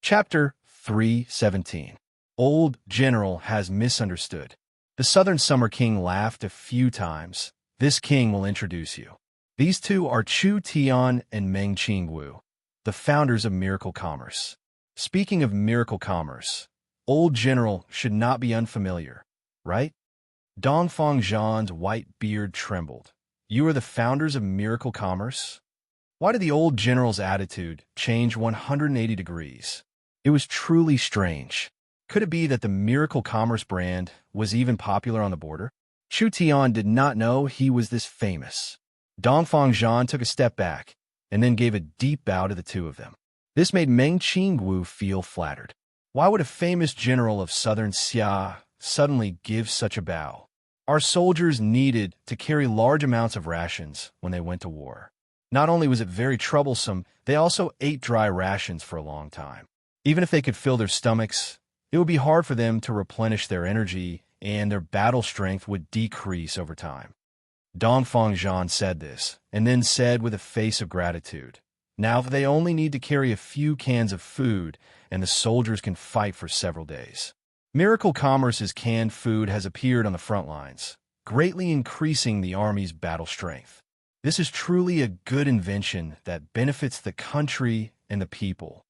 Chapter 3:17. Old General has misunderstood. The Southern Summer King laughed a few times. This king will introduce you. These two are Chu Tian and Meng Qingwu, the founders of Miracle Commerce. Speaking of Miracle Commerce, Old General should not be unfamiliar, right? Dongfang Zhan's white beard trembled. You are the founders of Miracle Commerce? Why did the Old General's attitude change 180 degrees? It was truly strange. Could it be that the Miracle Commerce brand was even popular on the border? Chu Tian did not know he was this famous. Dongfang Zhan took a step back and then gave a deep bow to the two of them. This made Meng Qingwu feel flattered. Why would a famous general of southern Xia suddenly give such a bow? Our soldiers needed to carry large amounts of rations when they went to war. Not only was it very troublesome, they also ate dry rations for a long time. Even if they could fill their stomachs, it would be hard for them to replenish their energy, and their battle strength would decrease over time. Dongfang Zhan said this, and then said with a face of gratitude, now they only need to carry a few cans of food, and the soldiers can fight for several days. Miracle Commerce's canned food has appeared on the front lines, greatly increasing the army's battle strength. This is truly a good invention that benefits the country and the people.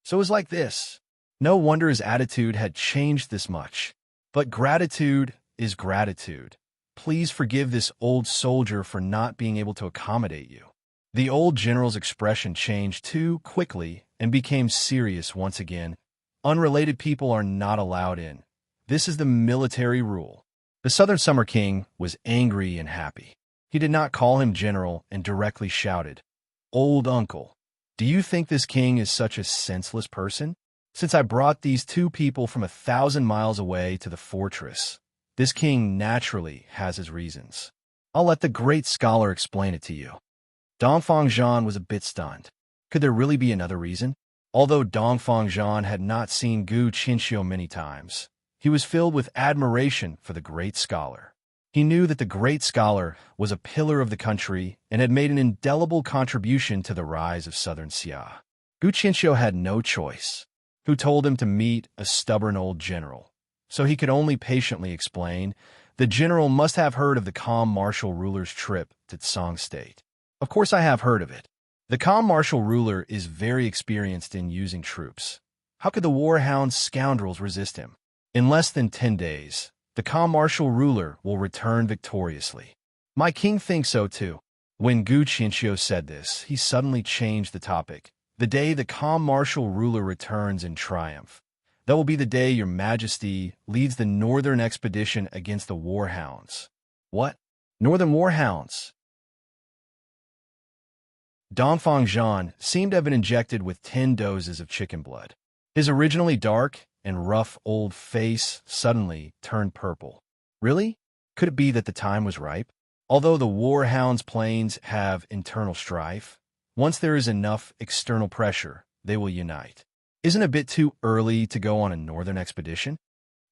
So it was like this. No wonder his attitude had changed this much. But gratitude is gratitude. Please forgive this old soldier for not being able to accommodate you. The old general's expression changed too quickly and became serious once again. Unrelated people are not allowed in. This is the military rule. The Southern Summer King was angry and happy. He did not call him general and directly shouted, "Old uncle, do you think this king is such a senseless person? Since I brought these two people from 1,000 miles away to the fortress, this king naturally has his reasons. I'll let the great scholar explain it to you." Dongfang Zhan was a bit stunned. Could there really be another reason? Although Dongfang Zhan had not seen Gu Qinxiu many times, he was filled with admiration for the great scholar. He knew that the great scholar was a pillar of the country and had made an indelible contribution to the rise of southern Xia. Gu Qinxiu had no choice. Who told him to meet a stubborn old general? So he could only patiently explain, the general must have heard of the calm martial ruler's trip to Tsang State. Of course I have heard of it. The calm martial ruler is very experienced in using troops. How could the warhound scoundrels resist him? In less than 10 days, the calm martial ruler will return victoriously. My king thinks so too. When Gu Qianqiu said this, he suddenly changed the topic. The day the calm martial ruler returns in triumph. That will be the day your majesty leads the northern expedition against the warhounds. What? Northern warhounds? Dongfang Zhan seemed to have been injected with 10 doses of chicken blood. His originally dark and rough old face suddenly turned purple. Really? Could it be that the time was ripe? Although the warhounds' plains have internal strife, once there is enough external pressure, they will unite. Isn't it a bit too early to go on a northern expedition?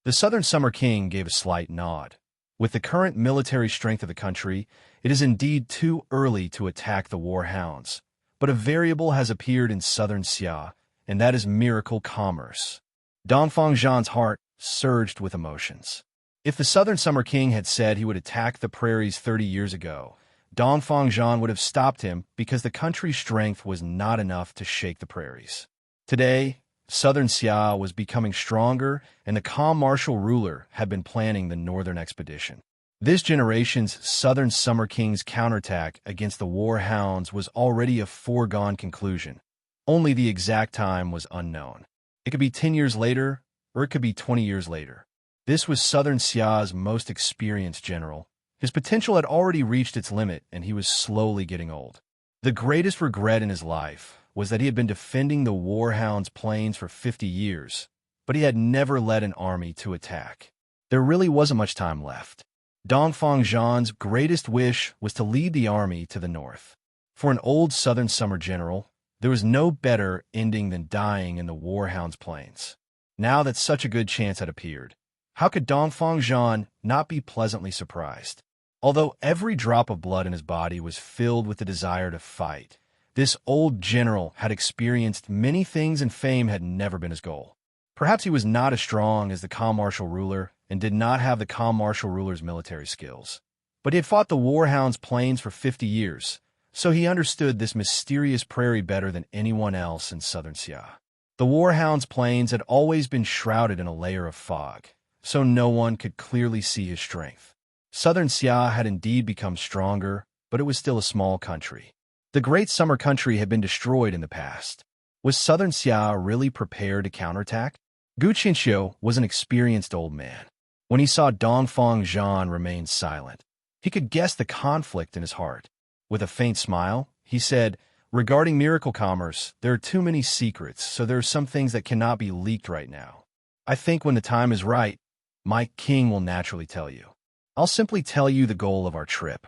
The Southern Summer King gave a slight nod. With the current military strength of the country, it is indeed too early to attack the warhounds. But a variable has appeared in southern Xia, and that is miracle commerce. Dongfang Zhan's heart surged with emotions. If the Southern Summer King had said he would attack the prairies 30 years ago, Dongfang Zhan would have stopped him because the country's strength was not enough to shake the prairies. Today, Southern Xia was becoming stronger, and the calm martial ruler had been planning the northern expedition. This generation's Southern Summer King's counterattack against the warhounds was already a foregone conclusion. Only the exact time was unknown. It could be 10 years later, or it could be 20 years later. This was Southern Xia's most experienced general. His potential had already reached its limit, and he was slowly getting old. The greatest regret in his life was that he had been defending the warhounds' plains for 50 years, but he had never led an army to attack. There really wasn't much time left. Dongfang Zhan's greatest wish was to lead the army to the north. For an old Southern Summer general, there was no better ending than dying in the warhounds' plains. Now that such a good chance had appeared, how could Dongfang Zhan not be pleasantly surprised? Although every drop of blood in his body was filled with the desire to fight, this old general had experienced many things, and fame had never been his goal. Perhaps he was not as strong as the calm martial ruler and did not have the calm martial ruler's military skills. But he had fought the warhounds' plains for 50 years, so he understood this mysterious prairie better than anyone else in southern Xia. The warhounds' plains had always been shrouded in a layer of fog, so no one could clearly see his strength. Southern Xia had indeed become stronger, but it was still a small country. The great summer country had been destroyed in the past. Was Southern Xia really prepared to counterattack? Gu Qianqiu was an experienced old man. When he saw Dongfang Zhan remain silent, he could guess the conflict in his heart. With a faint smile, he said, "Regarding miracle commerce, there are too many secrets, so there are some things that cannot be leaked right now. I think when the time is right, my king will naturally tell you. I'll simply tell you the goal of our trip."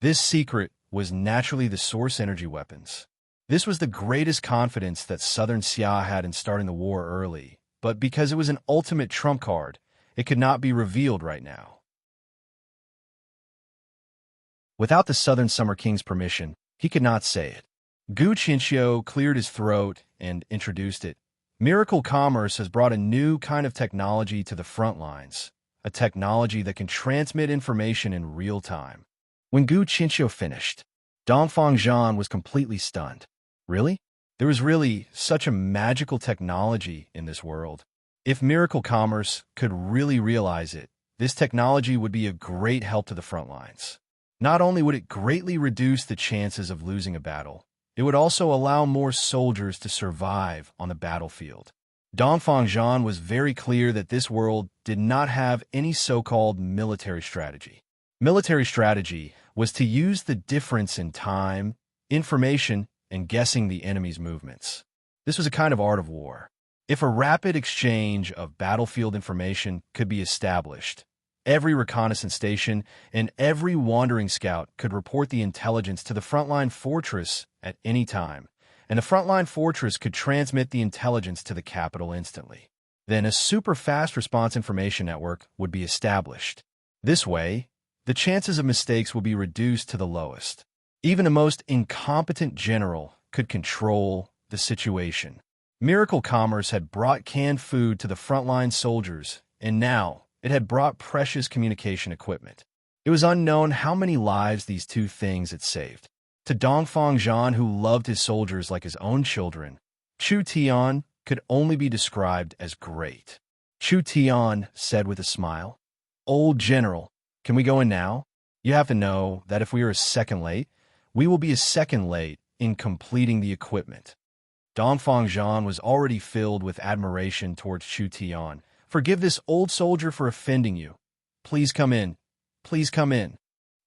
This secret was naturally the source energy weapons. This was the greatest confidence that Southern Xia had in starting the war early, but because it was an ultimate trump card, it could not be revealed right now. Without the Southern Summer King's permission, he could not say it. Gu Qianqiu cleared his throat and introduced it. Miracle commerce has brought a new kind of technology to the front lines, a technology that can transmit information in real time. When Gu Qianqiu finished, Dongfang Zhan was completely stunned. Really? There was really such a magical technology in this world. If miracle commerce could really realize it, this technology would be a great help to the front lines. Not only would it greatly reduce the chances of losing a battle, it would also allow more soldiers to survive on the battlefield. Dongfang Zhan was very clear that this world did not have any so-called military strategy. Military strategy was to use the difference in time, information, and guessing the enemy's movements. This was a kind of art of war. If a rapid exchange of battlefield information could be established, every reconnaissance station and every wandering scout could report the intelligence to the frontline fortress at any time, and the frontline fortress could transmit the intelligence to the capital instantly. Then a super-fast response information network would be established. This way, the chances of mistakes would be reduced to the lowest. Even a most incompetent general could control the situation. Miracle commerce had brought canned food to the frontline soldiers, and now it had brought precious communication equipment. It was unknown how many lives these two things had saved. To Dongfang Zhan, who loved his soldiers like his own children, Chu Tian could only be described as great. Chu Tian said with a smile, "Old General, can we go in now? You have to know that if we are a second late, we will be a second late in completing the equipment." Dongfang Zhan was already filled with admiration towards Chu Tian. "Forgive this old soldier for offending you. Please come in. Please come in."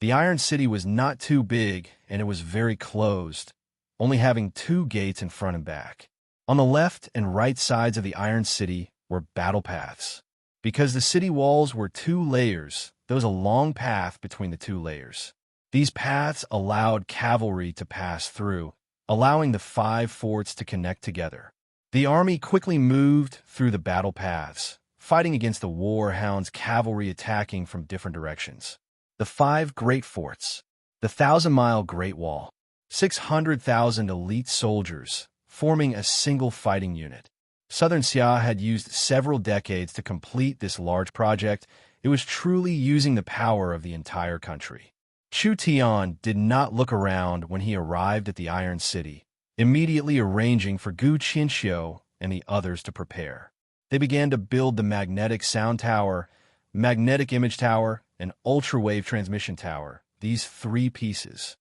The Iron City was not too big, and it was very closed, only having 2 gates in front and back. On the left and right sides of the Iron City were battle paths. Because the city walls were 2 layers, there was a long path between the 2 layers. These paths allowed cavalry to pass through, allowing the 5 forts to connect together. The army quickly moved through the battle paths, fighting against the war hounds' cavalry attacking from different directions. The 5 great forts, the 1,000-mile Great Wall, 600,000 elite soldiers, forming a single fighting unit. Southern Xia had used several decades to complete this large project. It was truly using the power of the entire country. Chu Tian did not look around when he arrived at the Iron City, immediately arranging for Gu Qianxiu and the others to prepare. They began to build the magnetic sound tower, magnetic image tower, and ultra-wave transmission tower, these 3 pieces.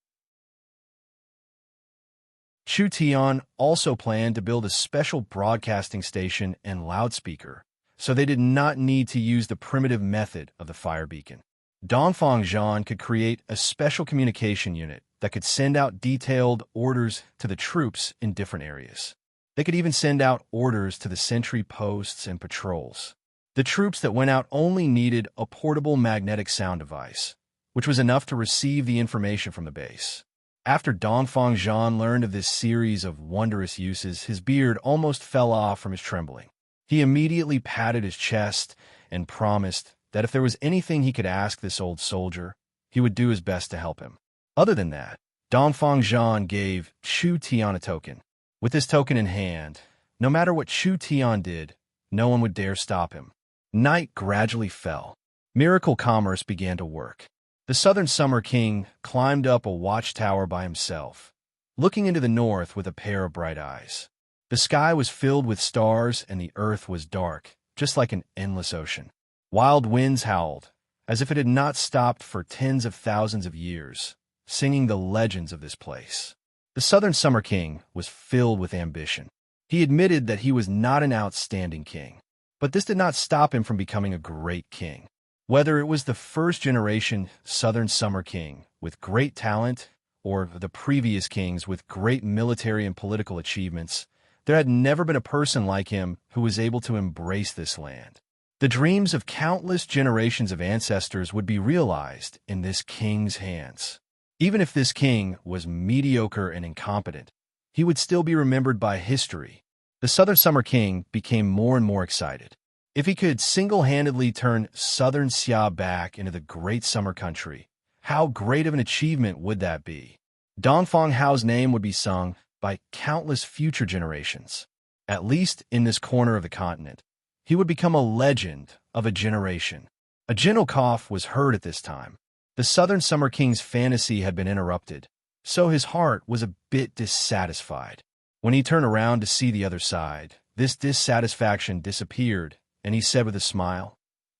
Chu Tian also planned to build a special broadcasting station and loudspeaker, so they did not need to use the primitive method of the fire beacon. Dongfang Zhan could create a special communication unit that could send out detailed orders to the troops in different areas. They could even send out orders to the sentry posts and patrols. The troops that went out only needed a portable magnetic sound device, which was enough to receive the information from the base. After Dongfang Zhan learned of this series of wondrous uses, his beard almost fell off from his trembling. He immediately patted his chest and promised that if there was anything he could ask this old soldier, he would do his best to help him. Other than that, Dongfang Zhan gave Chu Tian a token. With this token in hand, no matter what Chu Tian did, no one would dare stop him. Night gradually fell. Miracle commerce began to work. The Southern Summer King climbed up a watchtower by himself, looking into the north with a pair of bright eyes. The sky was filled with stars and the earth was dark, just like an endless ocean. Wild winds howled, as if it had not stopped for tens of thousands of years, singing the legends of this place. The Southern Summer King was filled with ambition. He admitted that he was not an outstanding king, but this did not stop him from becoming a great king. Whether it was the first-generation Southern Summer King with great talent or the previous kings with great military and political achievements, there had never been a person like him who was able to embrace this land. The dreams of countless generations of ancestors would be realized in this king's hands. Even if this king was mediocre and incompetent, he would still be remembered by history. The Southern Summer King became more and more excited. If he could single-handedly turn Southern Xia back into the great summer country, how great of an achievement would that be? Dongfang Hao's name would be sung by countless future generations. At least in this corner of the continent, he would become a legend of a generation. A gentle cough was heard at this time. The Southern Summer King's fantasy had been interrupted, so his heart was a bit dissatisfied. When he turned around to see the other side, this dissatisfaction disappeared, and he said with a smile,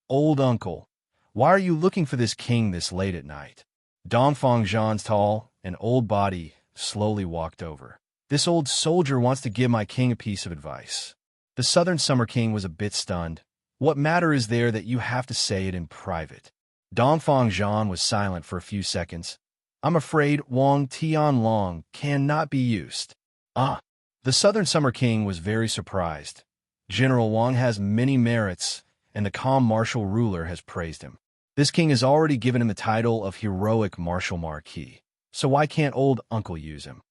"Old uncle, why are you looking for this king this late at night?" Dongfang Zhan's tall and old body slowly walked over. "This old soldier wants to give my king a piece of advice." The Southern Summer King was a bit stunned. "What matter is there that you have to say it in private?" Dongfang Zhan was silent for a few seconds. "I'm afraid Wang Tianlong cannot be used." "Ah." The Southern Summer King was very surprised. General Wang has many merits, and the calm martial ruler has praised him. This king has already given him the title of heroic martial marquis, so why can't old uncle use him?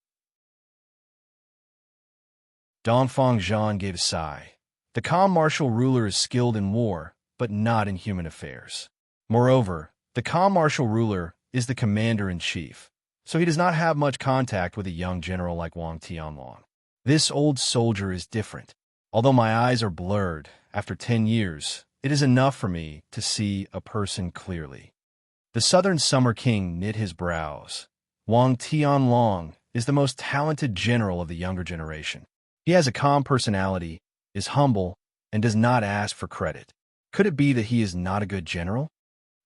Dongfang Zhan gave a sigh. The calm martial ruler is skilled in war, but not in human affairs. Moreover, the calm martial ruler is the commander-in-chief, so he does not have much contact with a young general like Wang Tianlong. This old soldier is different. Although my eyes are blurred, after 10 years, it is enough for me to see a person clearly. The Southern Summer King knit his brows. Wang Tianlong is the most talented general of the younger generation. He has a calm personality is humble, and does not ask for credit. Could it be that he is not a good general?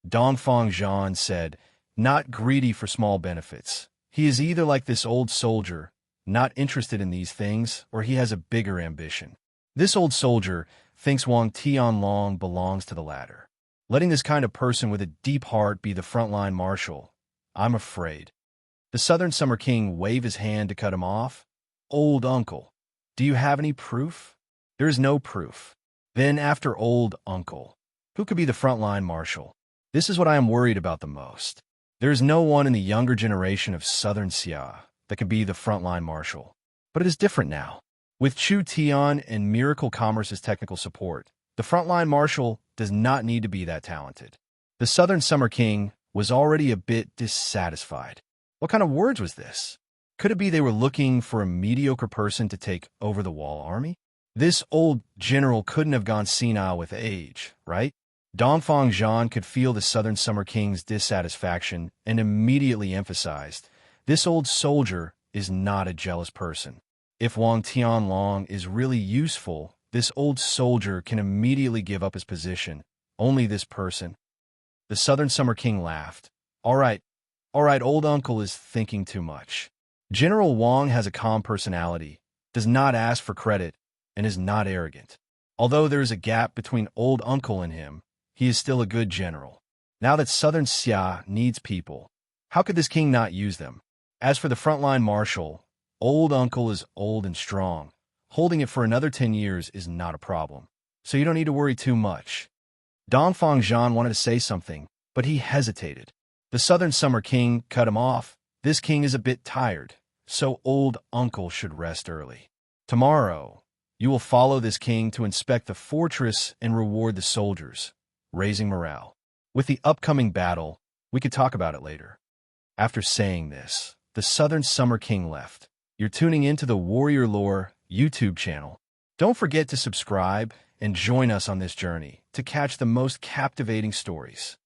Dongfang Zhan said, not greedy for small benefits. He is either like this old soldier, not interested in these things, or he has a bigger ambition. This old soldier thinks Wang Tianlong belongs to the latter. Letting this kind of person with a deep heart be the frontline marshal, I'm afraid. The Southern Summer King waved his hand to cut him off. Old uncle, do you have any proof? There is no proof. Then after old uncle, who could be the frontline marshal? This is what I am worried about the most. There is no one in the younger generation of Southern Xia that could be the frontline marshal. But it is different now. With Chu Tian and Miracle Commerce's technical support, the frontline marshal does not need to be that talented. The Southern Summer King was already a bit dissatisfied. What kind of words was this? Could it be they were looking for a mediocre person to take over the Wall Army? This old general couldn't have gone senile with age, right? Dongfang Zhan could feel the Southern Summer King's dissatisfaction and immediately emphasized, this old soldier is not a jealous person. If Wang Tianlong is really useful, this old soldier can immediately give up his position. Only this person. The Southern Summer King laughed. All right, old uncle is thinking too much. General Wang has a calm personality, does not ask for credit, and is not arrogant. Although there is a gap between old uncle and him, he is still a good general. Now that Southern Xia needs people, how could this king not use them? As for the frontline marshal, old uncle is old and strong. Holding it for another 10 years is not a problem, so you don't need to worry too much. Dongfang Zhan wanted to say something, but he hesitated. The Southern Summer King cut him off. This king is a bit tired, so old uncle should rest early. Tomorrow, you will follow this king to inspect the fortress and reward the soldiers, raising morale. With the upcoming battle, we could talk about it later. After saying this, the Southern Summer King left. You're tuning into the Warrior Lore YouTube channel. Don't forget to subscribe and join us on this journey to catch the most captivating stories.